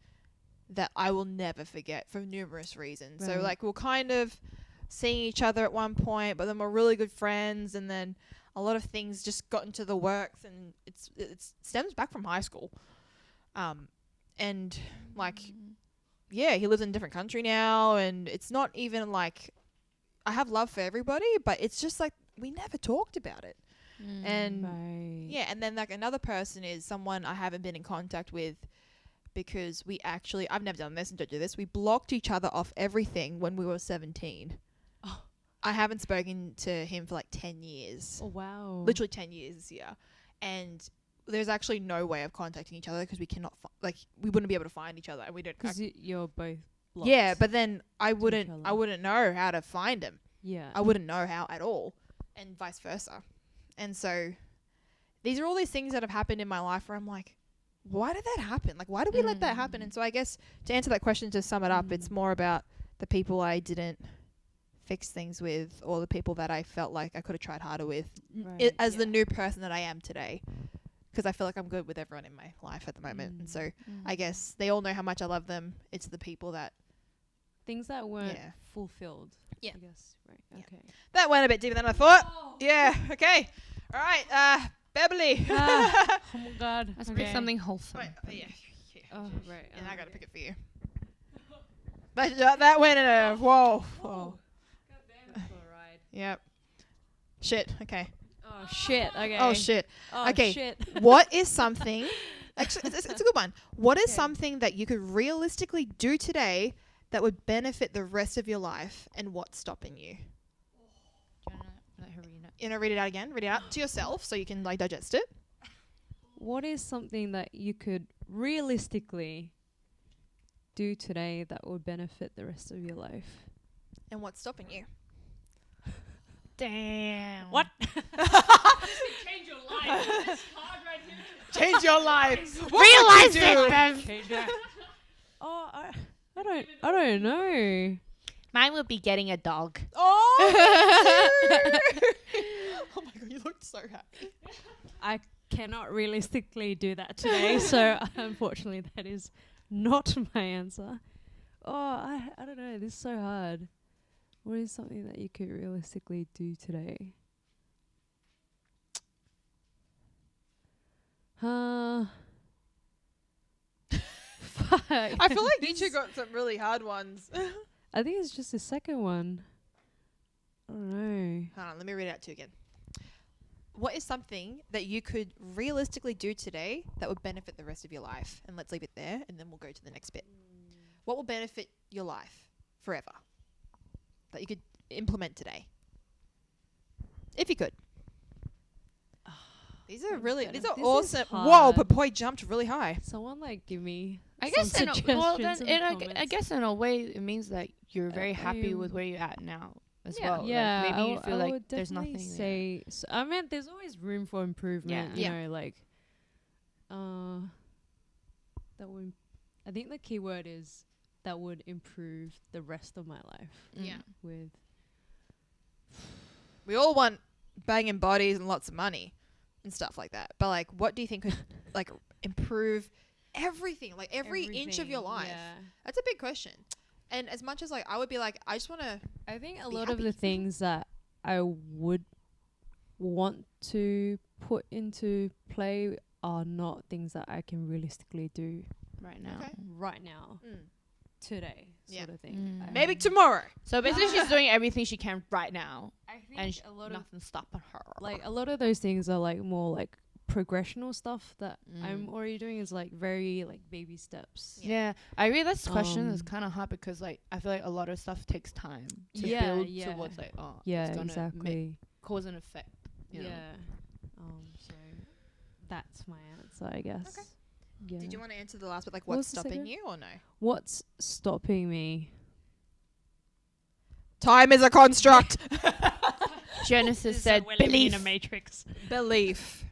Speaker 1: that I will never forget for numerous reasons. So
Speaker 3: Right.
Speaker 1: like we're kind of seeing each other at one point, but then we're really good friends, and then a lot of things just got into the works, and it stems back from high school. And like yeah, he lives in a different country now, and it's not even like I have love for everybody, but it's just like we never talked about it. And
Speaker 3: right.
Speaker 1: yeah, and then like another person is someone I haven't been in contact with because I've never done this and don't do this. We blocked each other off everything when we were 17.
Speaker 3: Oh.
Speaker 1: I haven't spoken to him for like 10 years.
Speaker 3: Oh, wow.
Speaker 1: Literally 10 years this year. And there's actually no way of contacting each other because we cannot, we wouldn't be able to find each other, and we don't.
Speaker 3: Because you're both blocked.
Speaker 1: Yeah, but then I
Speaker 3: each
Speaker 1: wouldn't
Speaker 3: other.
Speaker 1: know how to find him.
Speaker 3: Yeah.
Speaker 1: I wouldn't know how at all, and vice versa. And so these are all these things that have happened in my life where I'm like, why did that happen? Like, why did we let that happen? And so I guess to answer that question, to sum it up, it's more about the people I didn't fix things with, or the people that I felt like I could have tried harder with
Speaker 3: Right,
Speaker 1: as the
Speaker 3: yeah.
Speaker 1: new person that I am today. Because I feel like I'm good with everyone in my life at the moment. And so I guess they all know how much I love them. It's the people that
Speaker 3: Things that weren't
Speaker 1: Yeah.
Speaker 3: fulfilled.
Speaker 1: Yeah.
Speaker 3: I guess. Right.
Speaker 1: Yeah.
Speaker 3: Okay.
Speaker 1: that went a bit deeper than I thought. Yeah. Okay. All right. Beverley.
Speaker 3: Oh my God.
Speaker 2: Let's pick something wholesome.
Speaker 1: Wait, yeah.
Speaker 3: Oh, right.
Speaker 1: And I gotta pick it for you. But that went in a whoa. Whoa. Yep. Shit. Okay.
Speaker 3: Oh shit. Okay.
Speaker 1: Oh shit.
Speaker 3: Oh,
Speaker 1: Okay.
Speaker 3: Shit.
Speaker 1: What is something? Actually, it's a good one. What is
Speaker 3: Okay.
Speaker 1: something that you could realistically do today that would benefit the rest of your life, and what's stopping you? read it out again. Read it out to yourself so you can like digest it.
Speaker 3: What is something that you could realistically do today that would benefit the rest of your life?
Speaker 1: And what's stopping you?
Speaker 2: Damn.
Speaker 3: What?
Speaker 2: Change your life. This card right here.
Speaker 1: Change your life.
Speaker 2: Realize it, Bev.
Speaker 3: Oh, I don't know.
Speaker 2: Mine would be getting a dog.
Speaker 1: Oh, oh my god, you looked so happy.
Speaker 3: I cannot realistically do that today, so unfortunately that is not my answer. Oh, I don't know. This is so hard. What is something that you could realistically do today? Fuck.
Speaker 1: I feel like you two got some really hard ones.
Speaker 3: I think it's just the second one. I don't know.
Speaker 1: Hold on, let me read it out to you again. What is something that you could realistically do today that would benefit the rest of your life? And let's leave it there, and then we'll go to the next bit. What will benefit your life forever that you could implement today? If you could. These are really, these are
Speaker 3: This is
Speaker 1: awesome. Whoa,
Speaker 3: hard.
Speaker 1: but boy jumped really high.
Speaker 3: Someone like give me.
Speaker 2: I
Speaker 3: some
Speaker 2: guess in a, well, then
Speaker 3: suggestions in the
Speaker 2: I
Speaker 3: comments.
Speaker 2: guess in a way it means that you're very happy with
Speaker 3: you-
Speaker 2: where you're at now as
Speaker 3: Yeah,
Speaker 2: well.
Speaker 3: yeah.
Speaker 2: Like maybe you
Speaker 3: I
Speaker 2: feel like
Speaker 3: would
Speaker 2: there's
Speaker 3: definitely
Speaker 2: nothing there.
Speaker 3: say. I mean, there's always room for improvement.
Speaker 2: Yeah.
Speaker 3: You
Speaker 1: Yeah.
Speaker 3: know, like, that would. I think the key word is that would improve the rest of my life.
Speaker 1: Yeah.
Speaker 3: With
Speaker 1: We all want banging bodies and lots of money and stuff like that. But like, what do you think could like improve everything? Like every inch of your
Speaker 3: everything,
Speaker 1: life.
Speaker 3: Yeah.
Speaker 1: That's a big question. And as much as like I would be like, I just want to.
Speaker 3: I think a
Speaker 1: Be
Speaker 3: lot of
Speaker 1: happy.
Speaker 3: the things that I would want to put into play are not things that I can realistically do
Speaker 2: right now.
Speaker 1: Okay.
Speaker 3: right now, today,
Speaker 1: Yeah.
Speaker 3: sort of thing.
Speaker 2: Mm.
Speaker 1: Maybe tomorrow.
Speaker 2: So basically, she's doing everything she can right now,
Speaker 3: I think
Speaker 2: and
Speaker 3: a lot of
Speaker 2: nothing's stopping her.
Speaker 3: like a lot of those things are like more like progressional stuff that I'm
Speaker 2: Mm.
Speaker 3: already doing is like very like baby steps.
Speaker 2: Yeah, I agree. This question is
Speaker 3: Um,
Speaker 2: kind of hard because like I feel like a lot of stuff takes time to
Speaker 3: Yeah,
Speaker 2: build
Speaker 3: yeah.
Speaker 2: towards like
Speaker 3: Yeah,
Speaker 2: it's gonna
Speaker 3: exactly.
Speaker 2: cause and effect. You know?
Speaker 3: Yeah. So that's my answer, I guess.
Speaker 1: Okay.
Speaker 3: Yeah.
Speaker 1: Did you want to answer the last bit? Like,
Speaker 3: What
Speaker 1: what's
Speaker 3: was the
Speaker 1: stopping
Speaker 3: second?
Speaker 1: you or no?
Speaker 3: What's stopping me?
Speaker 1: Time is a construct.
Speaker 2: Genesis said belief.
Speaker 3: matrix.
Speaker 1: Belief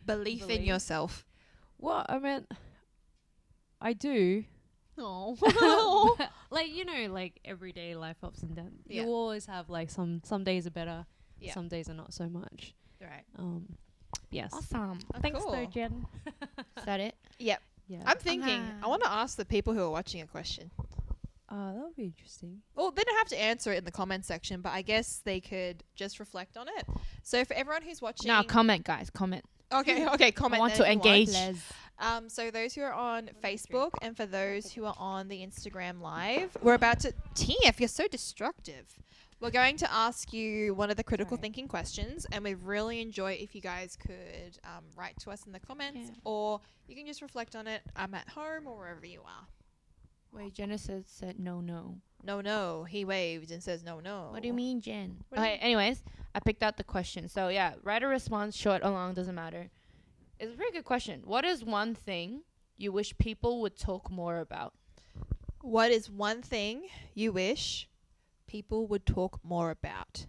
Speaker 1: in
Speaker 3: Belief.
Speaker 1: yourself.
Speaker 3: Well, I mean, I do.
Speaker 1: Oh.
Speaker 3: Like, you know, like everyday life ups and downs.
Speaker 1: Yeah.
Speaker 3: You always have like some days are better,
Speaker 1: Yeah.
Speaker 3: some days are not so much.
Speaker 2: Right.
Speaker 3: Yes.
Speaker 2: Awesome.
Speaker 3: Thanks
Speaker 1: cool.
Speaker 3: though, Jen.
Speaker 2: Is that it?
Speaker 1: Yep.
Speaker 3: Yeah.
Speaker 1: I'm thinking. I
Speaker 2: Ah.
Speaker 1: want to ask the people who are watching a question.
Speaker 3: That would be interesting.
Speaker 1: Well, they don't have to answer it in the comment section, but I guess they could just reflect on it. So for everyone who's watching,
Speaker 2: No, comment, guys. Comment.
Speaker 1: okay, comment.
Speaker 2: I want
Speaker 1: then
Speaker 2: to
Speaker 1: if you
Speaker 2: engage.
Speaker 1: So those who are on Facebook and for those who are on the Instagram live, we're about to. Tiff, you're so destructive. We're going to ask you one of the critical
Speaker 3: Sorry.
Speaker 1: thinking questions, and we'd really enjoy if you guys could write to us in the comments,
Speaker 2: Yeah.
Speaker 1: or you can just reflect on it at home or wherever you are.
Speaker 2: Wait, Genesis said no.
Speaker 1: No, he waved and says no.
Speaker 2: What do you mean, Jen?
Speaker 1: What do you
Speaker 2: Okay, anyways, I picked out the question. So yeah, write a response, short or long, doesn't matter. It's a pretty good question. What is one thing you wish people would talk more about?
Speaker 1: What is one thing you wish people would talk more about?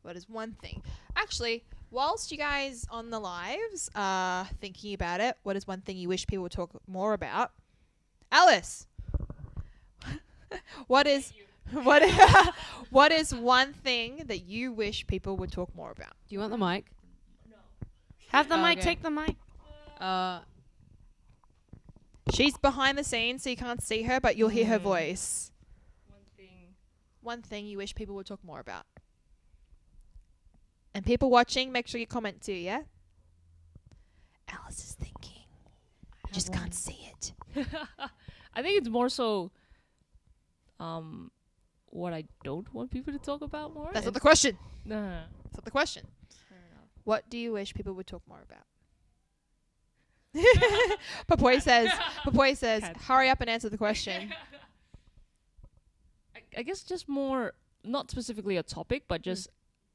Speaker 1: What is one thing? Actually, whilst you guys on the lives are thinking about it, what is one thing you wish people would talk more about? Alice, what is what is one thing that you wish people would talk more about?
Speaker 3: Do you want the mic?
Speaker 2: Have the mic,
Speaker 3: Okay.
Speaker 2: take the mic.
Speaker 1: She's behind the scenes, so you can't see her, but you'll hear her
Speaker 3: Mm.
Speaker 1: voice.
Speaker 3: One thing.
Speaker 1: One thing you wish people would talk more about. And people watching, make sure you comment too, yeah? Alice is thinking. You just can't see it.
Speaker 4: I think it's more so what I don't want people to talk about more.
Speaker 1: That's not the question.
Speaker 4: No.
Speaker 1: That's not the question. What do you wish people would talk more about? Papoy says,
Speaker 4: Cats.
Speaker 1: hurry up and answer the question.
Speaker 4: I guess just more not specifically a topic, but just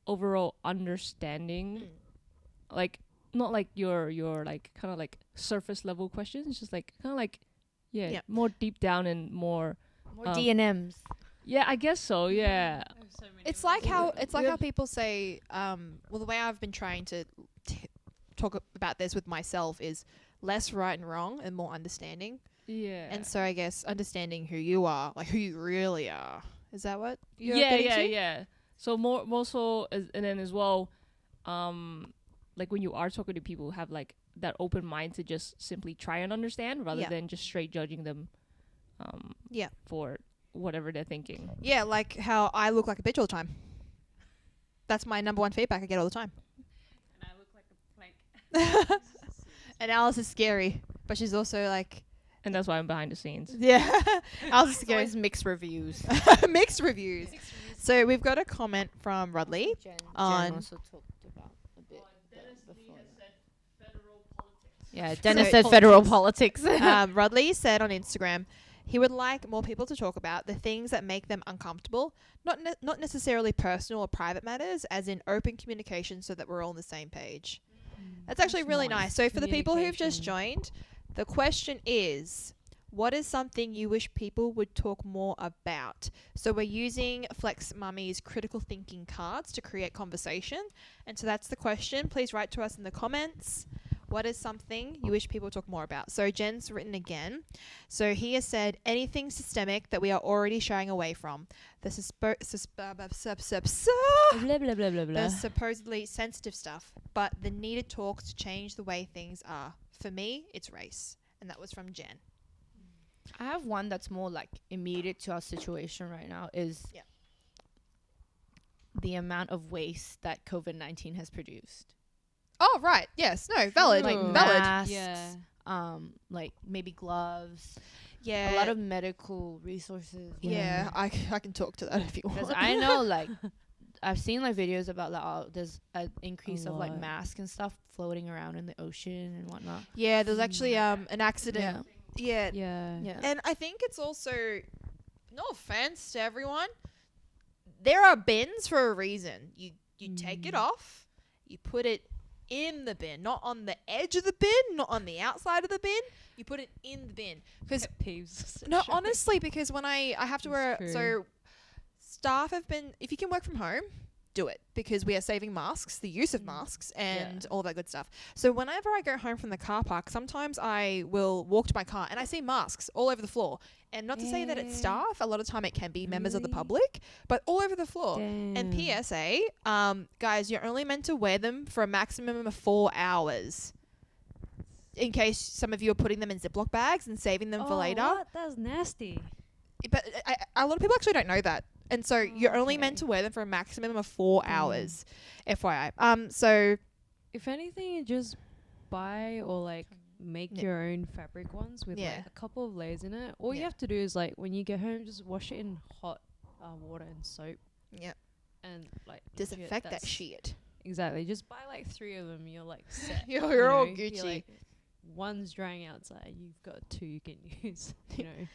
Speaker 4: overall understanding, like not like your like kind of like surface level questions. It's just like kind of like
Speaker 1: Yeah.
Speaker 4: more deep down and more.
Speaker 2: More D&Ms.
Speaker 4: Yeah, I guess so. Yeah.
Speaker 1: It's like how people say. Well, the way I've been trying to talk about this with myself is less right and wrong and more understanding.
Speaker 4: Yeah.
Speaker 1: And so I guess understanding who you are, like who you really are. Is that what you're
Speaker 4: yeah,
Speaker 1: getting
Speaker 4: yeah,
Speaker 1: to?
Speaker 4: yeah. So more so, and then as well, like when you are talking to people, have like that open mind to just simply try and understand rather
Speaker 1: Yeah.
Speaker 4: than just straight judging them.
Speaker 1: Yeah.
Speaker 4: For whatever they're thinking.
Speaker 1: Yeah, like how I look like a bitch all the time. That's my number one feedback I get all the time.
Speaker 3: And I look like a plank.
Speaker 1: And Alice is scary, but she's also like,
Speaker 4: And that's why I'm behind the scenes.
Speaker 1: yeah, Alice is
Speaker 2: It's
Speaker 1: scary.
Speaker 2: always mixed reviews.
Speaker 1: Mixed reviews. So we've got a comment from Rodley.
Speaker 2: Jen
Speaker 1: On-
Speaker 2: also talked about a bit before. Yeah, Dennis said
Speaker 1: politics.
Speaker 2: federal politics.
Speaker 1: Rodley said on Instagram he would like more people to talk about the things that make them uncomfortable, not necessarily personal or private matters, as in open communication so that we're all on the same page. That's actually really nice. So for the people who've just joined, the question is, what is something you wish people would talk more about? So we're using Flex Mummy's critical thinking cards to create conversation. And so that's the question. Please write to us in the comments. What is something you wish people talk more about? So Jen's written again. So he has said anything systemic that we are already shying away from. The
Speaker 4: Blah blah blah blah
Speaker 1: the supposedly sensitive stuff, but the needed talks to change the way things are. For me, it's race. And that was from Jen.
Speaker 2: I have one that's more like immediate to our situation right now is
Speaker 1: Yeah.
Speaker 2: the amount of waste that COVID-19 has produced.
Speaker 1: Oh, right. Yes. No. Valid.
Speaker 2: Like
Speaker 3: True.
Speaker 1: Valid.
Speaker 2: masks,
Speaker 3: Yeah.
Speaker 2: like maybe gloves,
Speaker 1: Yeah.
Speaker 2: a lot of medical resources.
Speaker 1: Yeah. I can talk to that if you
Speaker 2: Because
Speaker 1: want.
Speaker 2: I know, like, I've seen like videos about like there's an increase of like
Speaker 3: lot.
Speaker 2: masks and stuff floating around in the ocean and whatnot.
Speaker 1: Yeah. There's actually an accident. Yeah.
Speaker 3: Yeah.
Speaker 2: Yeah.
Speaker 1: And I think it's also, no offense to everyone, there are bins for a reason. You take it off, you put it in the bin, not on the edge of the bin, not on the outside of the bin. You put it in the bin. Because
Speaker 3: Peeves.
Speaker 1: no, honestly, because when I have to wear,
Speaker 3: It's
Speaker 1: so staff have been, if you can work from home, do it, because we are saving masks, the use of masks, and all that good stuff. So whenever I go home from the car park, sometimes I will walk to my car and I see masks all over the floor. And not to say that it's staff, a lot of time it can be members of the
Speaker 3: Really?
Speaker 1: public, but all over the floor. And PSA, guys, you're only meant to wear them for a maximum of 4 hours. In case some of you are putting them in Ziploc bags and saving them for later.
Speaker 3: What? That's nasty.
Speaker 1: But a lot of people actually don't know that. And so you're only meant
Speaker 3: Okay.
Speaker 1: to wear them for a maximum of 4 hours, FYI. So
Speaker 3: If anything, you just buy or like make
Speaker 1: Yeah.
Speaker 3: your own fabric ones with
Speaker 1: Yeah.
Speaker 3: like a couple of layers in it. All you
Speaker 1: Yeah.
Speaker 3: have to do is like when you get home, just wash it in hot water and soap
Speaker 1: yeah,
Speaker 3: and like legit,
Speaker 1: disinfect that
Speaker 3: that's-
Speaker 1: shit.
Speaker 3: Exactly. Just buy like 3 of them. You're like set.
Speaker 1: You're all
Speaker 3: know?
Speaker 1: Gucci.
Speaker 3: like, one's drying outside. You've got 2 you can use. You know.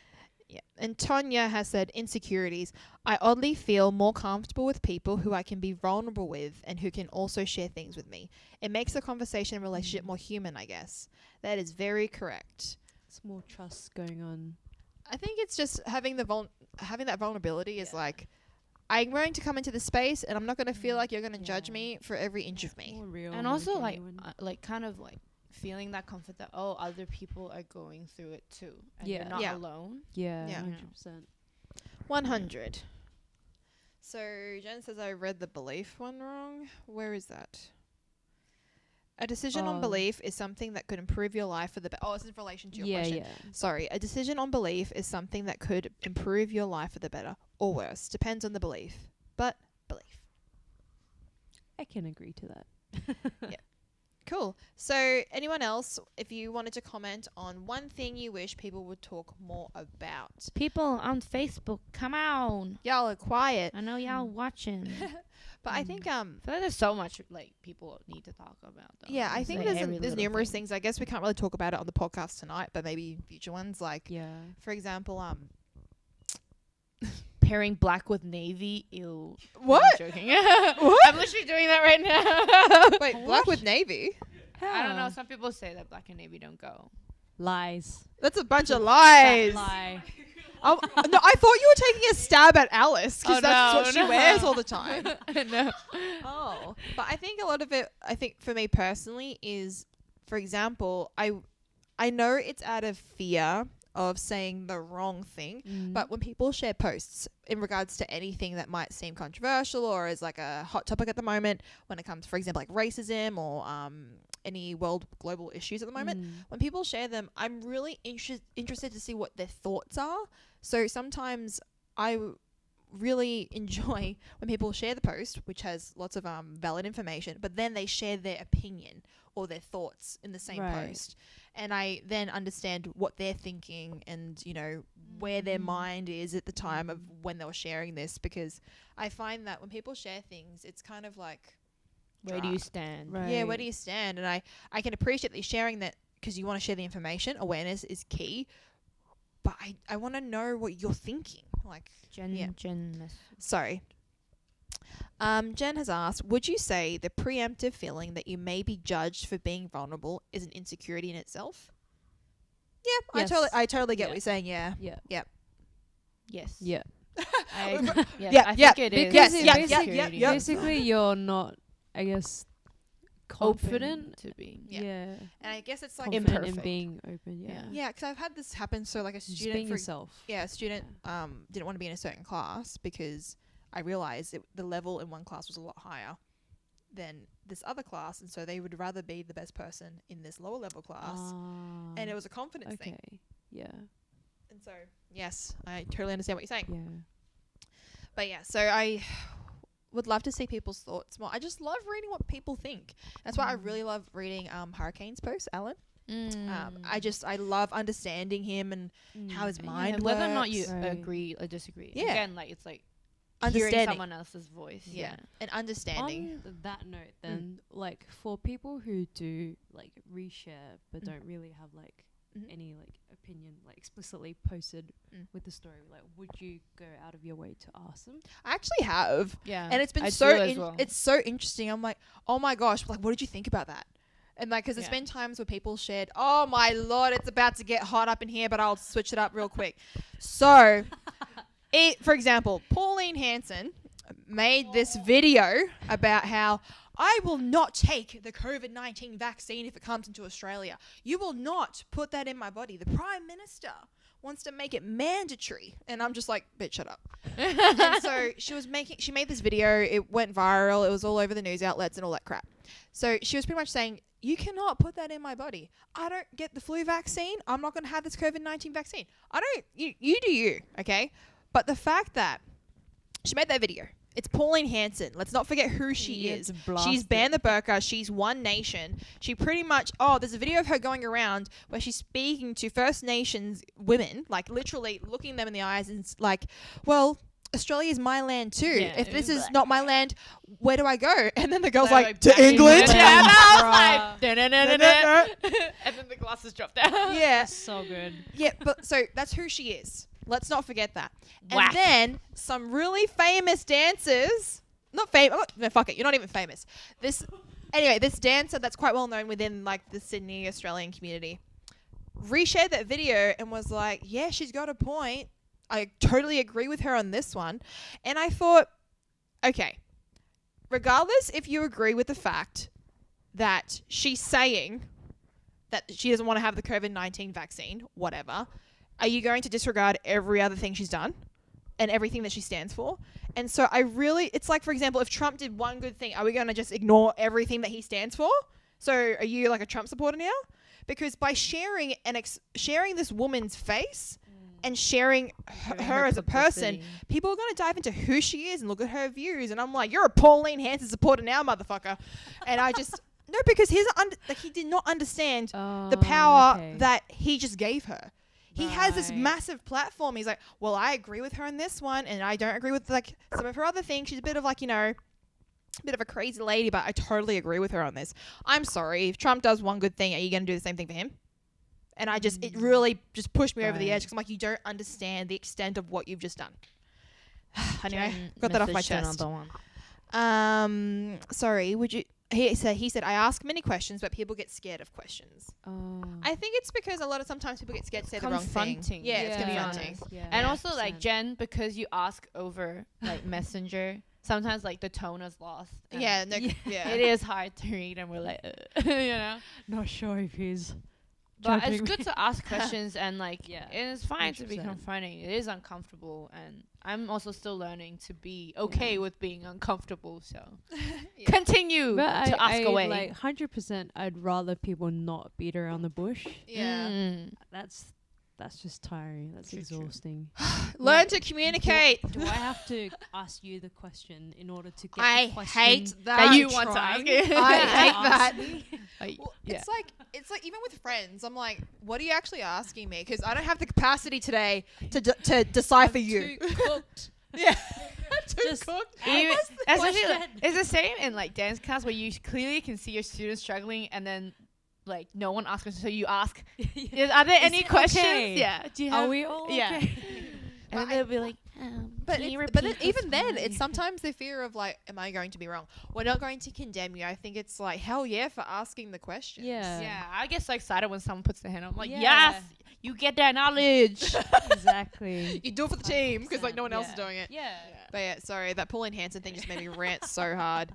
Speaker 1: Yeah. And Tonya has said insecurities. I oddly feel more comfortable with people who I can be vulnerable with and who can also share things with me. It makes the conversation and relationship more human, I guess. That is very correct.
Speaker 3: It's more trust going on.
Speaker 1: I think it's just having having that vulnerability is
Speaker 3: Yeah.
Speaker 1: like, I'm going to come into this space and I'm not going to feel like you're going to judge
Speaker 3: Yeah.
Speaker 1: me for every inch of me.
Speaker 3: More real.
Speaker 2: And also like
Speaker 3: genuine.
Speaker 2: like kind of like feeling that comfort that other people are going through it too and
Speaker 3: Yeah.
Speaker 2: you're not
Speaker 1: Yeah.
Speaker 2: alone.
Speaker 3: yeah,
Speaker 1: Yeah.
Speaker 3: 100%.
Speaker 1: 100. So Jen says I read the belief one wrong. Where is that? A decision on
Speaker 3: Oh.
Speaker 1: belief is something that could improve your life for the better. Oh, it's in relation to your
Speaker 3: Yeah,
Speaker 1: question.
Speaker 3: yeah.
Speaker 1: Sorry. A decision on belief is something that could improve your life for the better or worse. Depends on the belief. But belief.
Speaker 3: I can agree to that.
Speaker 1: Cool. So anyone else, if you wanted to comment on one thing you wish people would talk more about.
Speaker 2: People on Facebook, come on.
Speaker 1: Y'all are quiet.
Speaker 2: I know y'all watching.
Speaker 1: But I think
Speaker 2: I feel like there's so much like people need to talk about though.
Speaker 1: yeah, I
Speaker 2: It's,
Speaker 1: think
Speaker 2: like, every
Speaker 1: there's
Speaker 2: little
Speaker 1: numerous
Speaker 2: thing.
Speaker 1: things. I guess we can't really talk about it on the podcast tonight, but maybe future ones. Like,
Speaker 3: Yeah.
Speaker 1: for example,
Speaker 2: pairing black with navy. Ew.
Speaker 1: What?
Speaker 2: I'm joking. I'm literally doing that right now.
Speaker 1: Wait, black with navy?
Speaker 2: I don't know. Some people say that black and navy don't go.
Speaker 3: Lies.
Speaker 1: That's a bunch of lies.
Speaker 3: Lie.
Speaker 1: Oh, no, I thought you were taking a stab at Alice because
Speaker 2: Oh,
Speaker 1: that's
Speaker 2: no,
Speaker 1: what she
Speaker 2: no.
Speaker 1: wears all the time.
Speaker 2: No.
Speaker 1: Oh, but I think a lot of it, I think for me personally is, for example, I know it's out of fear of saying the wrong thing, but when people share posts in regards to anything that might seem controversial or is like a hot topic at the moment, when it comes, for example, like racism or any global issues at the moment, when people share them, I'm really interested to see what their thoughts are. So sometimes I really enjoy when people share the post, which has lots of valid information, but then they share their opinion or their thoughts in the same post. And I then understand what they're thinking and, you know, where their mind is at the time of when they were sharing this, because I find that when people share things, it's kind of like,
Speaker 2: Where do you stand?
Speaker 3: Right.
Speaker 1: yeah, where do you stand? And I can appreciate that you're sharing that because you want to share the information. Awareness is key. But I want to know what you're thinking. Like, sorry. Jen has asked, would you say the preemptive feeling that you may be judged for being vulnerable is an insecurity in itself? Yeah,
Speaker 3: Yes.
Speaker 1: I totally get
Speaker 3: Yeah.
Speaker 1: what you're saying. Yeah.
Speaker 3: Yeah.
Speaker 2: Yes.
Speaker 3: Yeah.
Speaker 2: I
Speaker 1: Yeah,
Speaker 2: think it is.
Speaker 1: Yes,
Speaker 3: Because
Speaker 1: yeah,
Speaker 2: insecurity.
Speaker 1: yeah, yeah.
Speaker 3: basically you're not, I guess, confident.
Speaker 2: to be.
Speaker 1: Yeah.
Speaker 3: Yeah.
Speaker 1: And I guess it's like
Speaker 3: Confident in
Speaker 1: imperfect.
Speaker 3: being open. Yeah.
Speaker 1: Yeah, because I've had this happen. So like a
Speaker 3: Just
Speaker 1: student,
Speaker 3: being
Speaker 1: for
Speaker 3: yourself.
Speaker 1: a student didn't want to be in a certain class because I realized the level in one class was a lot higher than this other class, and so they would rather be the best person in this lower level class, and it was a confidence thing.
Speaker 3: Okay. Yeah.
Speaker 1: And so yes, I totally understand what you're saying.
Speaker 3: Yeah.
Speaker 1: But yeah, so I would love to see people's thoughts more. I just love reading what people think. That's why I really love reading Hurricane's posts, Alan. I love understanding him and how his mind
Speaker 2: and whether or not
Speaker 1: works.
Speaker 2: you
Speaker 3: Right.
Speaker 2: agree or disagree.
Speaker 1: Yeah.
Speaker 2: Again, like it's like
Speaker 1: Understanding.
Speaker 2: hearing someone else's voice.
Speaker 1: Yeah. And understanding.
Speaker 3: On that note, then, like for people who do like reshare but don't really have like any like opinion like explicitly posted with the story, like would you go out of your way to ask them?
Speaker 1: I actually have.
Speaker 2: Yeah.
Speaker 1: And it's been
Speaker 2: I
Speaker 1: so
Speaker 2: do as well.
Speaker 1: it's so interesting. I'm like, oh my gosh, like what did you think about that? And like, because there's
Speaker 2: Yeah.
Speaker 1: been times where people shared, oh my lord, it's about to get hot up in here, but I'll switch it up real quick. So, for example, Pauline Hanson made this video about how I will not take the COVID-19 vaccine if it comes into Australia. You will not put that in my body. The Prime Minister wants to make it mandatory. And I'm just like, bitch, shut up. And so she made this video. It went viral. It was all over the news outlets and all that crap. So she was pretty much saying, you cannot put that in my body. I don't get the flu vaccine. I'm not going to have this COVID-19 vaccine. You do you, okay? But the fact that she made that video, it's Pauline Hanson. Let's not forget who she is. She's banned the burqa. She's One Nation. She pretty much, there's a video of her going around where she's speaking to First Nations women, like literally looking them in the eyes and like, well, Australia is my land too.
Speaker 2: Yeah.
Speaker 1: If this is not my land, where do I go? And then the girl's
Speaker 2: They're
Speaker 1: like, to
Speaker 2: back in
Speaker 1: England?
Speaker 2: England. Yeah, and I was like, da-da-da-da-da. And then the glasses dropped down.
Speaker 1: Yeah.
Speaker 3: So good.
Speaker 1: Yeah, but so that's who she is. Let's not forget that.
Speaker 2: Whack.
Speaker 1: And then some really famous dancers, not famous, no, fuck it, you're not even famous. This dancer that's quite well known within like the Sydney Australian community reshared that video and was like, yeah, she's got a point. I totally agree with her on this one. And I thought, okay, regardless if you agree with the fact that she's saying that she doesn't want to have the COVID-19 vaccine, whatever, are you going to disregard every other thing she's done and everything that she stands for? And so it's like, for example, if Trump did one good thing, are we going to just ignore everything that he stands for? So are you like a Trump supporter now? Because by sharing sharing this woman's face and sharing her as a person,
Speaker 2: publicity.
Speaker 1: people are going to dive into who she is and look at her views. And I'm like, you're a Pauline Hanson supporter now, motherfucker. And I just... No, because he did not understand the power that he just gave her. He has this
Speaker 2: Right.
Speaker 1: massive platform. He's like, well, I agree with her on this one, and I don't agree with like some of her other things. She's a bit of like, a bit of a crazy lady, but I totally agree with her on this. I'm sorry. If Trump does one good thing, are you going to do the same thing for him? And it really just pushed me over the edge because I'm like, you don't understand the extent of what you've just done. Anyway,
Speaker 2: Jen
Speaker 1: got that off my
Speaker 2: messaged
Speaker 1: chest.
Speaker 2: another one.
Speaker 1: Sorry, would you? He said I ask many questions, but people get scared of questions.
Speaker 3: Oh.
Speaker 1: I think it's because sometimes people get scared to say the wrong thing.
Speaker 2: Confronting.
Speaker 1: Yeah, it's
Speaker 2: to be
Speaker 1: confronting.
Speaker 2: honest.
Speaker 3: Yeah.
Speaker 2: And also, like,
Speaker 3: 100%.
Speaker 2: Jen, because you ask over, like, Messenger, sometimes, like, the tone is lost. and
Speaker 1: Yeah, no, yeah.
Speaker 2: It is hard to read, and we're like, you know?
Speaker 3: Not sure if he's.
Speaker 2: But it's
Speaker 3: judging
Speaker 2: good
Speaker 3: me.
Speaker 2: to ask questions, and, like,
Speaker 3: Yeah,
Speaker 2: it's fine to be
Speaker 3: 100%.
Speaker 2: confronting. It is uncomfortable, and I'm also still learning to be okay with being uncomfortable, so
Speaker 1: Yeah.
Speaker 2: continue
Speaker 3: But
Speaker 2: to ask away.
Speaker 3: Like 100%, I'd rather people not beat around the bush.
Speaker 1: Yeah.
Speaker 2: Mm.
Speaker 3: That's just tiring. That's
Speaker 1: True.
Speaker 3: exhausting.
Speaker 1: Learn to communicate.
Speaker 3: Do I have to ask you the question in order to get
Speaker 1: I
Speaker 3: the question
Speaker 1: hate that.
Speaker 2: That you want to ask it.
Speaker 1: I hate that.
Speaker 3: ask me?
Speaker 2: Like,
Speaker 1: Well,
Speaker 2: yeah.
Speaker 1: it's like even with friends, I'm like, what are you actually asking me? Because I don't have the capacity today to decipher you.
Speaker 3: Too cooked.
Speaker 1: Yeah, too
Speaker 3: Just
Speaker 1: cooked.
Speaker 2: Even,
Speaker 1: What's the
Speaker 2: especially,
Speaker 1: question?
Speaker 2: like, it's the same in like dance class where you clearly can see your students struggling, and then like no one asks questions, so you ask, are there any
Speaker 3: it
Speaker 2: questions?
Speaker 3: okay?
Speaker 2: Yeah. Do you
Speaker 3: Are
Speaker 2: have?
Speaker 3: we all
Speaker 2: Yeah.
Speaker 3: okay?
Speaker 2: And then
Speaker 1: But
Speaker 2: they'll be like,
Speaker 1: But
Speaker 2: can you
Speaker 1: but
Speaker 2: repeat
Speaker 1: even
Speaker 2: this
Speaker 1: then,
Speaker 2: for
Speaker 1: it's
Speaker 2: me?
Speaker 1: sometimes the fear of like, am I going to be wrong? We're not going to condemn you. I think it's like hell yeah for asking the questions.
Speaker 3: Yeah.
Speaker 2: Yeah, I get so excited when someone puts their hand up. I'm like,
Speaker 3: Yeah.
Speaker 2: yes, you get that knowledge.
Speaker 3: Exactly.
Speaker 1: You do it for the team because like no one else is
Speaker 3: 100%,
Speaker 1: doing it.
Speaker 3: Yeah.
Speaker 1: But yeah, sorry, that Pauline Hanson thing just made me rant so hard.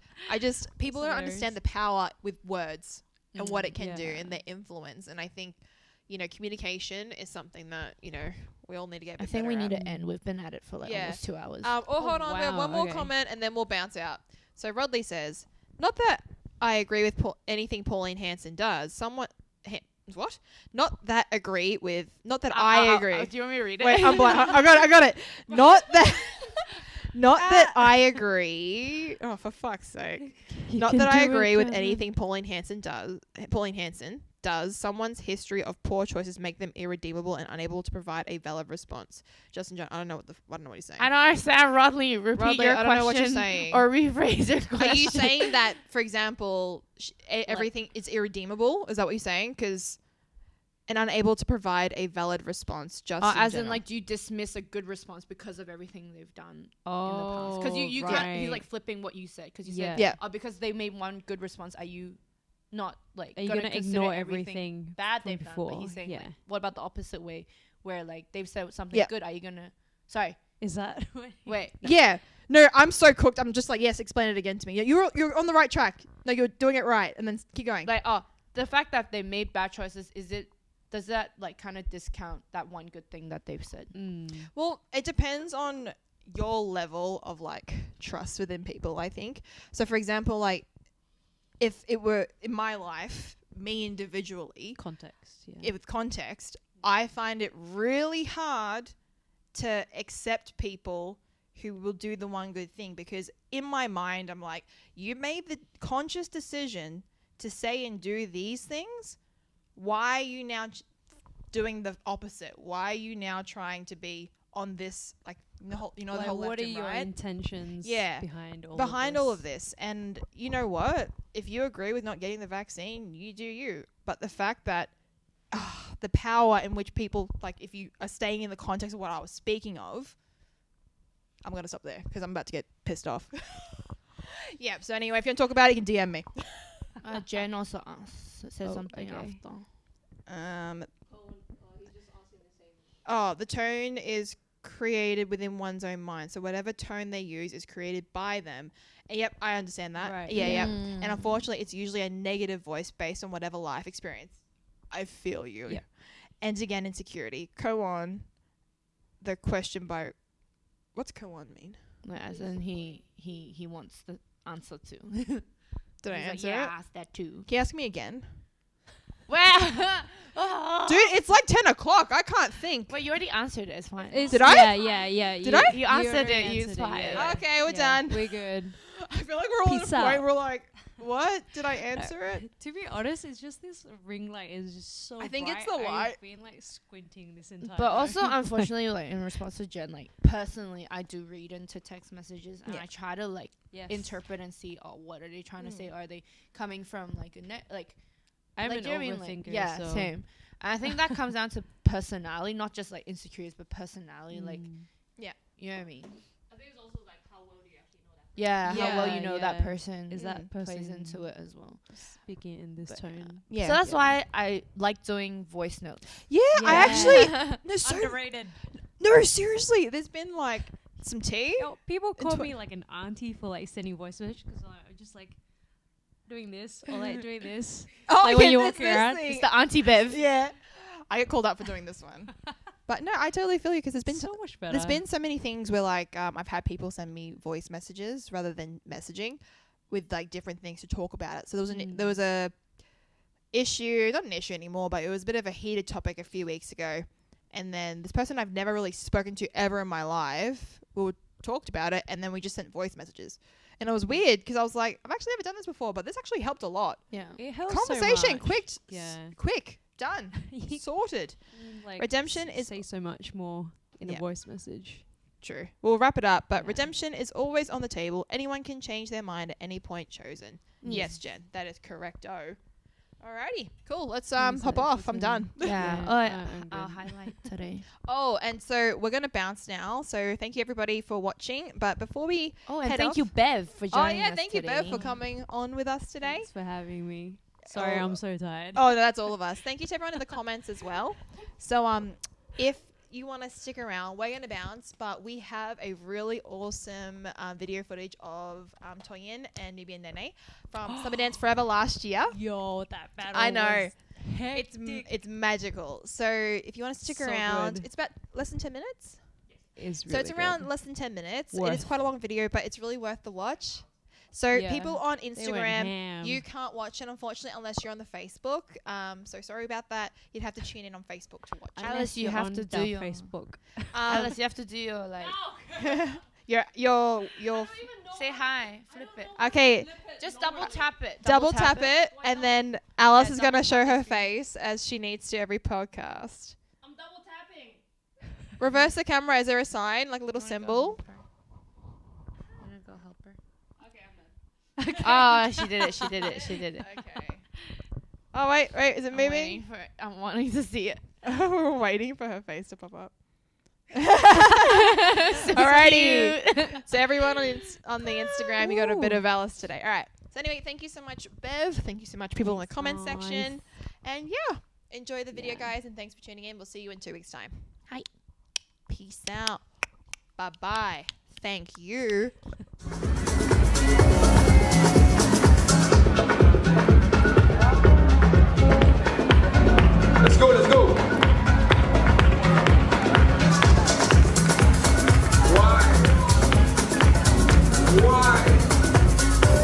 Speaker 1: People don't
Speaker 3: hilarious.
Speaker 1: understand the power with words and what it can do
Speaker 3: Yeah.
Speaker 1: and their influence. And I think, communication is something that, we all need to get a
Speaker 2: I
Speaker 1: bit
Speaker 2: think we
Speaker 1: better
Speaker 2: need
Speaker 1: at.
Speaker 2: to end. We've been at it for like
Speaker 1: Yeah.
Speaker 2: almost 2 hours.
Speaker 1: Hold on, we have
Speaker 3: wow,
Speaker 1: one more
Speaker 3: okay.
Speaker 1: comment and then we'll bounce out. So Rodley says, not that I agree with anything Pauline Hanson does. What? Not that I agree.
Speaker 2: do you want me to read it?
Speaker 1: Wait, I'm blank. I got it. Not that. Not that I agree. Oh, for fuck's sake. Not that I agree with anything Pauline Hanson does. Someone's history of poor choices make them irredeemable and unable to provide a valid response. Justin John, I don't know what he's saying.
Speaker 2: I don't understand, Rodley. Repeat
Speaker 1: Rodley,
Speaker 2: your
Speaker 1: I
Speaker 2: question
Speaker 1: don't know what you're saying.
Speaker 2: or rephrase your question.
Speaker 1: Are you saying that, for example, everything is irredeemable? Is that what you're saying? Because and unable to provide a valid response. Just
Speaker 2: as in, like, do you dismiss a good response because of everything they've done in the past? Because you can't. He's like flipping what you said because you said,
Speaker 1: Yeah.
Speaker 2: because they made one good response. Are you not like
Speaker 3: Are you
Speaker 2: gonna
Speaker 3: gonna
Speaker 2: consider
Speaker 3: ignore everything
Speaker 2: bad
Speaker 3: from
Speaker 2: they've
Speaker 3: before?
Speaker 2: done? But he's saying,
Speaker 3: Yeah.
Speaker 2: like, what about the opposite way, where like they've said something
Speaker 1: Yeah.
Speaker 2: good? Are you gonna? Sorry,
Speaker 3: Is that?
Speaker 2: wait.
Speaker 1: Yeah. No, I'm so cooked. I'm just like, yes, explain it again to me. You're on the right track. No, you're doing it right. And then keep going.
Speaker 2: Like, the fact that they made bad choices, does that like kind of discount that one good thing that they've said?
Speaker 1: Well, it depends on your level of like trust within people, I think. So for example, like if it were in my life, me individually,
Speaker 3: Context. Yeah.
Speaker 1: with context, I find it really hard to accept people who will do the one good thing because in my mind I'm like, you made the conscious decision to say and do these things. Why are you now doing the opposite? Why are you now trying to be on this, like, the whole
Speaker 3: Like,
Speaker 1: left
Speaker 3: what are
Speaker 1: and
Speaker 3: your
Speaker 1: right?
Speaker 3: intentions?
Speaker 1: Yeah.
Speaker 3: Behind all.
Speaker 1: Behind all of this. And you know what? If you agree with not getting the vaccine, you do you. But the fact that the power in which people, like, if you are staying in the context of what I was speaking of, I'm going to stop there because I'm about to get pissed off. Yeah. So anyway, if you want to talk about it, you can DM me.
Speaker 2: Jen also said
Speaker 3: Oh,
Speaker 2: something
Speaker 3: okay.
Speaker 2: after.
Speaker 1: The tone is created within one's own mind. So whatever tone they use is created by them. And yep, I understand that.
Speaker 3: Right.
Speaker 1: Yeah, yeah.
Speaker 2: Mm.
Speaker 1: And unfortunately, it's usually a negative voice based on whatever life experience. I feel you.
Speaker 3: Yeah.
Speaker 1: And again, insecurity. Koan, the question by... What's Koan mean?
Speaker 2: Like, as in he wants the answer to.
Speaker 1: Did I
Speaker 2: He's like,
Speaker 1: answer
Speaker 2: yeah,
Speaker 1: it?
Speaker 2: I asked that too.
Speaker 1: Can you ask me again?
Speaker 2: Well,
Speaker 1: Dude, it's like 10 o'clock. I can't think.
Speaker 2: Wait, you already answered it. It's fine.
Speaker 1: Did I?
Speaker 3: Yeah.
Speaker 1: Did I?
Speaker 2: You answered
Speaker 3: already
Speaker 2: it. You
Speaker 3: answered
Speaker 2: fine.
Speaker 3: yeah.
Speaker 1: Okay, we're
Speaker 3: Yeah,
Speaker 1: done.
Speaker 3: We're good.
Speaker 1: I feel like we're all
Speaker 3: Peace
Speaker 1: at a point
Speaker 3: out.
Speaker 1: we're like, what? Did I answer it?
Speaker 3: To be honest, it's just this ring light is just so
Speaker 1: I think it's
Speaker 3: bright.
Speaker 1: the light.
Speaker 3: I've been like squinting this entire
Speaker 2: But also,
Speaker 3: time.
Speaker 2: unfortunately, like in response to Jen, like personally, I do read into text messages and
Speaker 1: Yeah.
Speaker 2: I try to like
Speaker 3: Yes.
Speaker 2: interpret and see, what are they trying to say? Are they coming from like
Speaker 3: I'm
Speaker 2: like,
Speaker 3: an
Speaker 2: do you know what I mean? Like,
Speaker 3: overthinker.
Speaker 2: yeah,
Speaker 3: so.
Speaker 2: same. And I think that comes down to personality, not just like insecurities, but personality. Like,
Speaker 3: Mm.
Speaker 2: you know what I mean?
Speaker 4: I think
Speaker 2: Yeah, how well
Speaker 3: Yeah,
Speaker 2: you know
Speaker 3: yeah.
Speaker 2: that person
Speaker 3: Is that
Speaker 2: plays
Speaker 3: person
Speaker 2: into it as well.
Speaker 3: speaking in this
Speaker 2: But,
Speaker 3: tone?
Speaker 1: Yeah.
Speaker 2: So that's why I like doing voice notes.
Speaker 1: Yeah, I
Speaker 3: Yeah.
Speaker 1: actually no,
Speaker 3: Underrated.
Speaker 1: no, seriously. There's been like some tea.
Speaker 3: Yo, people
Speaker 1: In
Speaker 3: call
Speaker 1: tw-
Speaker 3: me like an auntie for like sending voice message because I'm just like doing this or like doing this.
Speaker 1: Oh,
Speaker 3: Like when you
Speaker 1: there's
Speaker 3: walk
Speaker 1: this
Speaker 3: around,
Speaker 1: thing.
Speaker 2: It's the Auntie Bev.
Speaker 1: Yeah, I get called out for doing this one. But no, I totally feel you because
Speaker 3: It's so much better.
Speaker 1: there's been so many things where like I've had people send me voice messages rather than messaging with like different things to talk about it. So there was a issue, not an issue anymore, but it was a bit of a heated topic a few weeks ago. And then this person I've never really spoken to ever in my life, we talked about it, and then we just sent voice messages. And it was weird because I was like, I've actually never done this before, but this actually helped a lot.
Speaker 2: Yeah.
Speaker 3: It helps
Speaker 1: Conversation,
Speaker 3: so much.
Speaker 1: quick, done, sorted.
Speaker 3: Like
Speaker 1: Redemption is
Speaker 3: say so much more in
Speaker 1: Yeah.
Speaker 3: a voice message.
Speaker 1: True. We'll wrap it up, but
Speaker 3: Yeah.
Speaker 1: redemption is always on the table. Anyone can change their mind at any point chosen. Yes, Jen, that is correcto. Alrighty, cool. Let's hop off. I'm done.
Speaker 2: Yeah.
Speaker 3: I'm
Speaker 2: I'll
Speaker 3: good.
Speaker 2: highlight today.
Speaker 1: Oh, and so we're gonna bounce now. So thank you everybody for watching. But before we
Speaker 2: Oh, and
Speaker 1: head
Speaker 2: thank
Speaker 1: off-
Speaker 2: you, Bev, for joining us
Speaker 1: thank you, Bev,
Speaker 2: today.
Speaker 1: for coming on with us today.
Speaker 3: Thanks for having me. Sorry,
Speaker 1: Oh.
Speaker 3: I'm so tired.
Speaker 1: Oh, no, that's all of us. Thank you to everyone in the comments as well. So if you want to stick around, we're gonna bounce, but we have a really awesome video footage of Toyin and Nubi and Nene from Summer Dance Forever last year.
Speaker 3: Yo, that battle.
Speaker 1: I know.
Speaker 3: was
Speaker 1: It's magical. So if you want to stick
Speaker 3: So
Speaker 1: around,
Speaker 3: good.
Speaker 1: it's about less than 10 minutes.
Speaker 3: Is
Speaker 1: So it's around less than 10 minutes. It is
Speaker 3: Worth.
Speaker 1: quite a long video, but it's really worth the watch. So
Speaker 3: Yeah.
Speaker 1: people on
Speaker 3: They went
Speaker 1: Instagram,
Speaker 3: ham.
Speaker 1: you can't watch it unfortunately unless you're on the Facebook. So sorry about that. You'd have to tune in on Facebook to watch it.
Speaker 2: Alice, you
Speaker 3: You're
Speaker 2: have
Speaker 3: on
Speaker 2: to do
Speaker 3: their
Speaker 2: your
Speaker 3: Facebook.
Speaker 2: Alice, you have to do your like.
Speaker 1: your
Speaker 2: Say hi. Flip it.
Speaker 1: okay.
Speaker 2: Just double tap it.
Speaker 1: Double tap it, and then Alice is gonna
Speaker 2: double
Speaker 1: show
Speaker 2: tap
Speaker 1: her
Speaker 2: the screen.
Speaker 1: face as she needs to every podcast.
Speaker 4: I'm double tapping.
Speaker 1: Reverse the camera. Is there a sign, like a little symbol?
Speaker 2: I'm gonna go help her.
Speaker 4: Okay, I'm done.
Speaker 2: Oh, she did it. She did it. She did it.
Speaker 1: Okay. Oh wait, is it
Speaker 2: I'm
Speaker 1: moving?
Speaker 2: waiting for it. I'm wanting to see it.
Speaker 1: We're waiting for her face to pop up.
Speaker 2: So
Speaker 1: Alrighty.
Speaker 2: cute.
Speaker 1: So everyone on the Instagram, you got a bit of Alice today. All right. So anyway, thank you so much, Bev. Thank you so much, people in the comment
Speaker 3: Thanks, guys.
Speaker 1: section. And yeah, enjoy the video,
Speaker 3: Yeah.
Speaker 1: guys. And thanks for tuning in. We'll see you in 2 weeks' time.
Speaker 2: Hi.
Speaker 1: Peace out. Bye bye. Thank you.
Speaker 5: Let's go, let's go. Why? Why?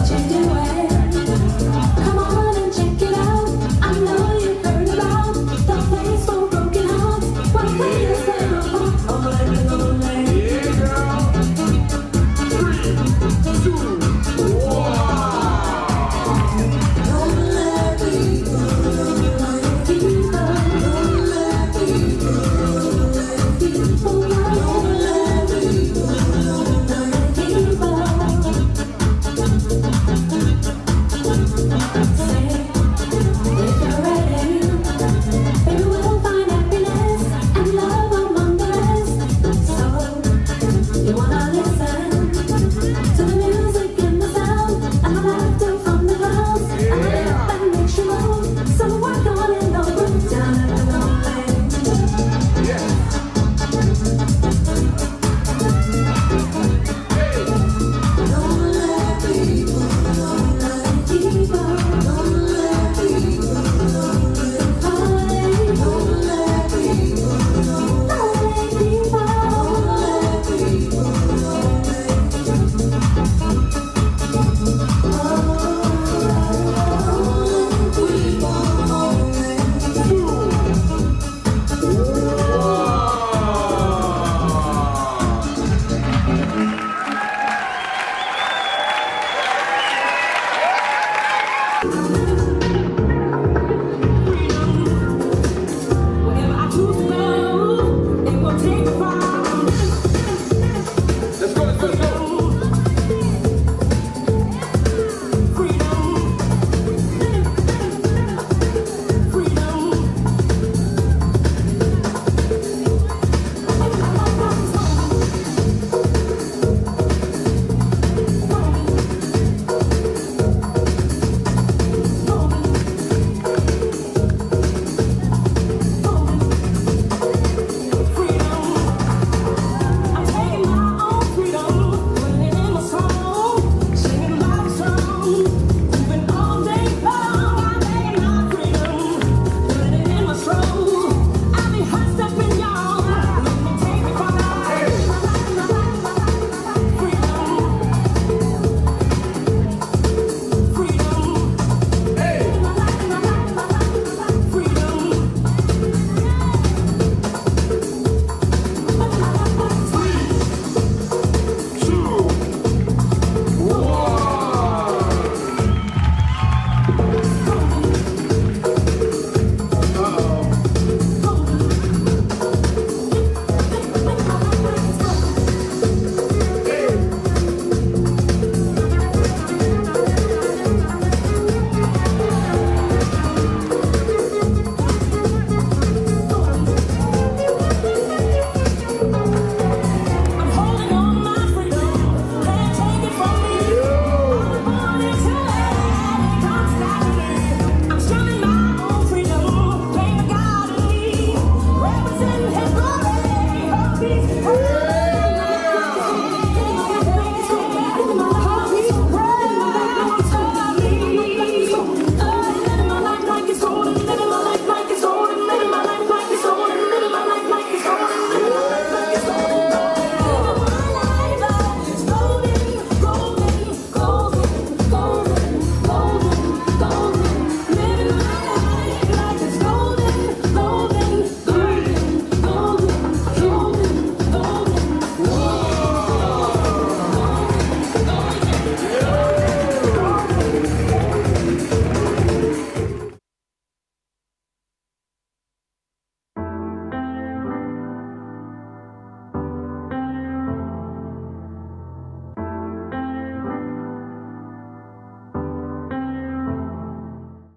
Speaker 5: Thank you.